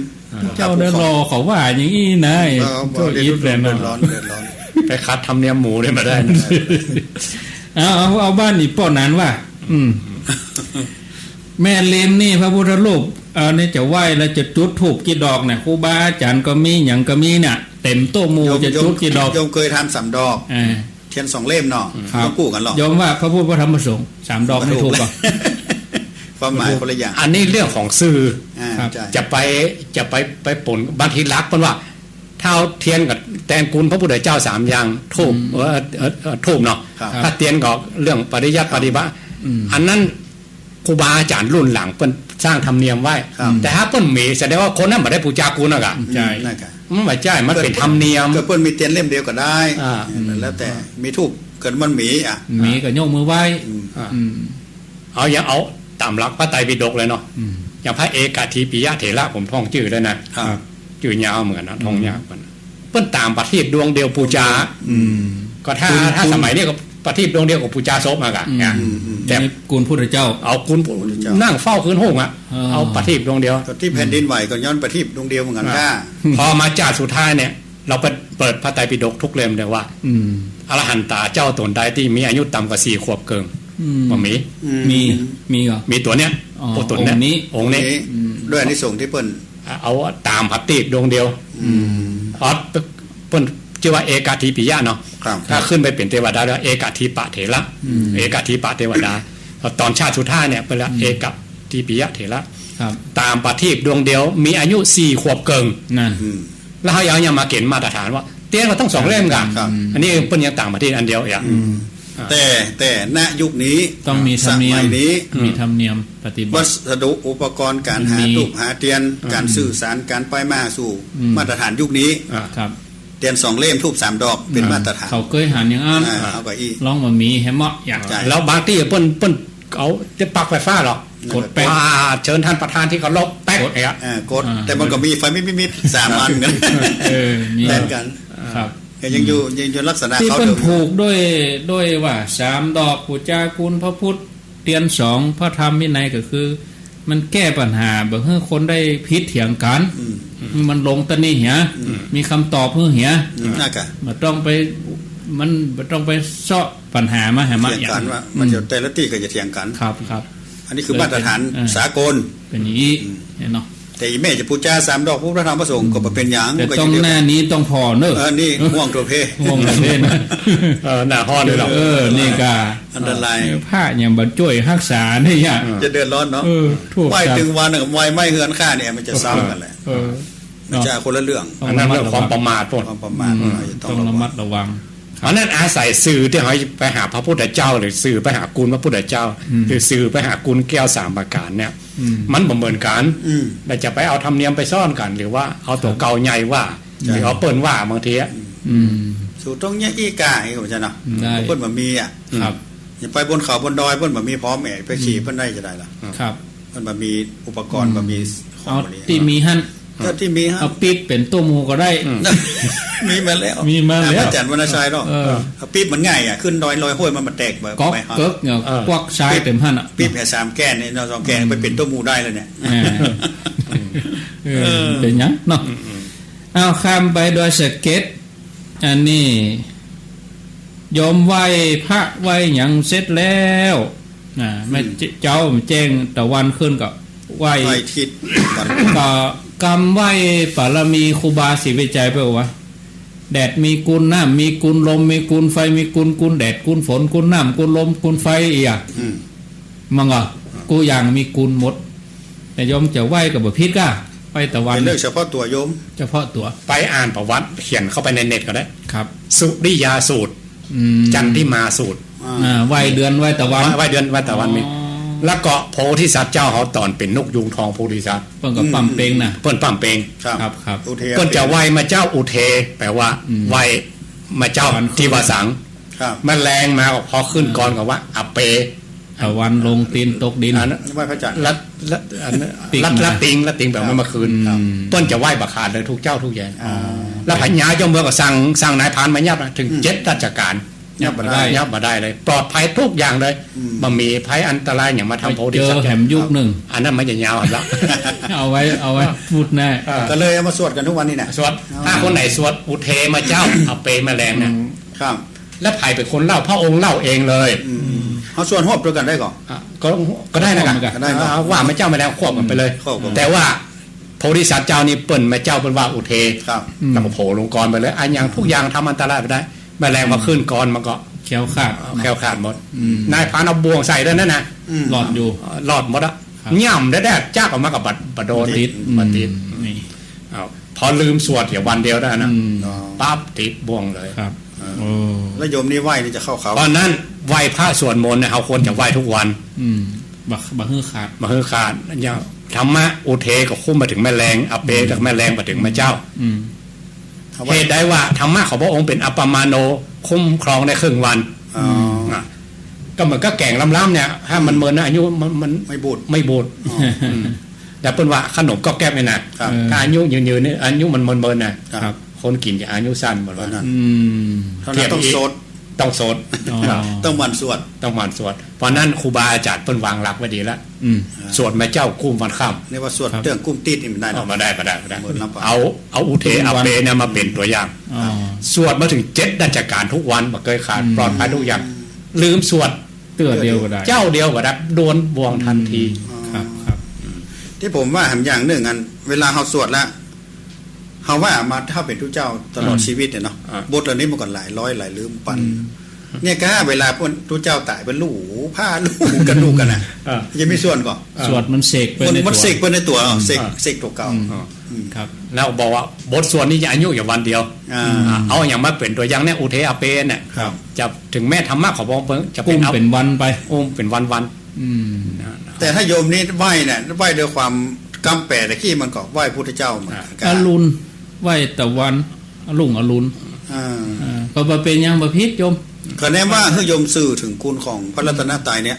A: เจ้าได้รอเขาว่าอย่างนี้นะก็อีฟแลนด์
C: ร้อน
B: ไปคัดทำเนียมหมูได้มาได้
A: เอาบ้านนี่ป้อนนั้นว่าแม่เลมนี่พระพุทธรูปนี่จะไหว้แล้วจะจุดธูปกี่ดอกเนี่ยครูบาอาจารย์ก็มีอย่างก็มีเนี่ยเต็มโต๊ะหมู่จะจุดกี่ดอก
C: โยมเคยทำ3 ดอกเทียน2 เล่มเนาะต้องกู้กันหรอก
A: โยมว่าพระพุทธพระธรรมพระสงฆ์3 ดอกไม่ถูกป่ะ
C: ความหมายคนละอย่าง
B: อันนี้เรื่องของสื่อจะไปปนบางทีรักเพราะว่าเท่าเทียนกับแตนกุลพระพุทธเจ้า3 อย่างทูบทูบเนาะถ้าเทียนก็เรื่องปริยัติปฏิบัติอันนั้นครูบาอาจารย์รุ่นหลังเปิ้นสร้างธรรมเนียมไว้แต่ถ้าเปิ้นมีแสดงว่าคนนั้นบ่ได้ปูจากูน่ะกะ
A: ใช่
B: มันบ่ใช่มันเป็นธรรมเนียม
C: ก็เปิ้นมีเทียนเล่มเดียวก็ได้แล้วแต่มีทูบเกิดมันมี
A: มีก็ยกมือไหว้
B: เอาอย่างเอาตามหลักพระไตรปิฎกเลยเนาะอย่างพระเอกาทีปิยะเถระผมท่องชื่อได้นะชื่อยาวเหมือนนะท่องยาวกันเปิ้นตามประทีปดวงเดียวปูจาก็ถ้าสมัยนี้ก็ประทีปดวงเดียวกับปูจาศพมากะ
A: แต่กุลพุทธเจ้า
B: เอากุลนั่งเฝ้าคืนห้องอ่ะเอาประทีปดวงเดียว
C: ที่แผ่นดินไหวก็ย้อนประทีปดวงเดียวเหมือนกันค่ะ
B: พอมาจ่าสุดท้ายเนี่ยเราเปิดพระไตรปิฎกทุกเล่มเลยว่าอรหันตาเจ้าตนใดที่มีอายุต่ำกว่า4 ขวบเกินบ่มี
A: เหรอ
B: มีตัวเนี้ยตัวนี้องค์นี้
C: ด้วยอานิสงส์ที่เปิ้น
B: เอาตามประทีปดวงเดียวเปิ้นชื่อว่าเอกาทีปิยะเนาะถ้าขึ้นไปเป็นเทวดาแล้วเอกาทีปะเถระเอกาทีปะเทวดาตอนชาติสุดท้ายเนี่ยเป็นละเอกาทีปิยะเถระตามประทีปดวงเดียวมีอายุ4 ขวบเกิน
A: นั่น
B: แล้วเขายังมาเกณฑ์มาตรฐานว่าเตี้ยเราต้อง2 เล่มกันอันนี้เป็นยังต่างประเทศอันเดียวอย่าง
C: แต่ณยุคนี้
A: ต้องมีธรรมเนียมมีธรรมเนียมปฏิบัติ
C: วัสดุอุปกรณ์การหารูปหาเทียนการสื่อสารการไปมาสู่มาตรฐานยุคนี้
A: ครับ
C: เทียน2 เล่มทูบ3 ดอกเป็นมาตรฐาน
A: เขาเคยหันอย่างนั้น
C: เอาไปอีก
A: ลองมามีให้เหมาะอย่าง
B: แล้วบางที่เปิ้นเอาจะปักไฟฟ้าหรอกกดแป๊กเชิญท่านประธานที่เคารพแป๊ก
C: กดแต่มันก็มีไฟมิด3 อันกัน
A: มี
C: กัน
A: ครับ
C: ยังอยู่ลักษณะ
A: เขาที่เปิ้นผูกด้วยว่า3 ดอกปูจาคุณพระพุทธเทียน2พระธรรมวินัยก็คือ มันแก้ปัญหาแบบให้คนได้พิษเถียงกันมันลงตะนี่เหียมีคำตอบเพื่อเหีย
C: น่ากะ
A: มันต้องไปเสาะปัญหามาให้มัน
C: อย่างว่ามันจะแต่ละที่ก็จะเถียงกัน
A: ครับ
C: อันนี้คือมาตรฐานสากล
A: เป็นอย่างนี้เนาะ
C: แต่แม่จะพูดจา3ดอกพระธรรมพระสงฆ์ก็บ่เป็นหยัง
A: แต่ต้องหน้านี้ต้องพอเนอะ
C: นี่ม่วงตัวเพ
A: ม่วงตัวเพนะ
B: หน้าฮ้อนเลยหรอ
A: นี่ก็
C: อันตราย
A: ผ้าอย่างบ่ช่วยรักษานี่อ่ะ
C: จะเดือดร้อนเนาะไว้ถึงวันนึงไว้ไม่เฮือนค่าเนี่ยมันจะซ้ำกันแหละมันจะคนละเรื่อง
B: อันนั้นเรื่องความประมาท
C: ความประมาท
A: ต้องระมัดระวัง
B: อันนั้นอาศัยสื่อที่เขาไปหาพระพุทธเจ้าหรือสื่อไปหากุลพระพุทธเจ้าหรือสื่อไปหากุลแก้ว3ประการเนี่ยมันบ่เหมือนกันแต่จะไปเอาธรรมเนียมไปซ่อนกันหรือว่าเอาตัวเก่าใหญ่ว่าหรือเอาเปิ้นว่าบางที
C: สู่ตรงเนี้ยอีกาเขาจะเนาะเปิ้นบ่มีอ่ะ
A: ครับ
C: อย่าไปบนเขาบนดอยเปิ้นบ่มีพร้อมแหมไปขี่เปิ้นได้จะได้ล่ะ
A: ครับ
C: เปิ้นบ่มีอุปกรณ์บ่มี
A: เอาที่มีหั่น
C: ก็ที่มีฮะ
A: เอาปี๊บเป็นตู้มูก็ได้
C: มีมาแล้วอาจารย์วรรณชัยเนาะเอาปี๊บมันง่ายอ่ะขึ้นดอยลอยห้วยมันมาแตกแบบ
A: ไปเกิกเนี่ยควักชายเต็มหั่นอ่ะ
C: ปี๊บแค่3แก้นนี่เนาะ2แก้นไปเป็นตู้มูได้แล้วเนี่ย
A: เป็นหยังเนาะเอาข้ามไปโดยสเก็ตอันนี้ยอมไหว้พระไหว้หยังเสร็จแล้วแม่เจ้าแจ้งตะวันขึ้นก็ไหว้
C: ทิศ
A: ก็กรรมไหว้ปารมีครูบาศรีวิจัยไปว่าแดดมีกุลน้ำมีกุลลมมีกุลไฟมีกุลแดดกุลฝนกุลน้ำกุลลมกุลไฟอีกมังอ่ะกูอย่างมีกุลหมดแต่โยมจะไหว้กับบ่ผิดก็ไหว้ตะวัน
C: เป็นเรื่องเฉพาะตัวโยม
A: เฉพาะตัว
B: ไปอ่านประวัติเขียนเข้าไปในเน็ตก็ได้
A: ครับ
B: สุริยาสูตรจันทิมาสูตร
A: ไหว้เดือนไหว้ตะวัน
B: ไหว้เดือนไหว้ตะวันมีแล้วก็โพธิสัตว์เจ้าเขาตอนเป็นนกยูงทองโพธิสัตว์
A: เปิ้นก็ปั๊มเปงนะ
B: เปิ้นปั๊มเปง
A: ครับเ
B: ปิ้นจะไหว้มาเจ้าอุเทแปลว่าไหว้มาเจ้าที่วาสังแมลงมาก็พอขึ้นก่อนก็ว่าอเป
A: ตะวันลงตีนตกดิน
C: ไหว้พระจันทร์
B: ละติงแบบเมื่อคืนเปิ้นจะไหว้บักขาดเลยทุกเจ้าทุกแย่แล้วพญาเจ้าเมืองก็สั่งนายพรานมายับถึง7ราชการยับมาได้เลยปลอดภัยทุกอย่างเลยบ่มีภัยอันตรายอย่างมาทำโพธิสัตว์
A: แถมยุคนึง
B: อันนั้นมันจะยาวแล้ว
A: เอาไว้พูดแน่
C: ก็เลยเอามาสวดกันทุกวันนี้น่ะ
B: สวดถ้าคนไหนสวดอุเทมาเจ้าเอาเปแมลงเนี่ย
C: ครับ
B: แล้วไผ่เป็นคนเล่าพระองค์เล่าเองเลย
C: เฮาสวดฮอบด้วยกันได้ก่อน
B: ก็ได้นะว่ามาเจ้าแมลงควบกันไปเลยแต่ว่าโพธิสัตว์เจ้านี่เปิ้นมาเจ้าเป็นว่าอุเท
C: ครับ
B: แล้วก็โผล่ลงกรไปเลยอันอย่างทุกอย่างทำอันตรายไปได้แมลงมาขึ้นก่อนมันก็
A: แขวขาด
B: หมดนายพานเอาบ่วงใส่ด้วยนั่นนะ
A: หลอดอยู่
B: หลอดหมดอ่ะย่ำได้จ้ากออกมากับบัดโดนติดนี่พอลืมสวดเดี๋ยววันเดียวได้นะปั๊บติดบ่วงเลย
A: ครับ
C: แล้วโยมนี่ไหว้นี่จะเข้าเขา
B: ตอนนั้นไหว้พระสวดมนต์เนี่ยเขาควรจะไหว้ทุกวัน
A: บักฮือขา
B: ดอย่างธรรมะอุเทก็คุ้มมาถึงแม่แรงอเปกับแม่แรงมาถึงแม่เจ้าเหตุใดว่าธรรมะของพระองค์เป็นอัปปมาโนคุ้มครองได้ครึ่งวันก็เหมือนก็แก่งล้ำๆเนี่ยถ้ามันเมินนะอายุมัน
C: ไม่
B: บูดแต่เป็นว่าขนมก็แก้ไม่นะถ้าอายุยืนๆนี่อายุมันเมินๆนะคนกินจะอายุสั้นหมดว่า
C: เทียบต้องโสด
B: ต้อง
C: หมั่นสวด
B: เพราะนั้นครูบาอาจารย์เปิ้นวางหลักไว้ดีแล้วสวดแม่เจ้ากุ้มวันค่
C: ำเรียกว่าสวดเรื่องกุ้มติดนี่มันได้
B: มาได้เอาอุเทอเปเนี่ยมาเป็นตัวอย่างสวดมาถึง7ราชการทุกวันบ่เคยขาดปลอดภัยทุกอย่างลืมสวด
A: เตือเดียวก็ได้
B: เจ้าเดียวก็ได้โดนบ่วงทันที
A: ครับ
C: ที่ผมว่าหำอย่างหนึ่งอันเวลาเฮาสวดแล้วเฮาว่ามาถ้าเป็นทุกเจ้าตลอดชีวิตเนี่ยเนาะบทเหล่านี้มันก็หลายร้อยหลายลืมปันเนี่ยก็เวลาพวกทุกเจ้าตายเป็นลูกผ้าลูกกันลูกกันน่ะยังมีส่วนก่อน
A: สวดมันเสกไปในตัว
C: มันเสกไปในตัวเสกตัวเก่า
B: ครับแล้วบอกว่าบทสวดนี้จะอายุอย่างวันเดียวเอาอย่างมาเป็นตัวอย่างเนี่ยอุเทอเปเนี่ยจะถึงแม้ธรรมะของพระองค์จะ
A: เป็นวันไป
B: เป็นวัน
C: แต่ถ้าโยมนี่ไหว้เนี่ยไหว้ด้วยความกำแปดแต่ขี้มันก็ไหว้พุทธเจ้าเหมือน
A: กันอรุณไหว้ตะวันอรุณก็บ่เป็นยังบ่ผิดโยม
C: ก็แน่ว่าให้โยมสื่อถึงคุณของพระรัตนตรัยเนี่ย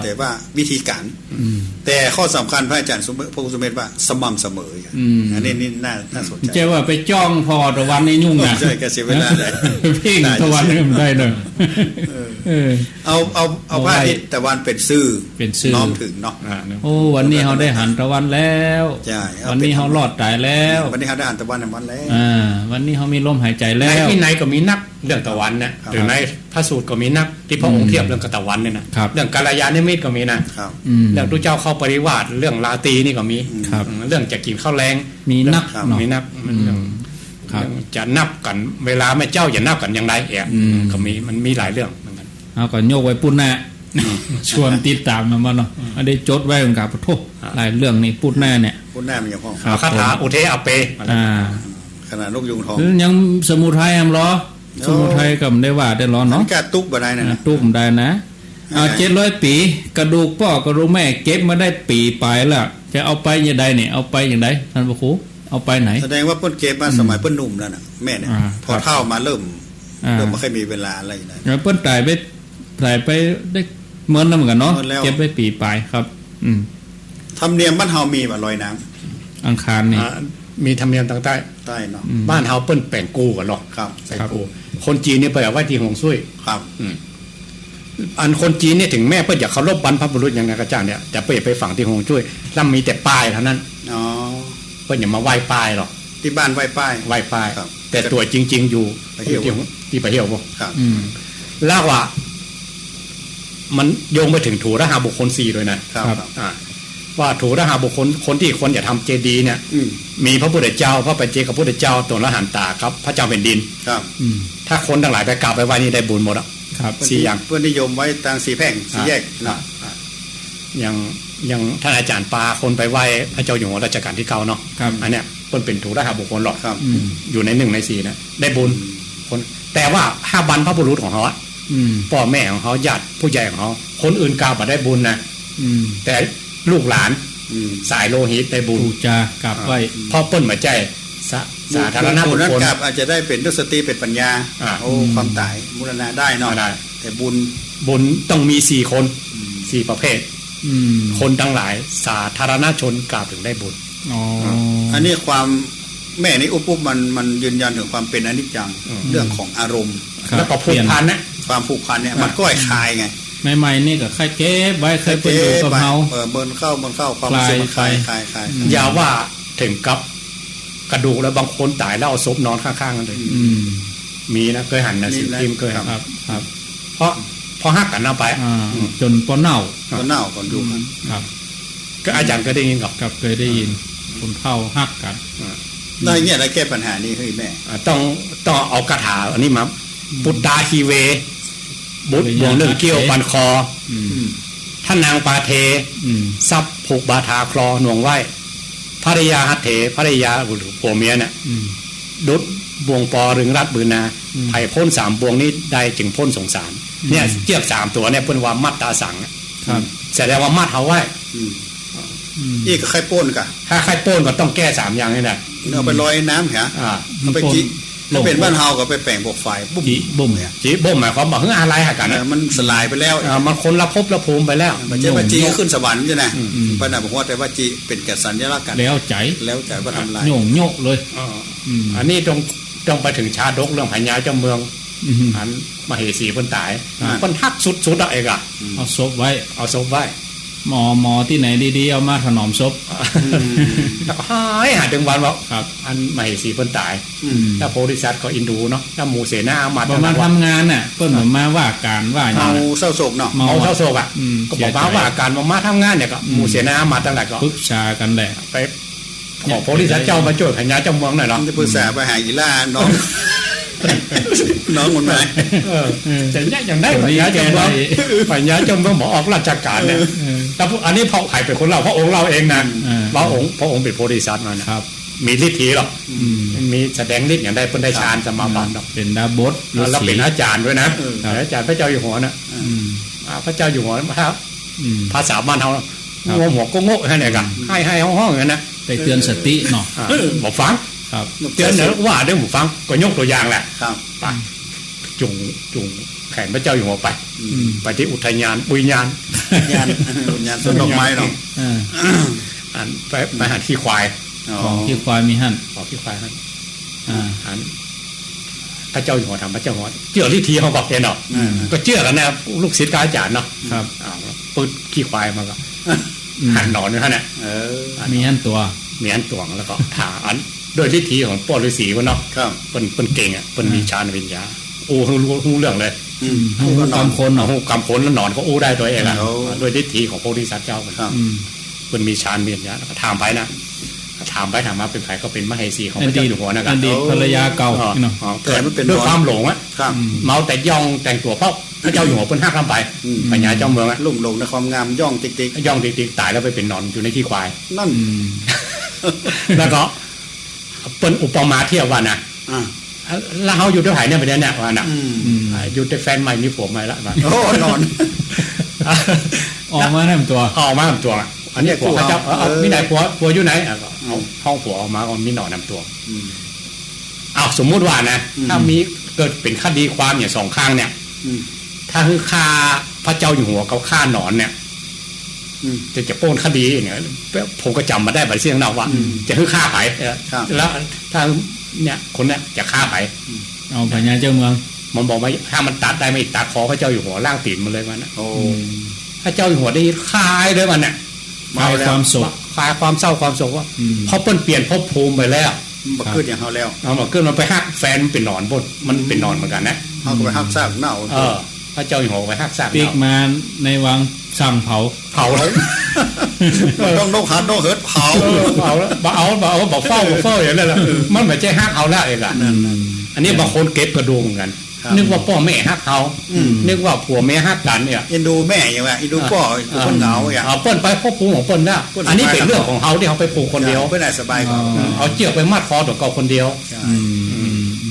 C: แต่ว่าวิธีการแต่ข้อสำคัญพระอาจารย์พระครูสุเมธว่าสม่ำเสมออันนี้น่าสนใจ
A: เจ้าว่าไปจ้องพอตะวันในยุ่งนะ
C: ใช่แกเสียเวลาได้
A: พี่ตะวันนี่มันได้เนอะ
C: เอาพระอาทิตย์ตะวันเป็นซื่อน้อมถึงเนาะ
A: โอ้วันนี้เขาได้หันตะวันแล้ววันนี้เขารอดตายแล้ว
C: วันนี้เขาได้หันตะวันในวันแล้ว
A: วันนี้เขามีลมหายใจแล้ว
B: ในที่ไหนก็มีนักเรื่องตะวันนะหรือในพระสูตรก็มีนักที่พระองค์เทียบเรื่องกับตะวันเนี่ยนะเรื่องกัลยาณมิตรก็มีนะเรื่องทุกเจ้าเข้าปริวาสเรื่องลาตีนี่ก็มีเรื่องจะกินข้าวแรง
A: มีนัก
B: จะนับกันเวลาแม่เจ้าอย่านับกันอย่างไรก็มีมันมีหลายเรื่องเหมือนกัน
A: เอาก็โยกไว้ปุ่นหน้าชวนติดตามมาเนาะอันนี้จดไว้กันกับพระโทษหลายเรื่องนี่ปุ่นหน้าเนี่ย
C: ปุ่นหน้ามันอย่างพ่
B: อคาถาอุเทอเป
C: ขนาดนกยุงทอง
A: ยังสมุทัยแอมล้อสมุทัยกับได้ว่าได้ล้อเนาะ
C: กระตุกบ่ได้นะ
A: ตุกได้นะ700 ปีกระดูกพ่อกระดูกแม่เก็บมาได้ปีปลายแล้วจะเอาไปอย่างใดเนี่ยเอาไปอย่างใดท่านพระครูเอาไปไหน
C: แสดงว่าเปิ้นเก็บมาสมัยเปิ้นหนุ่มแล้วน่ะแม่เนี่ยพอเฒ่ามาเริ่มไม่ค่อยมีเวลาอะไรนะ
A: แล้วเปิ้นตายไปได้เหมือนเหมือนกันเนาะเก็บไปปีปลายครับ
C: ธรรมเนียมบ้านเฮามีบ่ลอยน้
A: ำอังคารนี่
B: มีธรรมเนียมทางใต้
C: เนาะ
B: บ้านเฮาเปิ้นแป่งกูกันหรอก
C: ครับ
B: แป่งกูคนจีนนี่ไปเอาไว้ที่หงซุ่ย
C: ครับ
B: อันคนจีนเนี่ยถึงแม่เปิ้นอยากเคารพบรรพบุรุษอย่างนั้นกระจางเนี่ยแต่ไปฝังที่หงซุ่ยแล้วมีแต่ป้ายเท่านั้นเปิ้นอย่ามาไหว้ป้ายหรอก
C: ที่บ้านไหว้ป้าย
B: แต่ตัวจริงๆอยู่ที่ไปเที่ยวบ่ลากว่ามันโยงไปถึงถูระหาบุคคล4ด้วยนะครับว่าถูระหาบุคคลคนที่คนจะทำเจดีย์เนี่ยมีพระพุทธเจ้าพระปัจเจกพระพุทธเจ้าตัวละหันตาครับพระเจ้าแผ่นดิน
C: ครับ
B: ถ้าคนทั้งหลายไปกราบไปไหว้นี่ได้บุญหมดอ่ะ
C: ครับ4อย่างเพื่อนนิยมไว้ต่าง4แพร่ง4แยกนะ
B: อย่างท่านอาจารย์ปาคนไปไหว้พระเจ้าอยู่หัวรัชกาลที่9เนาะอันเนี้ยเพิ่นเป็นถูระหาบุคคลหรอกอยู่ใน1 ใน 4นะได้บุญคนแต่ว่า5บรรพบุรุษของเขาพ่อแม่ของเขาญาติผู้ใหญ่ของเขาคนอื่นกราบมาได้บุญนะแต่ลูกหลานสายโลหิตได้บุญ
A: จากราบไหว้
B: พ่อเปิ้นมาใจสาธารณบุคคล
C: อาจจะได้เป็นด้วยสติเป็นปัญญาความตายมุรณะได้เนาะแต่บุญ
B: ต้องมี4 คน4 ประเภทคนทั้งหลายสาธารณชนกราบถึงได้บุญ
C: อันนี้ความแม่นี้อุปมันยืนยันถึงความเป็นอนิจจังเรื่องของอารมณ์
B: แล้วก็ผูกพันนะ
C: ความผูกพันเนี่ยมันก็คลายไง
A: ใหม่ๆนี่ก็ค่อยเก็บไว้เคยเป็นอยู่กับเฮา
C: เบิ่นเข้าความรู้สึกคลาย
B: อย่าว่าถึงกับกระดูกแล้วบางคนตายแล้วเอาศพนอนข้างๆกันเลยมีนะเคยหันนะสิทีมเคยครับเพราะฮักกันเอาไป
A: จนปนเน่า
C: ก่อนอยู่
A: ครับ
B: ก็อาจารย์ก็ได้ยิน
A: กับเคยได้ยินคนเฒ่าฮักกัน
C: ได้เนี่ยแล้วแก้ปัญหานี้เฮ้ยแม่
B: ต้องเอาคาถาอันนี้มาปุตตาคีเวบุตรบวง1 เกี้ยวปันคอท่านนางปาเทซับผูกบาทาคลอหน่วงไหวภริยาหัตเถภริยาบุตรผัวเมียเนี่ยดุดบวงปอรึงรัดบืนนาไผ่พ้น3 บวงนี้ได้จึงพ้นสงสารเนี่ยเจียบ3 ตัวเนี่ยเพิ่นว่ามัดตาสังแสดงว่ามัดเขาไว้
C: อีกไข่ป้นกะ
B: ถ้าไข่ป้นก็ต้องแก้3 อย่างนี่แหละ
C: เอาไปลอยน้ำเหรอเอาไปจิถ้าเป็นบ้านเฮาก็ไปแปลงบวกไฟบุ้ม
B: เนี่ยจีบุ้มหมายความว่าอะไรหากัน
C: มันสลายไปแล้ว
B: มันคนละภพละภูมิไปแล้ว
C: มันจะว่าจีขึ้นสวรรค์ใช่ไหมพระนาบอกว่าแต่ว่าจีเป็นแก่สัญลักษณ์กัน
A: แล้วใจ
C: ว่าทำลาย
A: โยกเลย
B: อันนี้ต้องไปถึงชาดกเรื่องพญาเจ้าเมืองอันมเหสีเพิ่นตายเพิ่นฮักสุดๆเองอ่ะ
A: เอาศพไว้หมอที่ไหนดีๆเอามาถนอมศพ
B: หาถึงวันว่าอันมเหสีเพิ่นตายถ้าโพธิสัตว์ก็อินดูเนาะถ้าหมู่เสนามา
A: ทำงานน่ะเพิ่นมาว่าการว่า
C: เมาเศร้าโศกเนาะ
B: เมาเศร้าโศกอ่ะก็บอกว่าการมาทำงานเนี่ยก็หมู่เสนามาตั้งแต่ก็
A: ปรึกษากันแหละ
B: ไปขอโพธิสัตว์เจ้ามาช่วยพญาเจ้าเมืองหน่อยเนาะ
C: จะปรึกษาไปหาอีล่าน้องคนไหน
B: จะยากอย่างได้ปัญญาจำว่าปัญญาจำว่าหมอออกราชการเนี่ยแต่อันนี้พอไผ่เป็นคนเราพระองค์เราเองนะพระองค์เป็นโพธิสัตว์มานะครับมีฤทธิ์หรอกมีแสดงฤทธิ์อย่างได้เพิ่นได้ฌานสมาบัติ
A: เป็นดาบด
B: แล้วเป็นอาจารย์ด้วยนะอาจารย์พระเจ้าอยู่หัวนะพระเจ้าอยู่หัวภาษาบ้านเขาหัวก็โง่แค่ไหนกันให้ห้องอย่างนั้นนะ
A: ไปเตือนสติเนาะ
B: บอกฟังเตือนเนี่ยว่าเรื่องหมู่ฟังก็ยกตัวอย่างแหละไปจุงแขนพระเจ้าอยู่หัวไปที่อุทยานบุญญาณ
C: สวนดอกไม้เนาะ
B: ไปหาที่ควาย
A: ของที่ควายมีหั่น
B: ของที่ควายหั่น พระเจ้าอยู่หัวทำพระเจ้าหัวเจือลิทีเขาบอกเนาะก็เจือกันนะลูกศิษย์อาจารย์เนาะ
A: ครับ
B: ปืดขี้ควายมาก็หันหนอนอยู่ท่านเนี่ย
A: มีอันตัว
B: แล้วก็ถาอันโดยลิทีของป้อฤาษีวะเนาะเป็นเก่งอ่ะเป็นมีฌานวิญญาโอ้รู้เรื่องเลย
A: หูกำพล
B: หูกำพลแล้วนอนก็อู้ได้ตัวเองอ่ะโดยลิทีของโพธิสัตว์เจ้าเป็นมีฌานวิญญาแล้วก็ถามไปนะถามไปถามมาเป็นใครก็เป็นมเหสีของพระเจ้าอยู่หัวนะครับ
A: อดีตภรรยาเก่า
B: เกิดด้วยความหลงอ่ะเมาแต่ย่องแต่งตัวเพราะพระเจ้าอยู่หัวเพิ่นหักลำไปปัญญาเจ้าเมืองอ่ะ
C: ลุ่มหลงในความงามย่องติ๊ก
B: ตายแล้วไปเป็นนอนอยู่ในที่ควาย
C: นั่น
B: แล้วก็เป็นอุปมาเทียบว่านะแล้วเขาอยู่ด้วยไหเนี่ยไปเนี่ยว่านะอยู่ด้วยแฟนใหม่มีผัวใหม่ละโอ้
C: นอน
A: ออกมาแนมตัว
B: อันนี้ผัวพระเจ้ามีไหนผัวอยู่ไหนเอาห้องผัวออกมาก็มีหน่อนำตัวเอาสมมุติว่านะถ้ามีเกิดเป็นคดีความอย่างสองข้างเนี่ยถ้าคือฆ่าพระเจ้าอยู่หัวเขาฆ่าหนอนเนี่ยจะโป้นคดีเนี่ยผมก็จำมาได้ใบเสียงนอกว่าจะคือฆ่าไปแล้วถ้าเนี่ยคนเนี่ยจะฆ่าไป
A: เอาพญาเจ้าเมือง
B: มันบอกว่าถ้ามันตัดได้ไม่ตัดคอพระเจ้าอยู่หัวล่างตีนมันเลยมันนะพระเจ้าอยู่หัวได้คลายเลยมันเนี่ย
A: คลายความโศก
B: คลายความเศร้าความโศกว่าเพราะเปิ้นเปลี่ยนภพภูมิไปแล้ว
C: บักขึ้นอย่างเขาแล้ว
B: เอาบักขึ้นมันไปหักแฟนเป็นหนอนบนมันเป็นหนอนเหมือนกันนะ
C: เขาก็ไปหักซากเน่า
B: พระเจ้าอยู่หัวไปหักซาก
A: ปีกมาในวังสั่งเผา
C: เลยต้องนกหัดนกเหิดเผา
B: แล้วบอกเฝ้าอย่างนั้นแหละมันเหมือนใจหักเอาแล้วเองอ่ะอันนี้บางคนเก็บกระดูกเหมือนกันนึกว่าพ่อแม่ฮักเขานึกว่าผัวแม่ฮักกันเนี่ย
C: เอ็นดูแม่อย่างไรเอ็นดูพ่อคนเหงาอย่าง
B: เปิ้นไปพ่อผูของเปิ้นแล้วอันนี้เป็นเรื่องของเขาที่เขาไปผูกคนเดียว
C: เพื่อได้สบายกว่า
B: เอาเจียวไปมัดคอตัวเก่าคนเดียว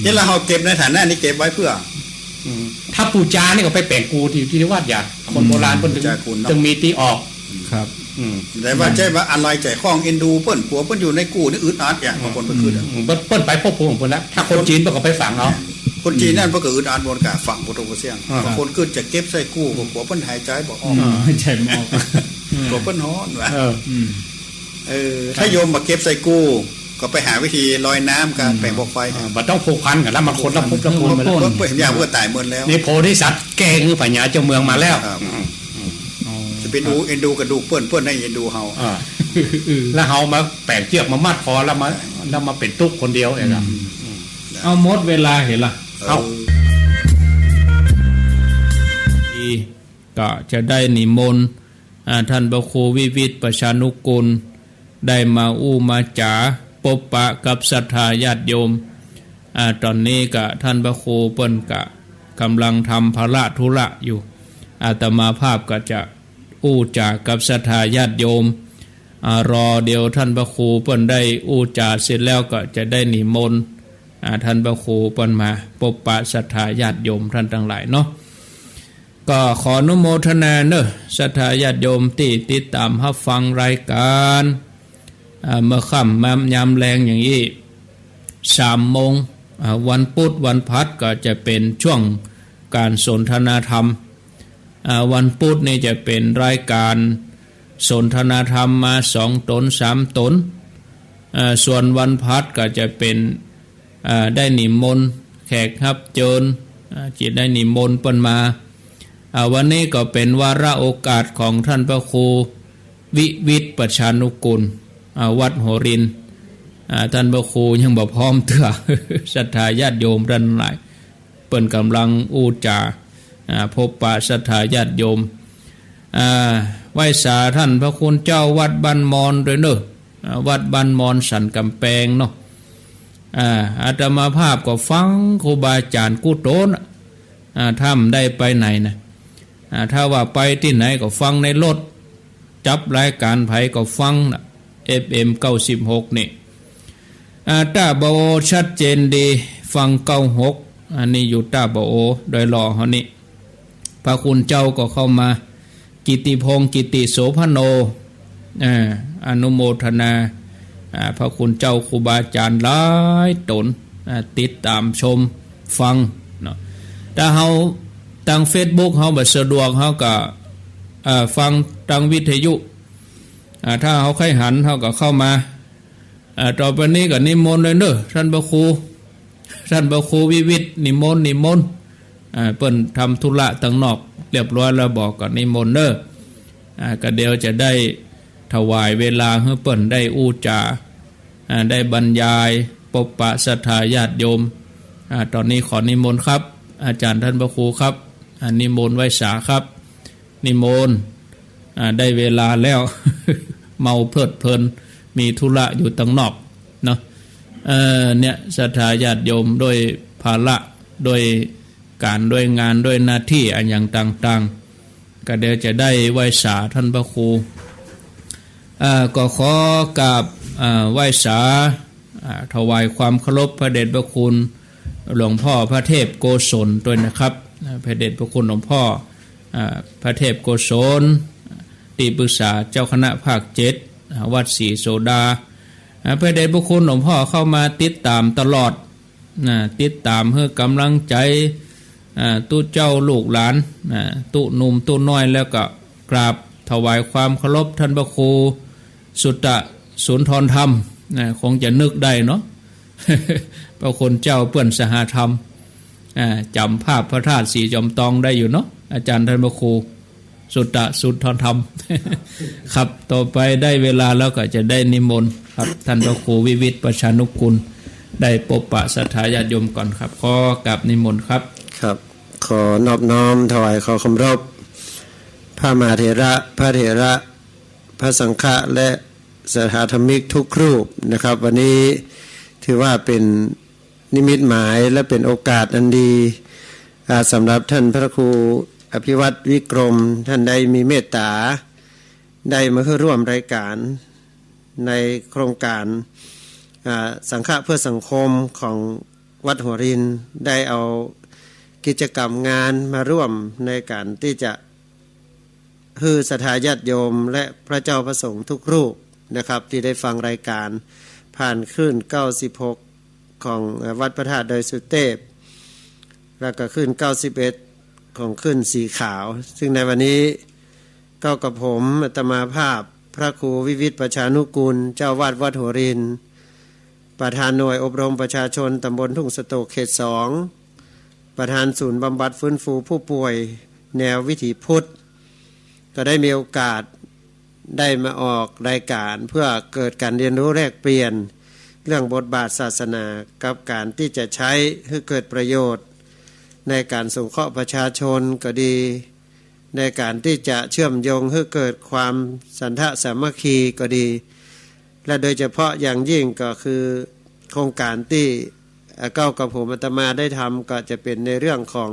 C: นี่เราเก็บในฐานะนี้เก็บไว้เพื่อ
B: ถ้าปูจานี่ก็ไปแปลงกูที่วัดอย่างคนโบราณเปิ้นจึงมีตีออก
A: ครับ
C: แต่ว่าใจว่าอะไรใจคล้องเอ็นดูเปิ้นผัวเปิ้นอยู่ในกูนี่อึดอัดอย่างบางคนไปขึ้น
B: เปิ้นไปพ่อผูของเปิ้นแล้วถ้าคนจีนเปิ้นก็ไปฝังเอา
C: คนจีนนั่นก็อึดอัดบนกาฝั่งพุทธเสียงบางคนขึ้นจะเก็บใส่กู้หัวเปิ้นหายใจบอกอ้อม
A: ใช่มอก
C: หัวเปิ้นฮ้อนว่ะถ้าโยมมาเก็บใส่กู้ก็ไปหาวิธีลอยน้ำการแปลงบอกไฟ
B: มันต้องผูกพันกันแล้วมันคนละภพละภูมิ
C: มาแล้วเพื่อเห็นอย่างเพื่อตายเมือนแล้ว
B: นี่โพธิสัตว์แก่คือปัญญาเจ้าเมืองมาแล้ว
C: จะเป็นเอ็นดูกระดูกเปิ้นให้เอ็นดูเฮา
B: แล้วเฮามาแปลงเชือกมามัดคอแล้วมาเป็นตุ๊กคนเดียวเองอ่ะ
A: เอาหมดเวลาเห็นล่ะ
B: เอา
A: ก็จะได้นิมนต์ท่านพระครูวิวิตประชานุกูลได้มามาจ๋าพบปะกับศรัทธาญาติโยมตอนนี้ก็ท่านพระครูเปิ้นก็กำลังทำภาระธุระอยู่อาตมาภาพก็จะจ๋ากับศรัทธาญาติโยมรอเดียวท่านพระครูเปิ้นได้จ๋าเสร็จแล้วก็จะได้นิมนต์ท่านพระครูเปิ้นมาพบปะศรัทธาญาติโยมท่านทั้งหลายเนาะก็ขออนุโมทนาเนอะศรัทธาญาติโยมที่ติดตามรับฟังรายการเมื่อค่ำมายามแรงอย่างนี้3 โมงวันพุธวันพฤหัสก็จะเป็นช่วงการสนทนาธรรมวันพุธนี่จะเป็นรายการสนทนาธรรมมา2 ตน 3 ตนส่วนวันพฤหัสก็จะเป็นได้นิมนต์แขกรับเชิญจิตได้นิมนต์เปิ้นมาวันนี้ก็เป็นวาระโอกาสของท่านพระครูวิวิตประชานุกูลวัดโหรินท่านพระครูยังบ่พร้อมเถื่อศรัทธาญาติโยมท่านหลายเปิ้นกำลังจาพบปะศรัทธาญาติโยมไหว้สาท่านพระคุณเจ้าวัดบ้านมอนด้วยเนอะวัดบ้านมอนสันกำแพงเนาะอาตมาภาพก็ฟังครูบาอาจารย์กุโตนถ้าได้ไปไหนนะถ้าว่าไปที่ไหนก็ฟังในรถจับรายการไผก็ฟังนะFM 96นี่ต้าบโอชัดเจนดีฟัง96อันนี้อยู่ต้าบโอโดยหล่อเฮานี่พระคุณเจ้าก็เข้ามากิติพงศ์กิติโสภโนอนุโมทนาพระคุณเจ้าครูบาอาจารย์หลายตนติดตามชมฟังเนาะถ้าเฮาทาง Facebook เฮาบ่สะดวกเฮาก็ฟังทางวิทยุถ้าเฮาใครหันเฮาก็เข้ามาต่อไปนี้ก็นิมนต์เลยเด้อท่านพระครู ท่านพระครูวิวิตนิมนต์เปิ้นทำธุระตั้งนอกเรียบร้อยแล้วบอกกับนิมนต์เด้อก็เดี๋ยวจะได้ถวายเวลาให้เปิ้นได้อู้จาได้บรรยายปบปะศรัทธาญาติโยมตอนนี้ขอนิมนต์ครับอาจารย์ท่านพระครูครับนิมนต์ไว้สาครับนิมนต์ได้เวลาแล้ว เมาเพลิดเพลินมีธุระอยู่ตั้งนอกเนาะเนี่ยศรัทธาญาติโยมด้วยภาระด้วยการด้วยงานด้วยหน้าที่อันอย่างต่างๆก็เดี๋ยวจะได้ไหว้สาท่านพระครูก็ขอกราบไหว้สาถวายความเคารพพระเดชพระคุณหลวงพ่อพระเทพโกศลด้วยนะครับพระเดชพระคุณหลวงพ่อพระเทพโกศลที่ปรึกษาเจ้าคณะภาค7วัดศรีโสดาพระเดชพระคุณหลวงพ่อเข้ามาติดตามตลอดติดตามเพื่อกำลังใจตู้เจ้าลูกหลานตู้หนุ่มตู้น้อยแล้วก็กราบถวายความเคารพท่านพระครูสุตตะสุนทรธรรมคงจะนึกได้เนาะ พระคุณเจ้าเปื้อนสหธรรมจำภาพพระธาตุสีจอมตองได้อยู่เนาะอาจารย์ท่านพระครูสุตตะสุนทรธรรม ครับต่อไปได้เวลาแล้วก็จะได้นิมนต์ครับท่านพระครูวิวิตประชานุกุลได้ปบปะศรัทธาญาติโยมก่อนครับขอกราบนิมนต์ครับ
F: ครับขอนอบน้อมถวายขอเคารพพระมหาเถระพระเถระพระสังฆะและสถาธรรมิกทุกรูปนะครับวันนี้ถือว่าเป็นนิมิตหมายและเป็นโอกาสอันดีสำหรับท่านพระครูอภิวัตรวิกรมท่านได้มีเมตตาได้มาเข้าร่วมรายการในโครงการสังฆะเพื่อสังคมของวัดหัวรินได้เอากิจกรรมงานมาร่วมในการที่จะฮือศรัทธาญาติโยมและพระเจ้าพระสงฆ์ทุกรูปนะครับที่ได้ฟังรายการผ่านคลื่น96ของวัดพระธาตุดอยสุเทพแล้วก็คลื่น91ของคลื่นสีขาวซึ่งในวันนี้ก็กับผมอาตมาภาพพระครูวิวิตประชานุกูลเจ้าวาดวัดหัวรินประธานหน่วยอบรมประชาชนตำบลทุ่งสโตกเขต2ประธานศูนย์บำบัดฟื้นฟูผู้ป่วยแนววิถีพุทธก็ได้มีโอกาสได้มาออกรายการเพื่อเกิดการเรียนรู้แลกเปลี่ยนเรื่องบทบาทศาสนากับการที่จะใช้ให้เกิดประโยชน์ในการสงเคราะห์ประชาชนก็ดีในการที่จะเชื่อมโยงให้เกิดความสันทะสามัคคีก็ดีและโดยเฉพาะอย่างยิ่งก็คือโครงการที่เก้ากับผมอาตมาได้ทำก็จะเป็นในเรื่องของ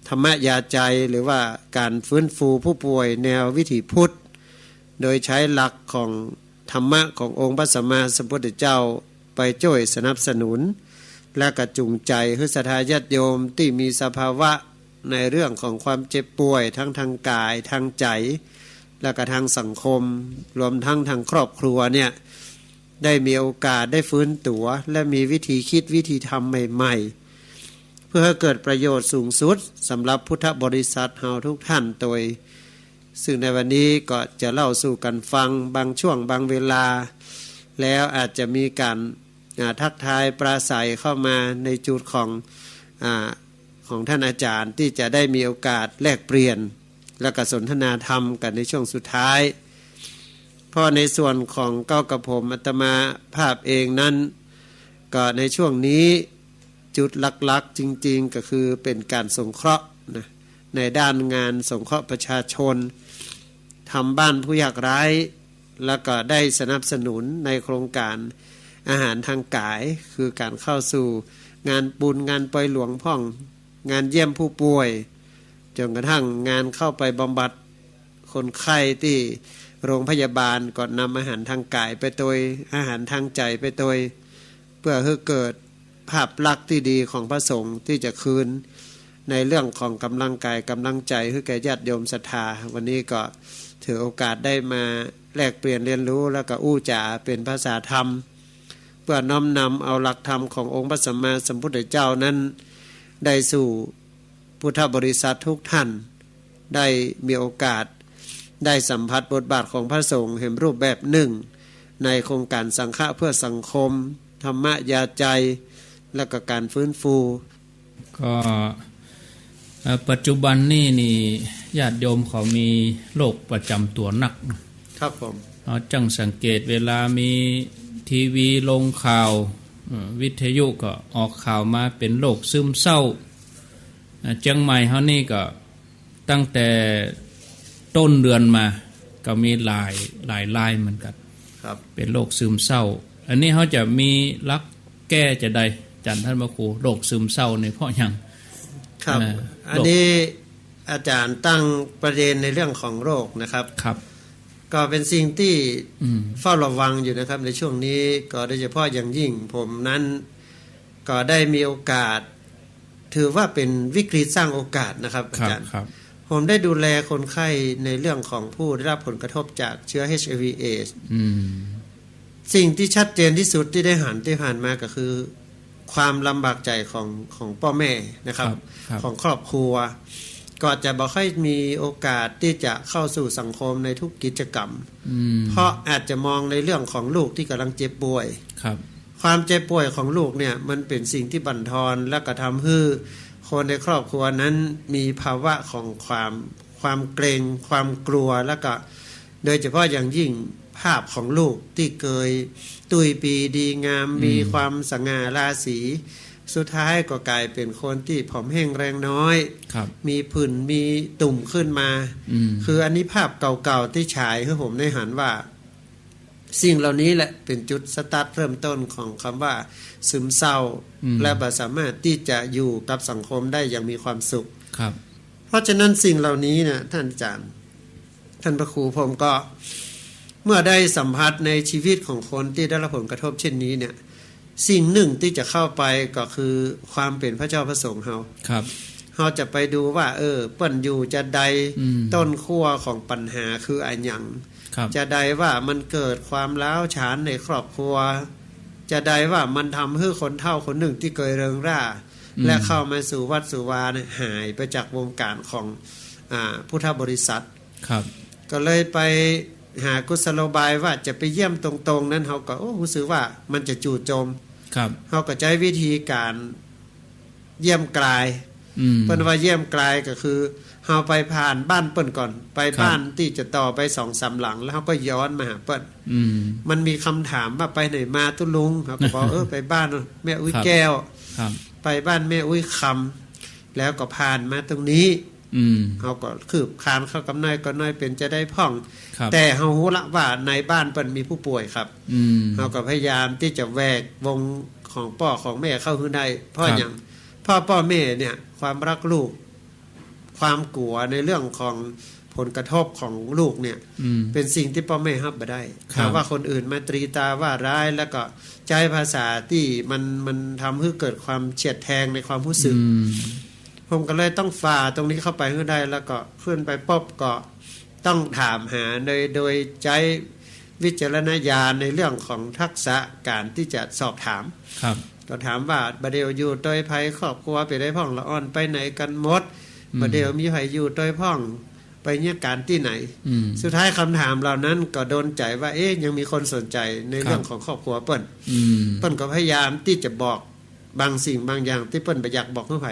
F: ธรรมยาใจหรือว่าการฟื้นฟูผู้ป่วยแนววิถีพุทธโดยใช้หลักของธรรมะขององค์พระสัมมาสัมพุทธเจ้าไปช่วยสนับสนุนและกระจุงใจให้ศรัทธาญาติโยมที่มีสภาวะในเรื่องของความเจ็บป่วยทั้งทางกายทางใจและก็ทางสังคมรวมทั้งทางครอบครัวเนี่ยได้มีโอกาสได้ฟื้นตัวและมีวิธีคิดวิธีทำใหม่ๆเพื่อให้เกิดประโยชน์สูงสุดสำหรับพุทธบริษัทเฮาทุกท่านโดยซึ่งในวันนี้ก็จะเล่าสู่กันฟังบางช่วงบางเวลาแล้วอาจจะมีการทักทายปราศัยเข้ามาในจุดของท่านอาจารย์ที่จะได้มีโอกาสแลกเปลี่ยนและก็สนทนาธรรมกันในช่วงสุดท้ายเพราะในส่วนของเก้ากับผมอาตมาภาพเองนั้นก็ในช่วงนี้จุดหลักๆจริงๆก็คือเป็นการสงเคราะห์นะในด้านงานสงเคราะห์ประชาชนทำบ้านผู้ยากไร้แล้วก็ได้สนับสนุนในโครงการอาหารทางกายคือการเข้าสู่งานบุญงานปล่อยหลวงพ่องงานเยี่ยมผู้ป่วยจนกระทั่งงานเข้าไปบำบัดคนไข้ที่โรงพยาบาลก่อนนำอาหารทางกายไปโดยอาหารทางใจไปโดยเพื่อให้เกิดภาพลักษณ์ที่ดีของพระสงฆ์ที่จะคืนในเรื่องของกำลังกายกำลังใจให้แก่ญาติโยมศรัทธาวันนี้ก็ถือโอกาสได้มาแลกเปลี่ยนเรียนรู้แล้วก็อู้จ๋าเป็นภาษาธรรมเพื่อน้อมนำเอาหลักธรรมขององค์พระสัมมาสัมพุทธเจ้านั้นได้สู่พุทธบริษัททุกท่านได้มีโอกาสได้สัมผัสบทบาทของพระสงฆ์เห็นรูปแบบหนึ่งในโครงการสังฆะเพื่อสังคมธรรมยาใจ แล้วก็การฟื้นฟู
A: ก็ปัจจุบันนี่ญาติโยมเขามีโรคประจำตัวหนัก
F: ครับผม
A: เราจังสังเกตเวลามีทีวีลงข่าววิทยุก็ออกข่าวมาเป็นโรคซึมเศร้าเชียงใหม่เฮานี่ก็ตั้งแต่ต้นเดือนมาก็มีหลายรายเหมือนกัน
F: ครับ
A: เป็นโรคซึมเศร้าอันนี้เขาจะมีรักแก้จะใดจันท่านพระครูโรคซึมเศร้าในเพราะหยัง
F: ครับอันนี้อาจารย์ตั้งประเด็นในเรื่องของโรคนะครับ
A: ครับ
F: ก็เป็นสิ่งที่เฝ้าระวังอยู่นะครับในช่วงนี้ก็โดยเฉพาะอย่างยิ่งผมนั้นก็ได้มีโอกาสถือว่าเป็นวิกฤตสร้างโอกาสนะครับอาจารย์ผมได้ดูแลคนไข้ในเรื่องของผู้ได้รับผลกระทบจากเชื้อ HIV/AIDS สิ่งที่ชัดเจนที่สุดที่ได้ผ่านมาก็คือความลำบากใจของพ่อแม่นะครับของครอบครัวก็จะบ่ค่อยมีโอกาสที่จะเข้าสู่สังคมในทุกกิจกรรมเพราะอาจจะมองในเรื่องของลูกที่กำลังเจ็บป่วยความเจ็บป่วยของลูกเนี่ยมันเป็นสิ่งที่บั่นทอนและก็ทำให้คนในครอบครัวนั้นมีภาวะของความเกรงความกลัวแล้วก็โดยเฉพาะอย่างยิ่งภาพของลูกที่เคยตุยปีดีงามมีความสง่าราศีสุดท้ายก็กลายเป็นคนที่ผอมแห้งแรงน้อยมีผื่นมีตุ่มขึ้นมาคืออันนี้ภาพเก่าๆที่ฉายให้ผมได้หันว่าสิ่งเหล่านี้แหละเป็นจุดสตาร์ทเริ่มต้นของคำว่าซึมเศร้าและบ่สามารถที่จะอยู่กับสังคมได้อย่างมีความสุขเพราะฉะนั้นสิ่งเหล่านี้เนี่ยท่านอาจารย์ท่านพระครูผมก็เมื่อได้สัมผัสในชีวิตของคนที่ได้รับผลกระทบเช่นนี้เนี่ยสิ่งหนึ่งที่จะเข้าไปก็คือความเป็นพระเจ้าพระสงฆ์เราจะไปดูว่าเปิ้นอยู่จะใดต้นขั้วของปัญหาคืออันหยังจะใดว่ามันเกิดความร้าวฉานในครอบครัวจะใดว่ามันทำให้คนเฒ่าคนหนึ่งที่เคยเริงร่าและเข้ามาสู่วัดสู่วาเนี่ยหายไปจากวงการของพุทธบริษัทก็เลยไปหากุศโลบายว่าจะไปเยี่ยมตรงๆนั้นเขาก็รู้สึกว่ามันจะจู่โจมเขาก็ใช้วิธีการเยี่ยมกลายเปิ้นว่าเยี่ยมกลายก็คือเฮาไปผ่านบ้านเปิ้นก่อนไปบ้านที่จะต่อไป 2-3 หลังแล้วเฮาก็ย้อนมาหาเปิ้นมันมีคำถามว่าไปไหนมาตุลุงเขาก็บอกไปบ้านแม่อุ้ยแก้วไปบ้านแม่อุ้ยคำแล้วก็ผ่านมาตรงนี้เขาก็คืบคานเข้ากับน้อยก็น้อยเป็นจะได้พ่องแต่เฮาฮู้ละว่าในบ้านเปิ้นมีผู้ป่วยครับเฮาก็พยายามที่จะแวกวงของพ่อของแม่เข้าขึ้นได้เพราะหยังพ่อแม่เนี่ยความรักลูกความกลัวในเรื่องของผลกระทบของลูกเนี่ยเป็นสิ่งที่พ่อแม่รับบ่ได้ถ้าว่าคนอื่นมาตรีตาว่าร้ายแล้วก็ใช้ภาษาที่มันทำให้เกิดความเฉียดแทงในความรู้สึกผมก็เลยต้องฝ่าตรงนี้เข้าไปให้ได้แล้วก็ขึ้นไปป๊บก็ต้องถามหาโดยใช้วิจารณญาณในเรื่องของทักษะการที่จะสอบถามก็ถามว่าบดเดียวอยู่โดยภัยครอบครัวไปได้พ่องละอ่อนไปไหนกันหมดบดเดียวมีภัยอยู่โดยพ่องไปเนี่ยการที่ไหนสุดท้ายคำถามเหล่านั้นก็โดนใจว่ายังมีคนสนใจในเรื่องของครอบครัวเปิ้นก็พยายามที่จะบอกบางสิ่งบางอย่างที่เปิ้นบ่อยากบอกให้ไผ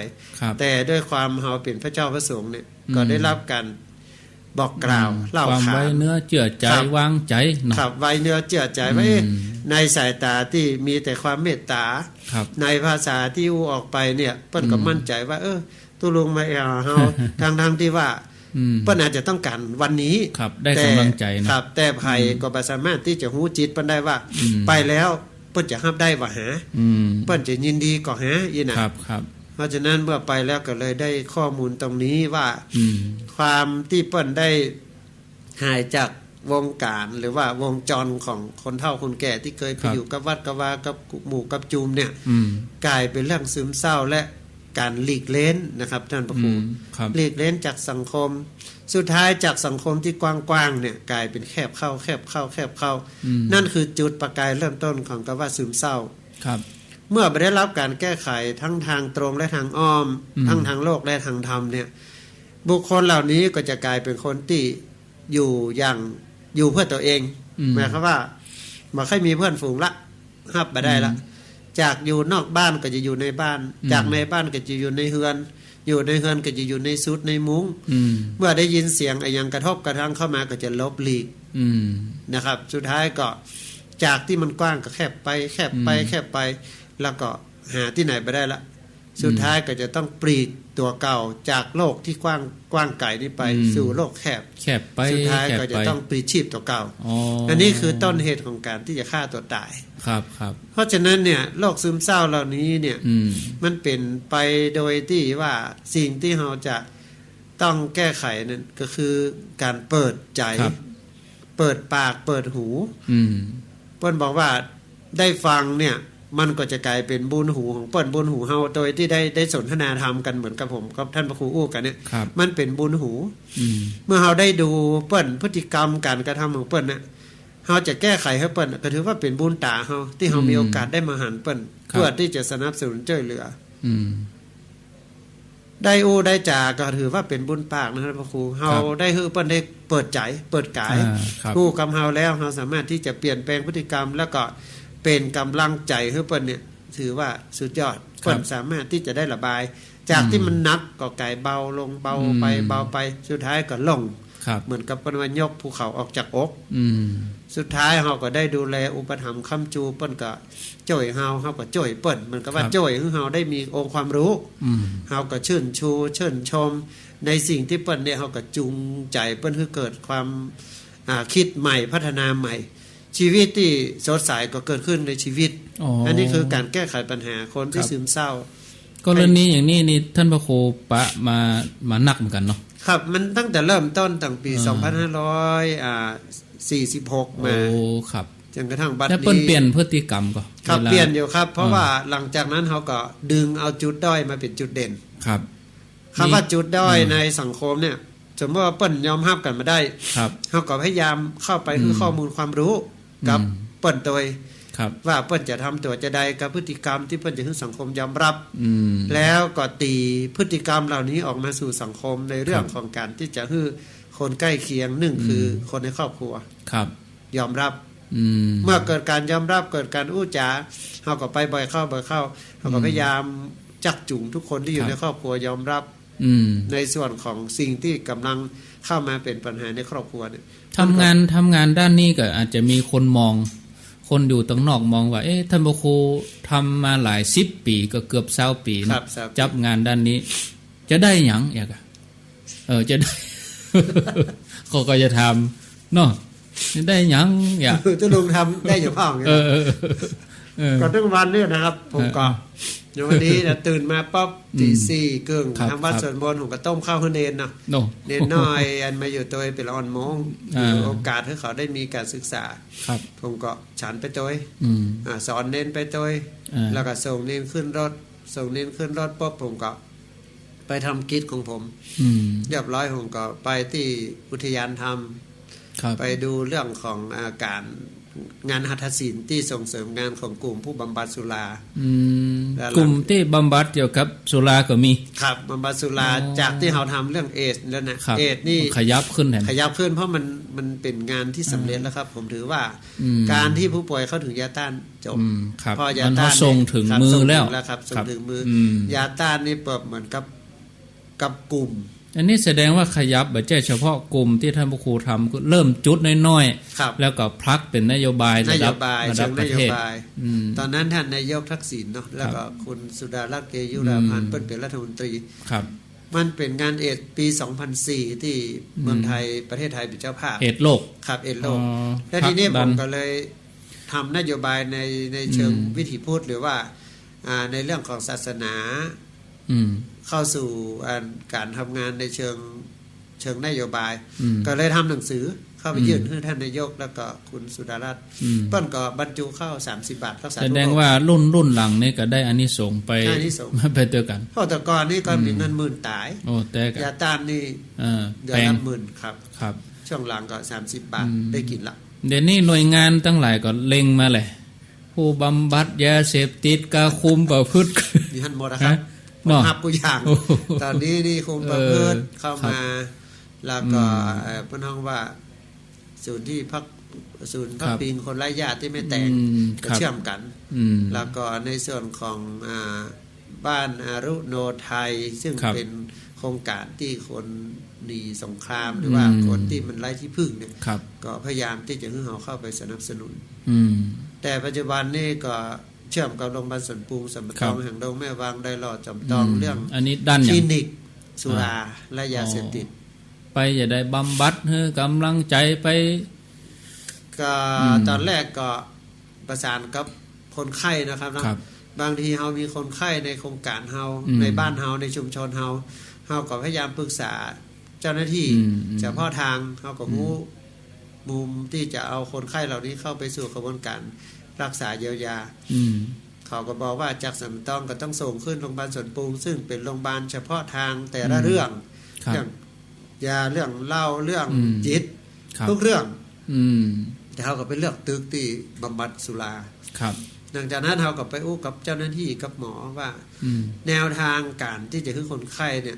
F: แต่ด้วยความเฮาเป็นพระเจ้าพระสงฆ์เนี่ยก็ได้รับการบอกกล่าวเล่าขานความไว้
A: เนื้อเชื่อใจวางใจ
F: ครับไว้เนื้อเชื่อใจว่าในสายตาที่มีแต่ความเมตตาในภาษาที่ออกไปเนี่ยเปิ้นก็มั่นใจว่าตุลุงมาเฮาทั้งที่ว่าเปิ้นอาจจะต้องการวันนี้
A: ได้กำลังใจนะครับ
F: แต่ไผก็บ่สามารถที่จะฮู้จิตเปิ้นได้ว่าไปแล้วเปิ้นจะรับได้บ่หาเปิ้นจะยินดีก็หาอีน่ะ
A: ครับ
F: เพราะฉะนั้นเมื่อไปแล้วก็เลยได้ข้อมูลตรงนี้ว่าความที่เปิ้นได้หายจากวงการหรือว่าวงจรของคนเฒ่าคนแก่ที่เคยไปอยู่กับวัดกับวากับหมู่กับจูมเนี่ยกลายเป็นเรื่องซึมเศร้าและการหลีกเล้นนะครับท่านพระครูหลีกเล้นจากสังคมสุดท้ายจากสังคมที่กว้างๆเนี่ยกลายเป็นแคบเข้านั่นคือจุดประกายเริ่มต้นของคำว่าซึมเศร้าเมื่อไม่ได้รับการแก้ไขทั้งทางตรงและทางอ้อมทั้งทางโลกและทางธรรมเนี่ยบุคคลเหล่านี้ก็จะกลายเป็นคนที่อยู่เพื่อตัวเองหมายความว่าบ่ค่อยมีเพื่อนฝูงละรับบ่ได้ละ จากอยู่นอกบ้านก็จะอยู่ในบ้าน จากในบ้านก็จะอยู่ในเฮือน อยู่ในเฮือนก็จะอยู่ในสุดในมุ้งเมื่อได้ยินเสียงอะไรอย่างกระทบกระทั่งเข้ามาก็จะลบหลีกนะครับสุดท้ายก็จากที่มันกว้างก็แคบไปแคบไปแคบไปแล้วก็หาที่ไหนไปได้ละสุดท้ายก็จะต้องปลีกตัวเก่าจากโลกที่กว้างไกลนี้ไปสู่โลกแคบ
A: ไป
F: สุดท้ายก็จะต้องปลีกชีพตัวเก่าอันนี้คือต้นเหตุของการที่จะฆ่าตัวตาย
A: ครับ
F: เพราะฉะนั้นเนี่ยโรคซึมเศร้าเหล่านี้เนี่ยมันเป็นไปโดยที่ว่าสิ่งที่เราจะต้องแก้ไขนั่นก็คือการเปิดใจเปิดปากเปิดหูเปิ้นบอกว่าได้ฟังเนี่ยมันก็จะกลายเป็นบุญหูของเปิ้นบุญหูเฮาโดยที่ได้สนทนาธรรมกันเหมือนกับผมกับท่านพระครูอู้กันเนี่ยมันเป็นบุญหูเมื่อเฮาได้ดูเปิ้นพฤติกรรมการกระทำของเปิ้นน่ะเฮาจะแก้ไขให้เปิ้นก็ถือว่าเป็นบุญตาเฮาที่เฮามีโอกาสได้มาหันเปิ้นเพื่อที่จะสนับสนุนช่วยเหลือได้อู้ได้จาก็ถือว่าเป็นบุญปากนะครับพระครูเฮาได้ฮือเปิ้นได้เปิดใจเปิดกายคู่กับเฮาแล้วเฮาสามารถที่จะเปลี่ยนแปลงพฤติกรรมแล้วก็เป็นกำลังใจให้เปิ้นเนี่ยถือว่าสุดยอดเปิ้นสามารถที่จะได้ระบายจากที่มันหนักก็กลายเบาลงเบาไปเบาไปสุดท้ายก็ลงเหมือนกับเปิ้นว่ายกภูเขาออกจากอกสุดท้ายเฮาก็ได้ดูแลอุปถัมภ์ค้ำจูเปิ้นก็ช่วยเฮาก็ช่วยเปิ้นมันก็ว่าช่วยให้เฮาได้มีองค์ความรู้เฮาก็ชื่นชูชื่นชมในสิ่งที่เปิ้นเนี่ยเฮาก็จูงใจเปิ้นให้เกิดความคิดใหม่พัฒนาใหม่ชีวิตที่สดใสก็เกิดขึ้นในชีวิต อันนี้คือการแก้ไขปัญหาคนที่ซึมเศร้าก
A: รณีอย่างนี้นี่ท่านพระครูปะมานักเหมือนกันเนาะ
F: ครับมันตั้งแต่เริ่มต้นตั้งปี2546มา
A: โอ้ครับ
F: จนกระทั่งบัดนี้
A: แล้วเปิ้นเปลี่ยนพฤติกรรมก็
F: ครับเปลี่ยนอยู่ครับเพราะว่าหลังจากนั้นเฮาก็ดึงเอาจุดด้อยมาเป็นจุดเด่น
A: ครับ
F: คำว่าจุดด้อยในสังคมเนี่ยสมมติว่าเปิ้นยอมรับกันมาได้
A: ครับ
F: เฮาก็พยายามเข้าไปคือข้อมูลความรู้กับเปิ้นโดยว่าเปิ้นจะทำตัวจะใดกับพฤติกรรมที่เปิ้นจะให้สังคมยอมรับแล้วก็ตีพฤติกรรมเหล่านี้ออกมาสู่สังคมในเรื่องของการที่จะให้คนใกล้เคียงหนึ่งคือคนในครอบครัว
A: ครับ
F: ยอมรับเมื่อเกิดการยอมรับเกิดการอู้จาเฮาก็ไปบ่อยเข้าเฮาก็พยายามจักจูงทุกคนที่อยู่ในครอบครัวยอมรับในส่วนของสิ่งที่กำลังเข้ามาเป็นปัญหาในครอบครัวเนี่ย
A: ทำงานด้านนี้ก็อาจจะมีคนมองคนอยู่ตรงนอกมองว่าเอ๊ะท่านพระครูทำมาหลาย10ปีก็เกือบ20ปีนะจับงานด้านนี้จะได้หยังอยากจะได้ เขาก็จะทำเนาะได้หยังอยาก
F: จะลงทำได้อยู่พ่อไงก็ทุกวันเนี่ยนะครับผมก็อย่างวันนี้ตื่นมาป๊อบตี4 กึ่งทำวัดสวดมนต์ผมก็ต้มข้าวให้เนนเนาะเนนน้อยอันมาอยู่ตัวเป็นอ่อนมงโอกาสให้เขาได้มีการศึกษาผมก็ฉันไปตัวสอนเนนไปตัวแล้วก็ส่งเนนขึ้นรถป๊อบผมก็ไปทำกิจของผมเรียบร้อยผมก็ไปที่อุทยานธรรมไปดูเรื่องของการงานหัตถศิลป์ที่ส่งเสริมงานของกลุ่มผู้บำบัดสุราก
A: ลุ่มที่บำบัดเกี่ยวกับสุราก็มี
F: ครับบำบัดสุราจากที่เราทำเรื่องเอดแล้วนะ
A: เอดนี่ขยับขึ้น
F: เพราะมันเป็นงานที่สำเร็จแล้วครับผมถือว่าการที่ผู้ป่วยเข้าถึงยาต้านจบ
A: พอยาต้านส่งถึงมือแล้ว
F: ครับส่งถึงมือยาต้านนี่เปิดเหมือนกับกลุ่ม
A: อันนี้แสดงว่าขยับแบบเฉพาะกลุ่มที่ท่านพระครูทำก็เริ่มจุดน้อยๆแล้วก็พลักเป็นนโยบายระดับประเทศ
F: ตอนนั้นท่านนายกทักษิณเนาะแล้วก็คุณสุดารัตน์เกยุราพันธ์เป็นรัฐมนตรีมันเป็นงานเอดปี2004ที่เมืองไทยประเทศไทยเป็นเจ้าภาพ
A: เอดโลก
F: ครับเอดโลกและทีนี้ผมก็เลยทำนโยบายในเชิงวิถีพุทธหรือว่าในเรื่องของศาสนาเข้าสู่การทำงานในเชิงนโยบายก็เลยทำหนังสือเข้าไปยื่นให้ท่านนายกแล้วก็คุณสุดารัตน์เปิ้นก็บรรจุเข้า30 บาทรักษา
A: แสดงว่ารุ่นหลังนี่ก็ได้อานิสงส์ไปเตือกัน
F: เพราะแต่ก่อนนี่ก็มีเงินหมื่นตายยาต้านนี่เดือนละ10,000ครับช่วงหลังก็30 บาทได้กินละ
A: เดี๋ยวนี้หน่วยงานตั้งหลายก็เล็งมาเลยผู้บำบัดยาเสพติดก็คุมประพฤติ
F: มีหันหมดครับภาพกูอย่างตอนนี้นี่คุมประพฤติเข้ามาแล้วก็เพิ่นฮ้องว่าศูนย์ที่พัก ศูนย์พักพิงคนไร้ญาติที่ไม่แตกก็เชื่อมกันแล้วก็ในส่วนของบ้านอารุโนไทยซึ่งเป็นโครงการที่คนหนีสงครามหรือว่าคนที่มันไร้ที่พึ่งเนี่ยก็พยายามที่จะให้เราเข้าไปสนับสนุนแต่ปัจจุบันนี่ก็เชื่อมกับโรงพยาบาลสวนปรุงสัมปทองแห่งดงแม่วางได้หลอดจำตองเรื่อง
A: อันนี้ด้าน
F: คลินิกสุราและยาเสพติด
A: ไปจะได้บำบัดให้กำลังใจไป
F: ก็ตอนแรกก็ประสานกับคนไข้นะครับนะบางทีเฮามีคนไข้ในโครงการเฮาในบ้านเฮาในชุมชนเฮาก็พยายามปรึกษาเจ้าหน้าที่เฉพาะทางเฮาก็รู้มุมที่จะเอาคนไข้เหล่านี้เข้าไปสู่กระบวนการรักษาเยียวยาเขาก็บอกว่าจากสัมตองก็ต้องส่งขึ้นโรงพยาบาลสวนปรุงซึ่งเป็นโรงพยาบาลเฉพาะทางแต่ละเรื่องยาเรื่องเหล้าเรื่องจิตทุกเรื่องแต่เขาก็ไปเลือกตึกที่บำบัดสุราหลังจากนั้นเขาก็ไปอู้กับเจ้าหน้าที่กับหมอว่าแนวทางการที่จะให้คนไข้เนี่ย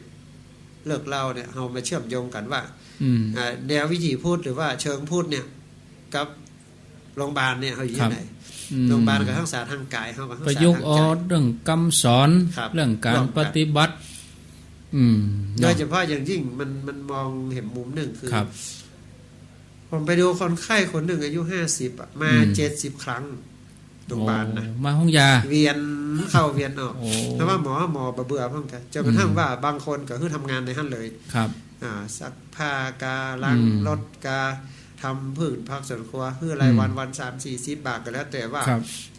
F: เลิกเหล้าเนี่ยเรามาเชื่อมโยงกันว่าแนววิธีพูดหรือว่าเชิงพูดเนี่ยกับโรงพยาบาลเนี่ยเขาอยู่ที่ไหนโรงพยาบาลกับทั้งศาสตร์ทางกายเขากับทั้งศาสตร์ทางใจประยุกต์
A: เรื่องคำสอนเรื่องการปฏิบัติ
F: โดยเฉพาะอย่างยิ่งมันมองเห็นมุมหนึ่งคือผมไปดูคนไข้คนหนึ่งอายุ50มา70ครั้งโรงพยาบาลนะ
A: มาห้องยา
F: เวียนเข้าเวียนออกแล้วว่าหมอเบื่อพ้องกันจนกระทั่งว่าบางคนก็คือทำงานในหั่นเลยซักผ้ากาล้างรถกาทำพืชผักสวนครัวเพื่อรายวัน 3-40 บาทก็แล้วแต่ว่า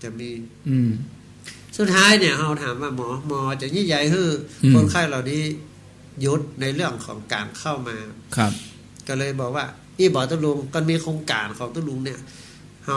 F: จะมีสุดท้ายเนี่ยเราถามว่าหมอจะยิ่งใหญ่คือคนไข้เหล่านี้ยุดในเรื่องของการเข้ามาก็เลยบอกว่าอีบ่อตุลุงก็มีโครงการของตุลุงเนี่ยเรา